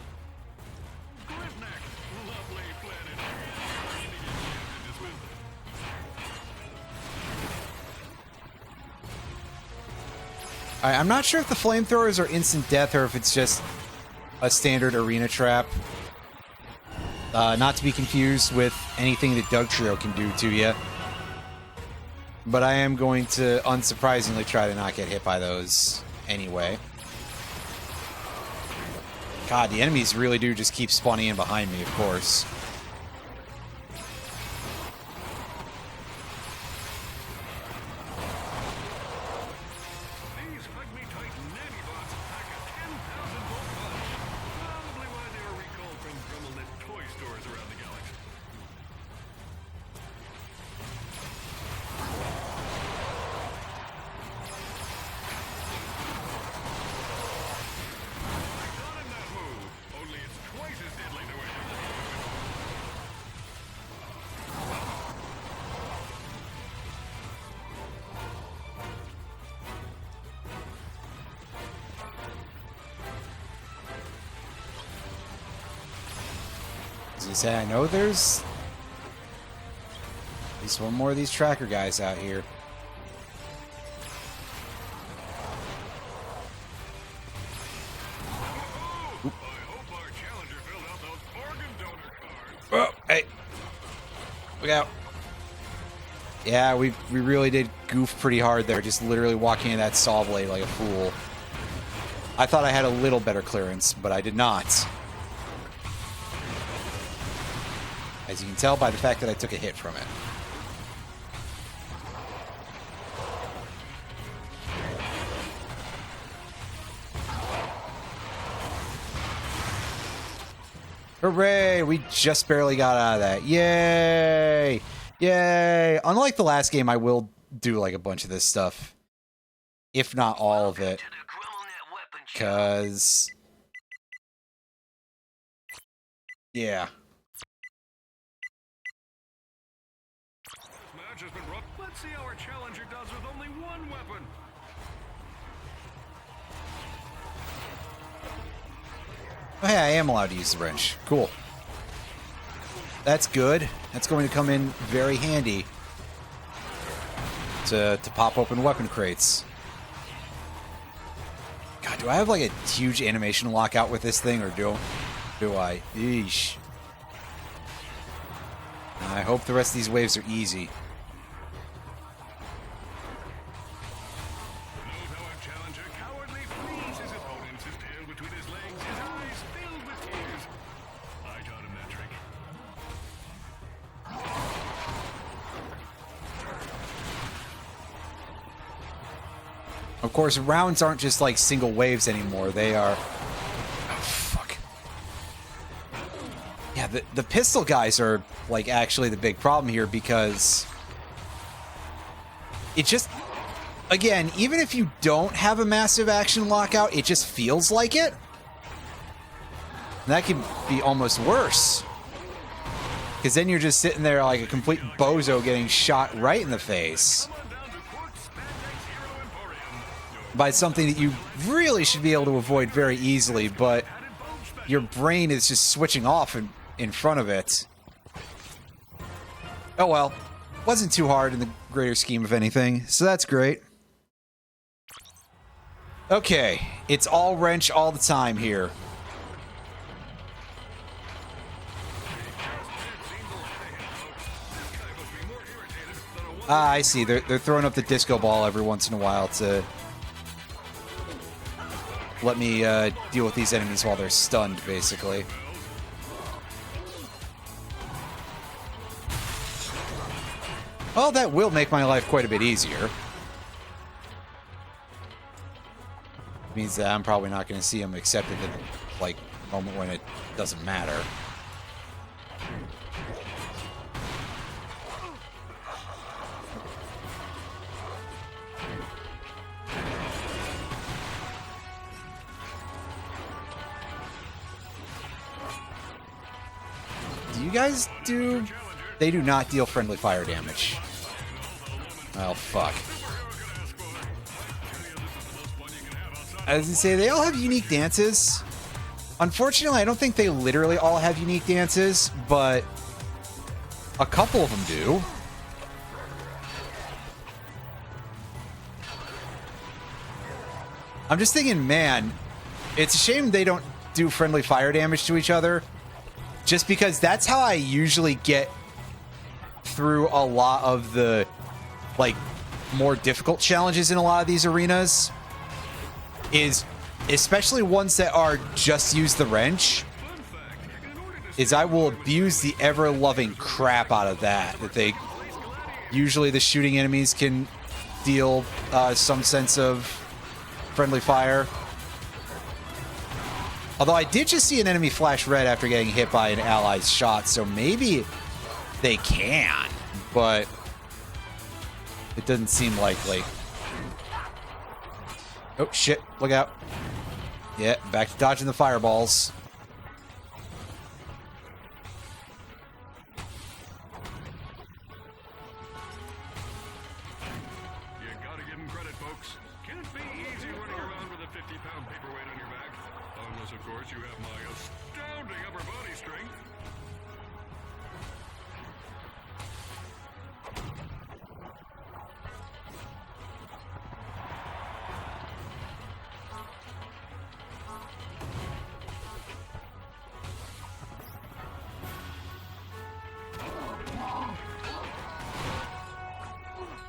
Gridnack. Lovely planet. Alright, I'm not sure if the flamethrowers are instant death or if it's just a standard arena trap. Not to be confused with anything that Doug Trio can do to you. But I am going to, unsurprisingly, try to not get hit by those anyway. God, the enemies really do just keep spawning in behind me, of course. As you say, I know there's at least one more of these tracker guys out here. Oh, hey. Look out. Yeah, we really did goof pretty hard there, just literally walking in that saw blade like a fool. I thought I had a little better clearance, but I did not. As you can tell by the fact that I took a hit from it. Hooray! We just barely got out of that. Yay! Yay! Unlike the last game, I will do like a bunch of this stuff. If not all of it. Because... yeah. Match has been rough. Let's see how our challenger does with only one weapon. Oh, hey, I am allowed to use the wrench. Cool. That's good. That's going to come in very handy to pop open weapon crates. God, do I have like a huge animation lockout with this thing, or do I? Eesh. I hope the rest of these waves are easy. Of course, rounds aren't just like single waves anymore. They are... oh, fuck. Yeah, the pistol guys are like actually the big problem here, because it just... again, even if you don't have a massive action lockout, it just feels like it. And that can be almost worse. Because then you're just sitting there like a complete bozo getting shot right in the face by something that you really should be able to avoid very easily, but your brain is just switching off in front of it. Oh well. Wasn't too hard in the greater scheme of anything, so that's great. Okay, it's all wrench all the time here. Ah, I see. They're throwing up the disco ball every once in a while to let me deal with these enemies while they're stunned, basically. Well, that will make my life quite a bit easier. Means that I'm probably not going to see them except in the, like, moment when it doesn't matter. Do you guys do... they do not deal friendly fire damage. Oh, fuck. As you say, they all have unique dances. Unfortunately, I don't think they literally all have unique dances, but a couple of them do. I'm just thinking, man, it's a shame they don't do friendly fire damage to each other, just because that's how I usually get through a lot of the, like, more difficult challenges in a lot of these arenas. Is, especially ones that are just use the wrench, is I will abuse the ever-loving crap out of that. That they, usually the shooting enemies can deal some sense of friendly fire. Although I did just see an enemy flash red after getting hit by an ally's shot, so maybe they can, but it doesn't seem likely. Oh, shit. Look out. Yeah, back to dodging the fireballs. You gotta give them credit, folks. Can't be easy running around with a 50-pound paperweight on your back. Unless, of course, you have my astounding upper body strength.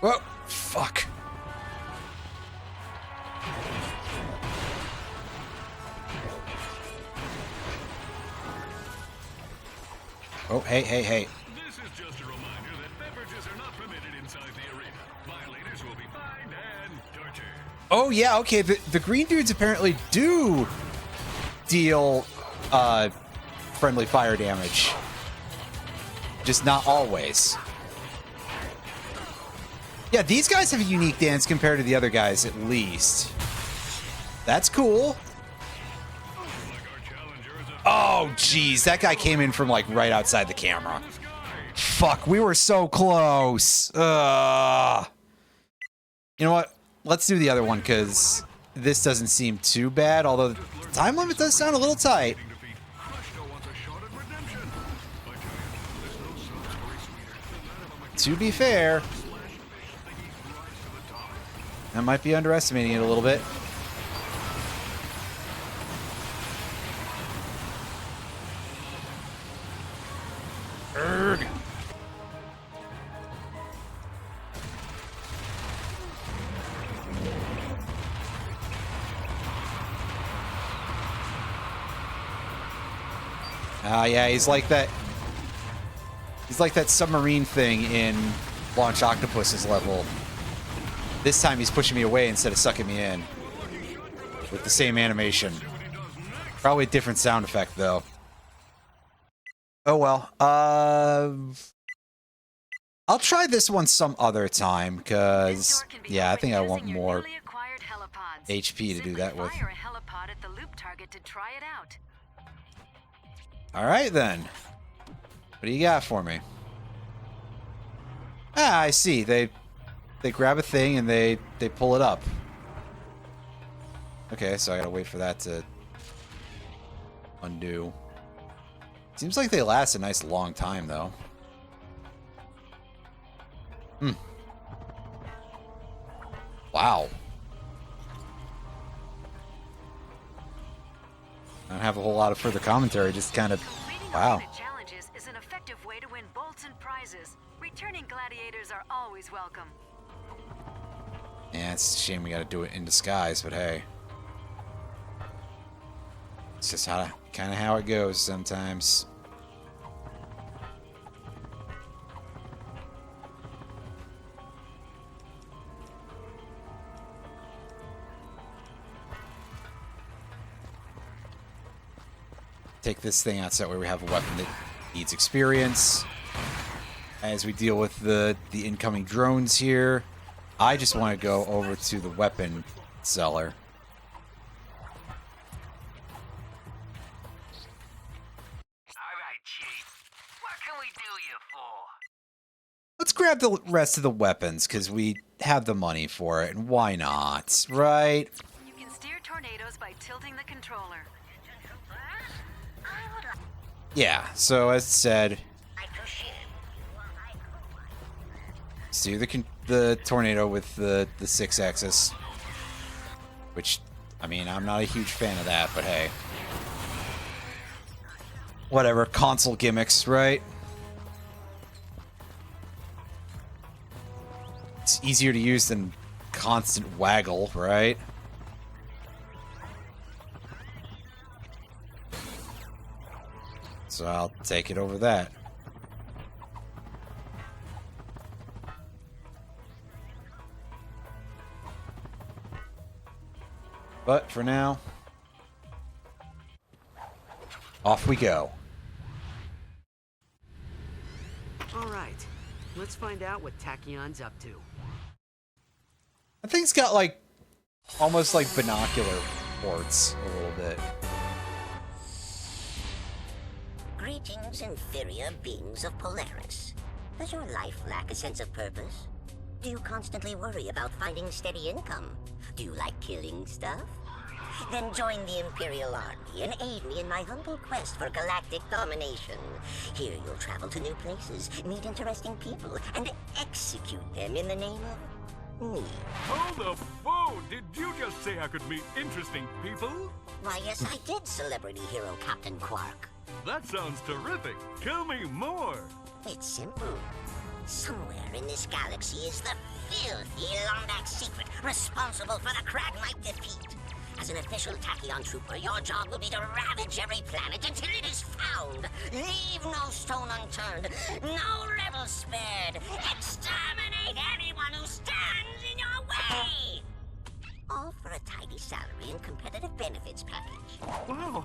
Whoa, fuck. Oh, hey. This is just a reminder that beverages are not permitted inside the arena. Violators will be fined and tortured. Oh, yeah, okay. The green dudes apparently do deal friendly fire damage. Just not always. Yeah, these guys have a unique dance compared to the other guys, at least. That's cool. Oh, jeez. That guy came in from, like, right outside the camera. Fuck, we were so close. Ugh. You know what? Let's do the other one, because this doesn't seem too bad, although the time limit does sound a little tight. To be fair, I might be underestimating it a little bit. Erg. Yeah, he's like that. He's like that submarine thing in Launch Octopus's level. This time he's pushing me away instead of sucking me in. With the same animation. Probably a different sound effect, though. Oh well. I'll try this one some other time, because, yeah, I think I want more HP to do that with. Alright, then. What do you got for me? Ah, I see. They grab a thing and they pull it up. Okay, so I gotta wait for that to undo. Seems like they last a nice long time, though. Wow. I don't have a whole lot of further commentary, just kind of... Wow. Challenges is an effective way to win bolts and prizes. Returning gladiators are always welcome. Yeah, it's a shame we gotta do it in disguise, but hey. It's just kind of how it goes sometimes. Take this thing out so that way we have a weapon that needs experience. As we deal with the incoming drones here, I just want to go over to the weapon seller. Alright, Chief. What can we do you for? Let's grab the rest of the weapons, because we have the money for it, and why not, right? You can steer tornadoes by tilting the controller. Yeah, so as said, steer the tornado with the SuxAxis, which, I mean, I'm not a huge fan of that, but hey. Whatever, console gimmicks, right? It's easier to use than constant waggle, right? So I'll take it over that. But for now, off we go. All right, let's find out what Tachyon's up to. That thing's got like almost like binocular ports a little bit. Greetings, inferior beings of Polaris. Does your life lack a sense of purpose? Do you constantly worry about finding steady income? Do you like killing stuff? Then join the Imperial Army and aid me in my humble quest for galactic domination. Here you'll travel to new places, meet interesting people, and execute them in the name of me. Hold the phone! Did you just say I could meet interesting people? Why, yes, I did, celebrity hero Captain Quark. That sounds terrific. Tell me more. It's simple. Somewhere in this galaxy is the filthy Lombax secret responsible for the Kragmite defeat. As an official Tachyon trooper, your job will be to ravage every planet until it is found. Leave no stone unturned, no rebel spared. Exterminate anyone who stands in your way! All for a tidy salary and competitive benefits package. Wow,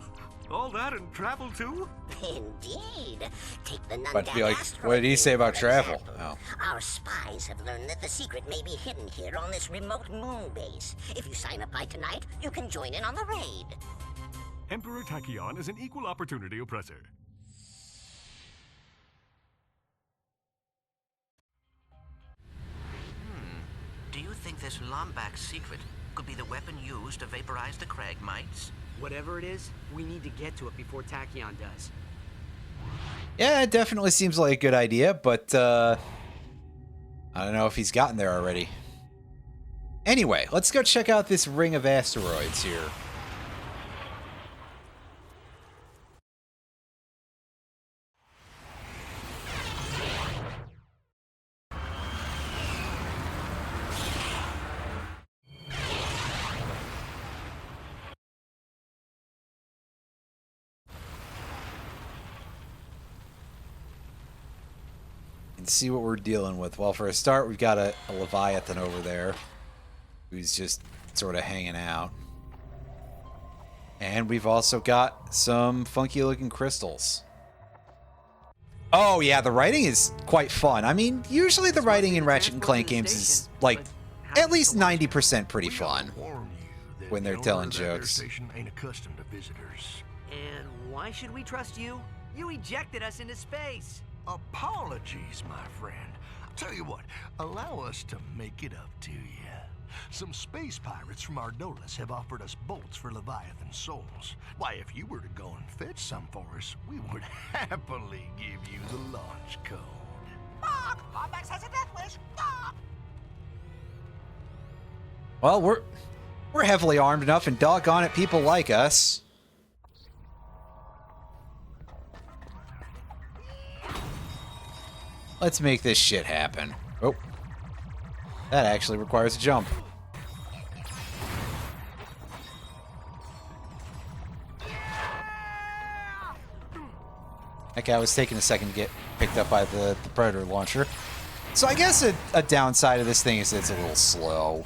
all that and travel too? Indeed. Take the But Nundak be like, asteroid what did he say field, about for travel? example. Oh. Our spies have learned that the secret may be hidden here on this remote moon base. If you sign up by tonight, you can join in on the raid. Emperor Tachyon is an equal opportunity oppressor. Do you think this Lombax secret could be the weapon used to vaporize the Kragmites? Whatever it is, we need to get to it before Tachyon does. Yeah, it definitely seems like a good idea, but I don't know if he's gotten there already. Anyway, let's go check out this ring of asteroids here. And see what we're dealing with. Well, for a start, we've got a Leviathan over there who's just sort of hanging out. And we've also got some funky looking crystals. Oh yeah, the writing is quite fun. I mean, usually the writing in Ratchet and Clank games is like at least 90% pretty fun when they're telling jokes. Station ain't accustomed to visitors. And why should we trust you? You ejected us into space. Apologies, my friend. Tell you what, allow us to make it up to you. Some space pirates from Ardolis have offered us bolts for Leviathan souls. Why, if you were to go and fetch some for us, we would happily give you the launch code. Lombax has a death wish. Well, we're heavily armed enough, and doggone it, people like us. Let's make this shit happen. Oh. That actually requires a jump. That guy was taking a second to get picked up by the Predator launcher. So I guess a downside of this thing is it's a little slow.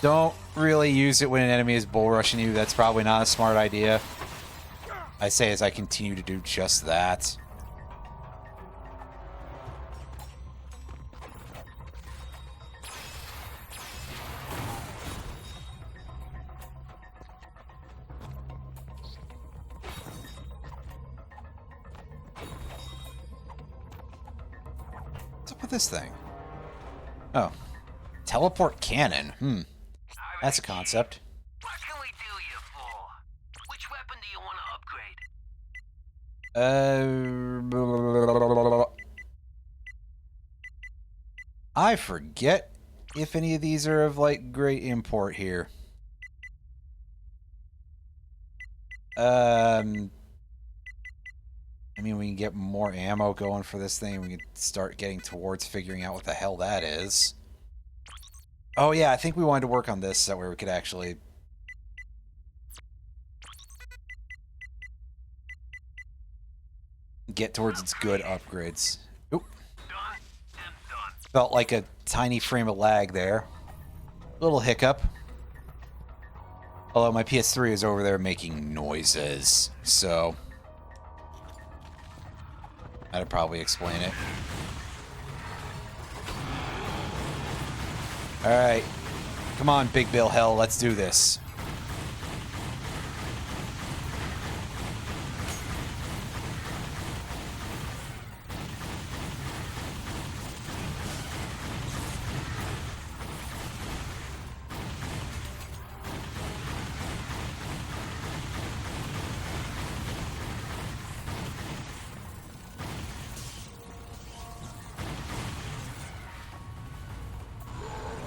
Don't really use it when an enemy is bull rushing you. That's probably not a smart idea. I say as I continue to do just that. What's up with this thing? Oh. Teleport cannon. That's a concept. What can we do you for? Which weapon do you want to upgrade? I forget if any of these are of, like, great import here. I mean, we can get more ammo going for this thing. We can start getting towards figuring out what the hell that is. Oh, yeah, I think we wanted to work on this so that way we could actually... get towards its good upgrades. Oop. Felt like a tiny frame of lag there. Little hiccup. Although my PS3 is over there making noises, so... that'd probably explain it. Alright. Come on, Big Bill Hell, let's do this.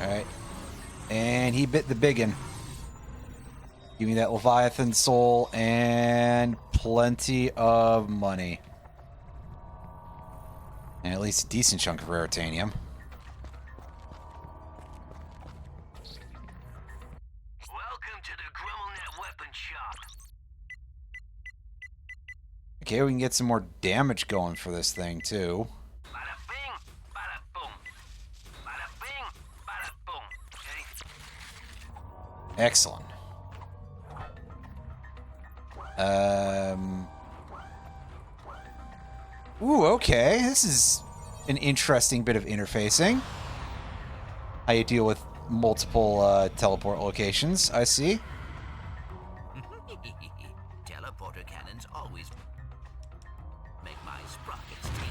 Alright. And he bit the biggin. Give me that Leviathan soul and plenty of money. And at least a decent chunk of raritanium. Welcome to the GrummelNet weapon shop. Okay, we can get some more damage going for this thing, too. Bada bing, bada boom. Bada bing, bada boom. Okay? Excellent. Ooh, okay. This is an interesting bit of interfacing. How you deal with multiple teleport locations, I see. Teleporter cannons always make my sprockets tingle.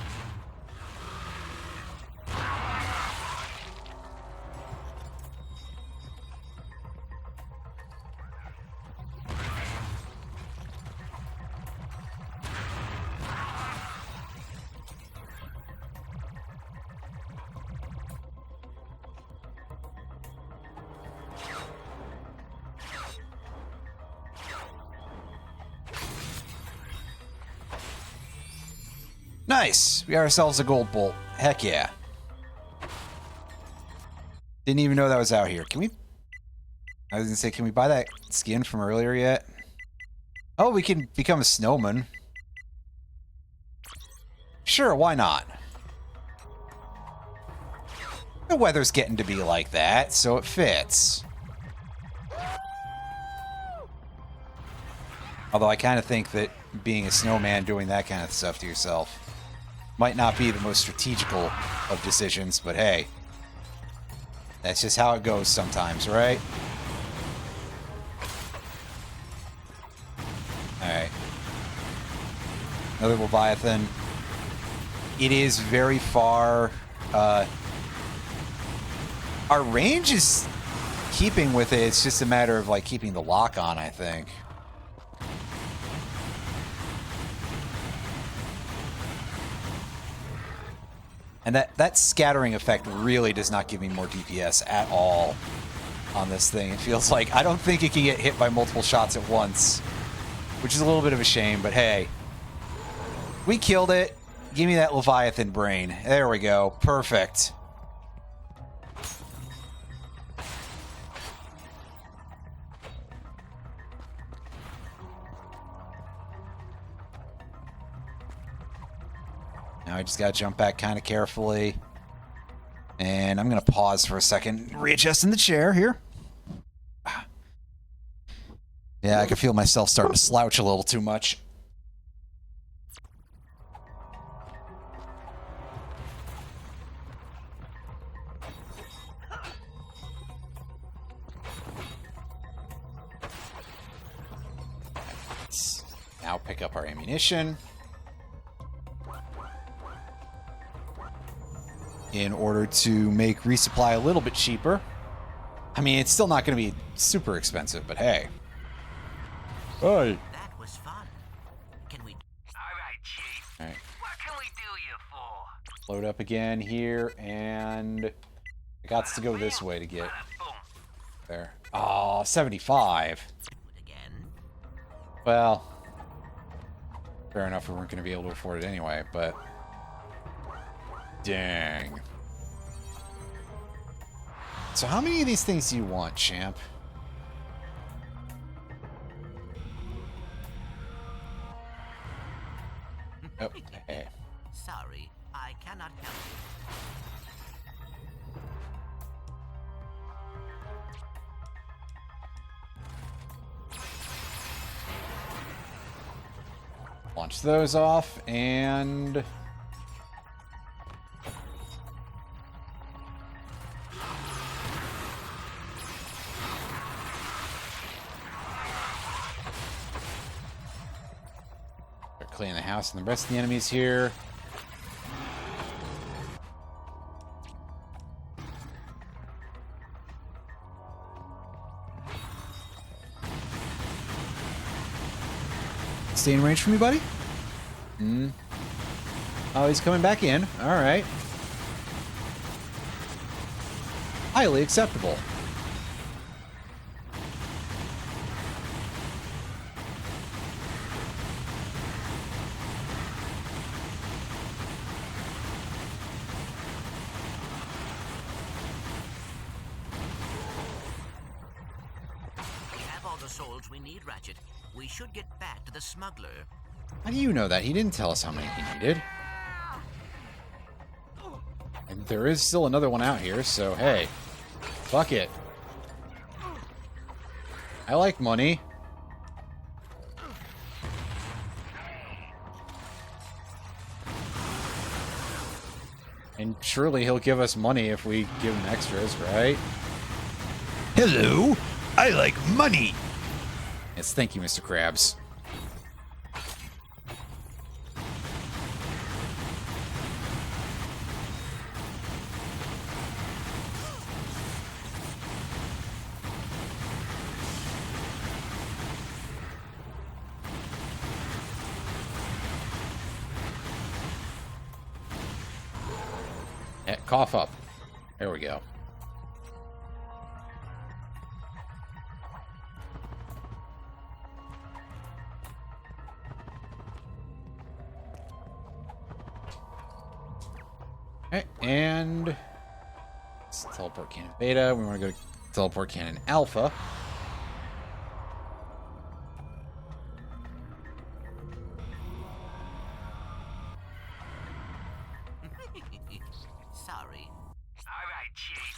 Nice! We got ourselves a gold bolt. Heck yeah. Didn't even know that was out here. Can we... I was gonna say, can we buy that skin from earlier yet? Oh, we can become a snowman. Sure, why not? The weather's getting to be like that, so it fits. Although I kind of think that being a snowman doing that kind of stuff to yourself might not be the most strategical of decisions, but hey, that's just how it goes sometimes, right? Alright. Another Leviathan. It is very far. Our range is keeping with it. It's just a matter of, like, keeping the lock on, I think. And that scattering effect really does not give me more DPS at all on this thing. It feels like I don't think it can get hit by multiple shots at once, which is a little bit of a shame, but hey. We killed it. Give me that Leviathan brain. There we go. Perfect. Now I just gotta jump back kind of carefully. And I'm gonna pause for a second, readjust in the chair here. Yeah, I can feel myself starting to slouch a little too much. Let's now pick up our ammunition. In order to make resupply a little bit cheaper. I mean, it's still not going to be super expensive, but hey. Hey. That was fun. Can we... Alright, Chief. All right. What can we do you for? Load up again here, and I got to go this way to get there. Oh, 75. Again? Well, fair enough, we weren't going to be able to afford it anyway, but... Dang. So how many of these things do you want, champ? Oh, hey. Sorry, I cannot help you. Launch those off, and... clean the house and the rest of the enemies here. Stay in range for me, buddy? Oh, he's coming back in. Alright. Highly acceptable. souls we need, Ratchet. We should get back to the smuggler. How do you know that? He didn't tell us how many he needed. And there is still another one out here, so hey. Fuck it. I like money. And surely he'll give us money if we give him extras, right? Hello, I like money. Yes, thank you, Mr. Krabs. Yeah, cough up. There we go. Okay, and it's teleport cannon beta. We want to go to teleport cannon alpha. Sorry. All right, Chief.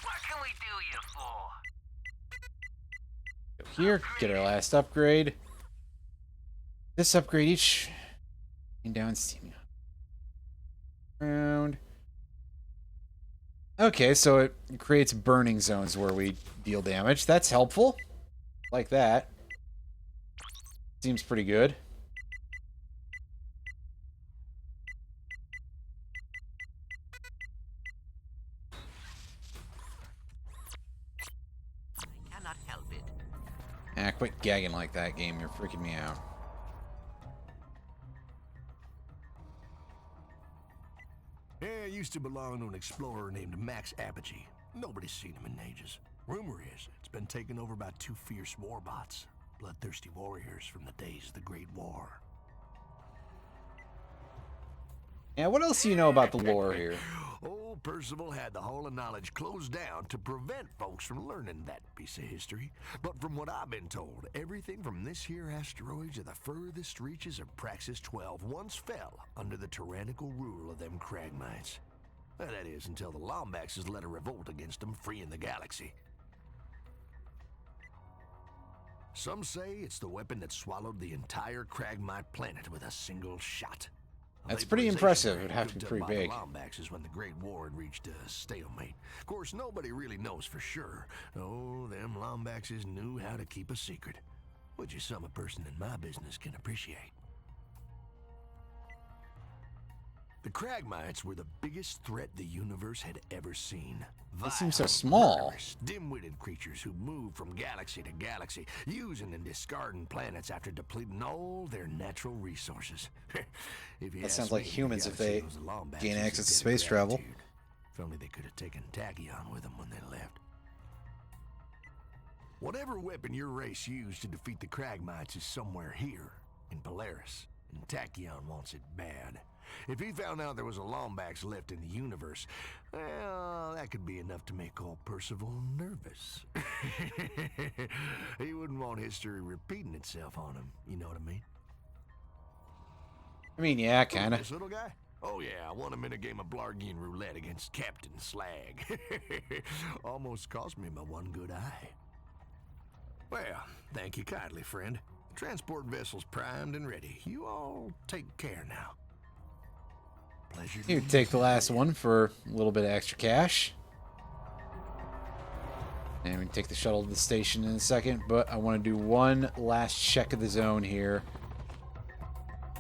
What can we do you for? Go here, get our last upgrade. This upgrade each and down steam round. Okay, so it creates burning zones where we deal damage. That's helpful. Like that. Seems pretty good. I cannot help it. Ah, quit gagging like that, game. You're freaking me out. Yeah, it used to belong to an explorer named Max Apogee. Nobody's seen him in ages. Rumor is it's been taken over by two fierce warbots, bloodthirsty warriors from the days of the Great War. Yeah, what else do you know about the lore here? Old Percival had the Hall of Knowledge closed down to prevent folks from learning that piece of history. But from what I've been told, everything from this here asteroid to the furthest reaches of Praxis 12 once fell under the tyrannical rule of them Cragmites. Well, that is, until the Lombaxes led a revolt against them, freeing the galaxy. Some say it's the weapon that swallowed the entire Cragmite planet with a single shot. That's pretty impressive. It would have to be pretty big. The Lombaxes when the Great War had reached a stalemate. Of course, nobody really knows for sure. Oh, them Lombaxes knew how to keep a secret, which is something a person in my business can appreciate. The Cragmites were the biggest threat the universe had ever seen. They seem so small. Murderous, dim-witted creatures who moved from galaxy to galaxy, using and discarding planets after depleting all their natural resources. That sounds like humans if they gain access to space travel. If only they could have taken Tachyon with them when they left. Whatever weapon your race used to defeat the Cragmites is somewhere here in Polaris, and Tachyon wants it bad. If he found out there was a Lombax left in the universe, well, that could be enough to make old Percival nervous. He wouldn't want history repeating itself on him, you know what I mean? I mean, yeah, kinda. This little guy? Oh yeah, I won him in a game of Blargian roulette against Captain Slag. Almost cost me my one good eye. Well, thank you kindly, friend. The transport vessel's primed and ready. You all take care now. Pleasure. You take the last one for a little bit of extra cash. And we can take the shuttle to the station in a second, but I want to do one last check of the zone here.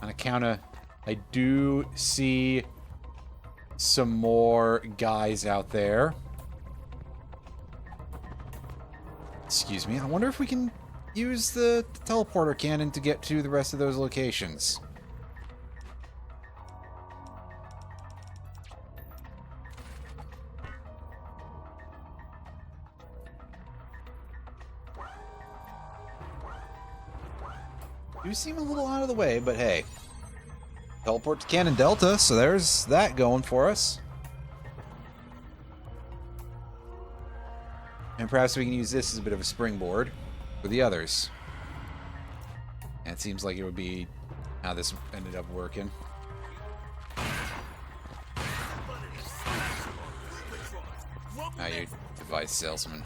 On account of, I do see some more guys out there. Excuse me. I wonder if we can use the teleporter cannon to get to the rest of those locations. Do seem a little out of the way, but hey. Teleport to Cannon Delta, so there's that going for us. And perhaps we can use this as a bit of a springboard. for the others. And it seems like it would be how this ended up working. Now you device salesman.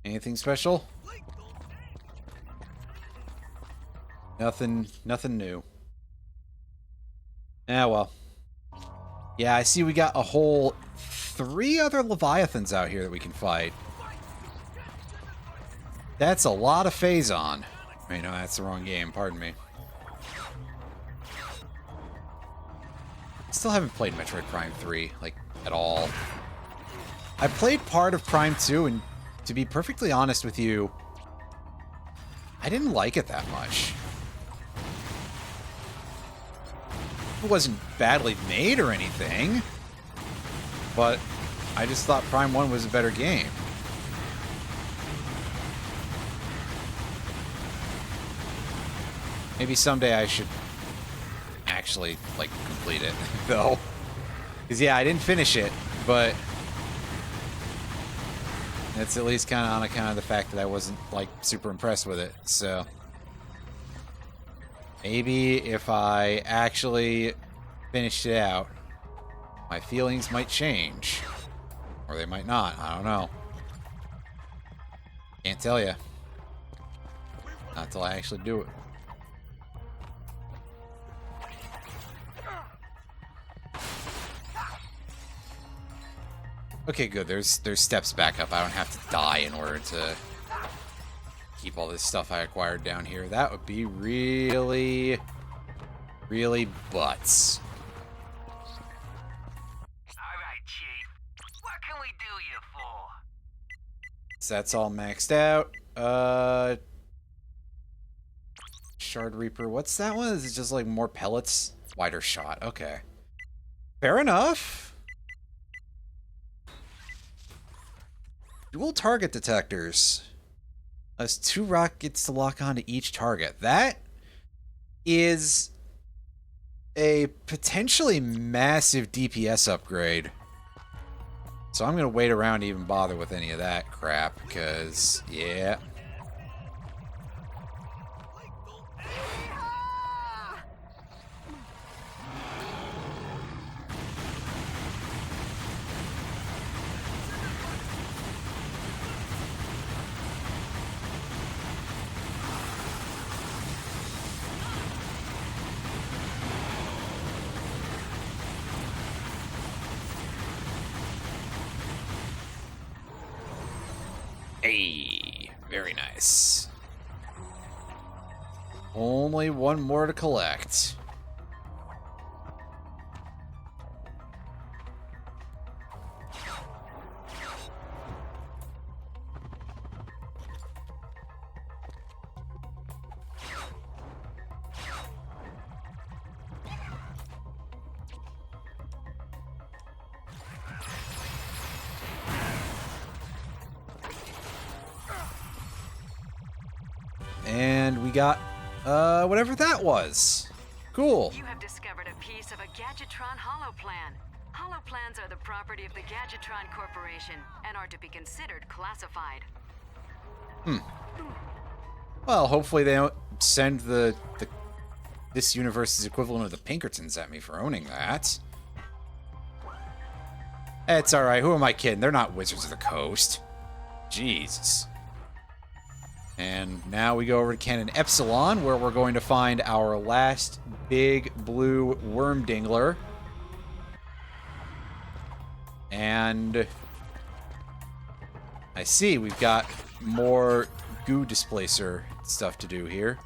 Anything special? Nothing new. Ah, well. Yeah, I see we got a whole 3 other Leviathans out here that we can fight. That's a lot of Phazon. Wait, no, that's the wrong game. Pardon me. Still haven't played Metroid Prime 3, like, at all. I played part of Prime 2, and to be perfectly honest with you, I didn't like it that much. It wasn't badly made or anything, but I just thought Prime 1 was a better game. Maybe someday I should actually, like, complete it, though. Because, yeah, I didn't finish it, but it's at least kind of on account of the fact that I wasn't, like, super impressed with it, so maybe if I actually finished it out, my feelings might change. Or they might not. I don't know. Can't tell you. Not until I actually do it. Okay, good. There's steps back up. I don't have to die in order to keep all this stuff I acquired down here. That would be really, really butts. Alright, Chief. What can we do you for? So that's all maxed out. Shard Reaper. What's that one? Is it just like more pellets? Wider shot. Okay. Fair enough. Dual target detectors. Has 2 rockets to lock onto each target. That is a potentially massive DPS upgrade. So I'm going to wait around to even bother with any of that crap, because, yeah. Hey, very nice. Only 1 more to collect. And we got, whatever that was. Cool. You have discovered a piece of a Gadgetron holoplan. Holoplans are the property of the Gadgetron Corporation and are to be considered classified. Well, hopefully they don't send this universe's equivalent of the Pinkertons at me for owning that. It's alright, who am I kidding? They're not Wizards of the Coast. Jesus. And now we go over to Cannon Epsilon, where we're going to find our last big blue Wormdingler. And I see we've got more goo displacer stuff to do here.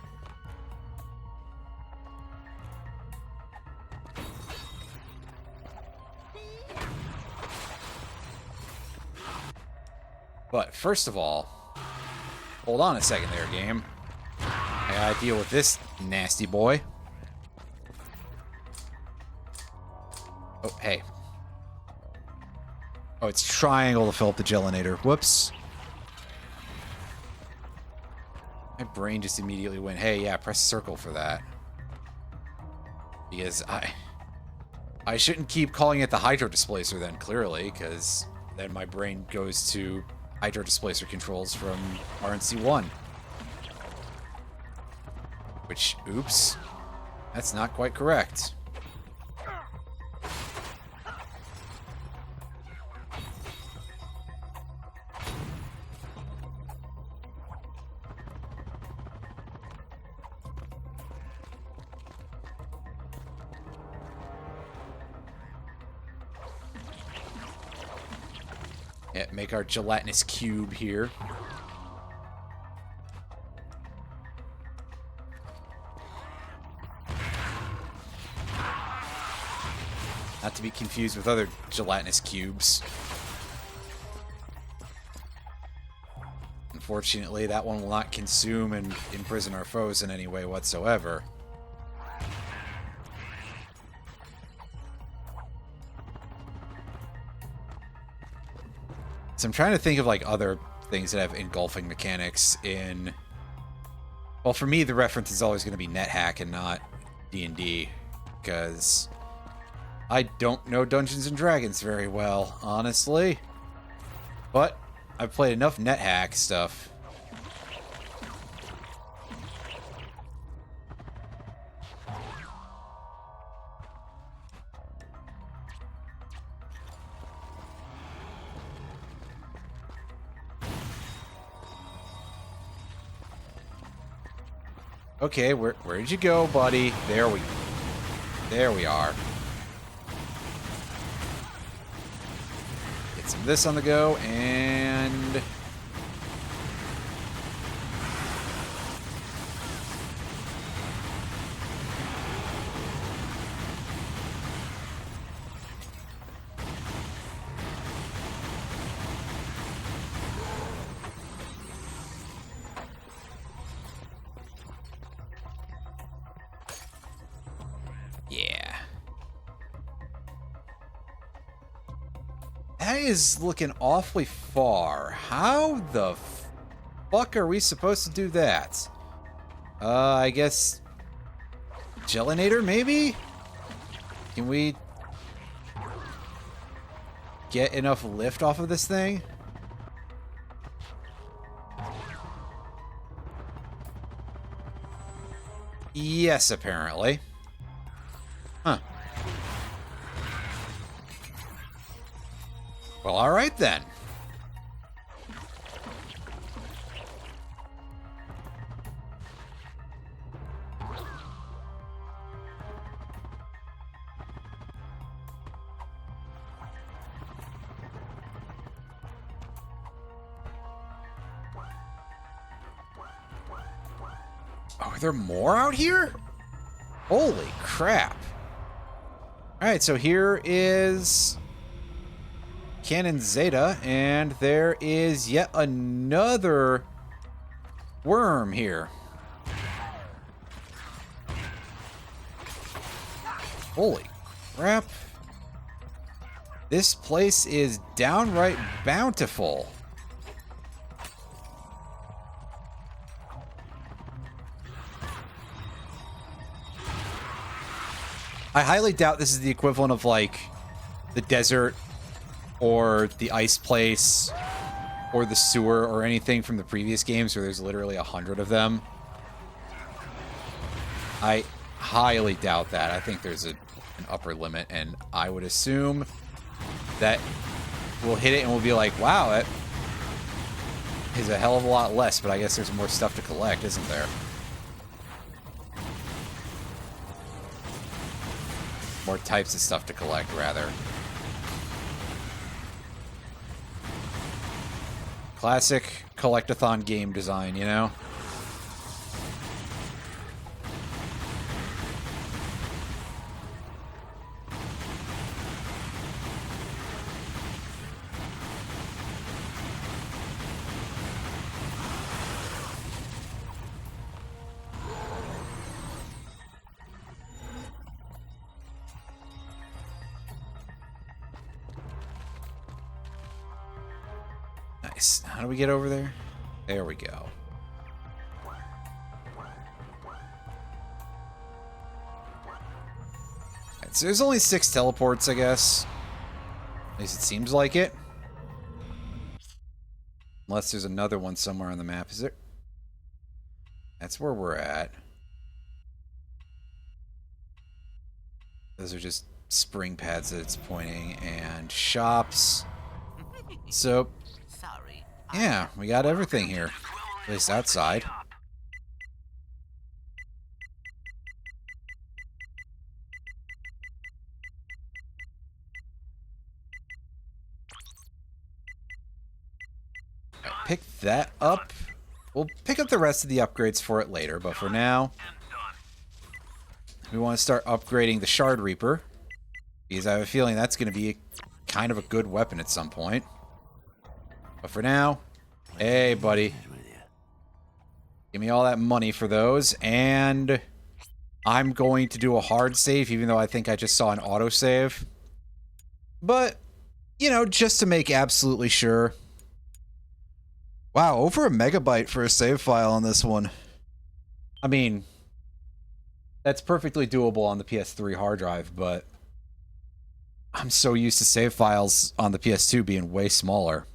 But first of all, hold on a second there, game. I gotta deal with this nasty boy. Oh, hey. Oh, it's triangle to fill up the gelinator. Whoops. My brain just immediately went, hey, yeah, press circle for that. Because I shouldn't keep calling it the hydro displacer then, clearly, because then my brain goes to hydro displacer controls from RNC1. Which, oops, that's not quite correct. Yeah, make our gelatinous cube here. Not to be confused with other gelatinous cubes. Unfortunately, that one will not consume and imprison our foes in any way whatsoever. So I'm trying to think of like other things that have engulfing mechanics in... Well, for me, the reference is always going to be NetHack and not D&D, because I don't know Dungeons & Dragons very well, honestly. But I've played enough NetHack stuff. Okay, where did you go, buddy? There we are. Get some of this on the go, and... yeah. That is looking awfully far. How the fuck are we supposed to do that? I guess... Gelinator, maybe? Can we... get enough lift off of this thing? Yes, apparently. Huh. Well, alright then. Oh, are there more out here? Holy crap. Alright, so here is Cannon Zeta, and there is yet another worm here. Holy crap. This place is downright bountiful. I highly doubt this is the equivalent of, like, the desert or the ice place or the sewer or anything from the previous games where there's literally 100 of them. I highly doubt that. I think there's an upper limit, and I would assume that we'll hit it and we'll be like, wow, that is a hell of a lot less, but I guess there's more stuff to collect, isn't there? More types of stuff to collect, rather. Classic collectathon game design, you know? Nice. How do we get over there? There we go. Alright, so there's only 6 teleports, I guess. At least it seems like it. Unless there's another one somewhere on the map. Is there? That's where we're at. Those are just spring pads that it's pointing, and shops. So, yeah, we got everything here. At least outside. Right, pick that up. We'll pick up the rest of the upgrades for it later, but for now, we want to start upgrading the Shard Reaper, because I have a feeling that's going to be kind of a good weapon at some point. But for now, hey, buddy. Give me all that money for those, and I'm going to do a hard save, even though I think I just saw an autosave. But, you know, just to make absolutely sure. Wow, over a megabyte for a save file on this one. I mean, that's perfectly doable on the PS3 hard drive, but I'm so used to save files on the PS2 being way smaller.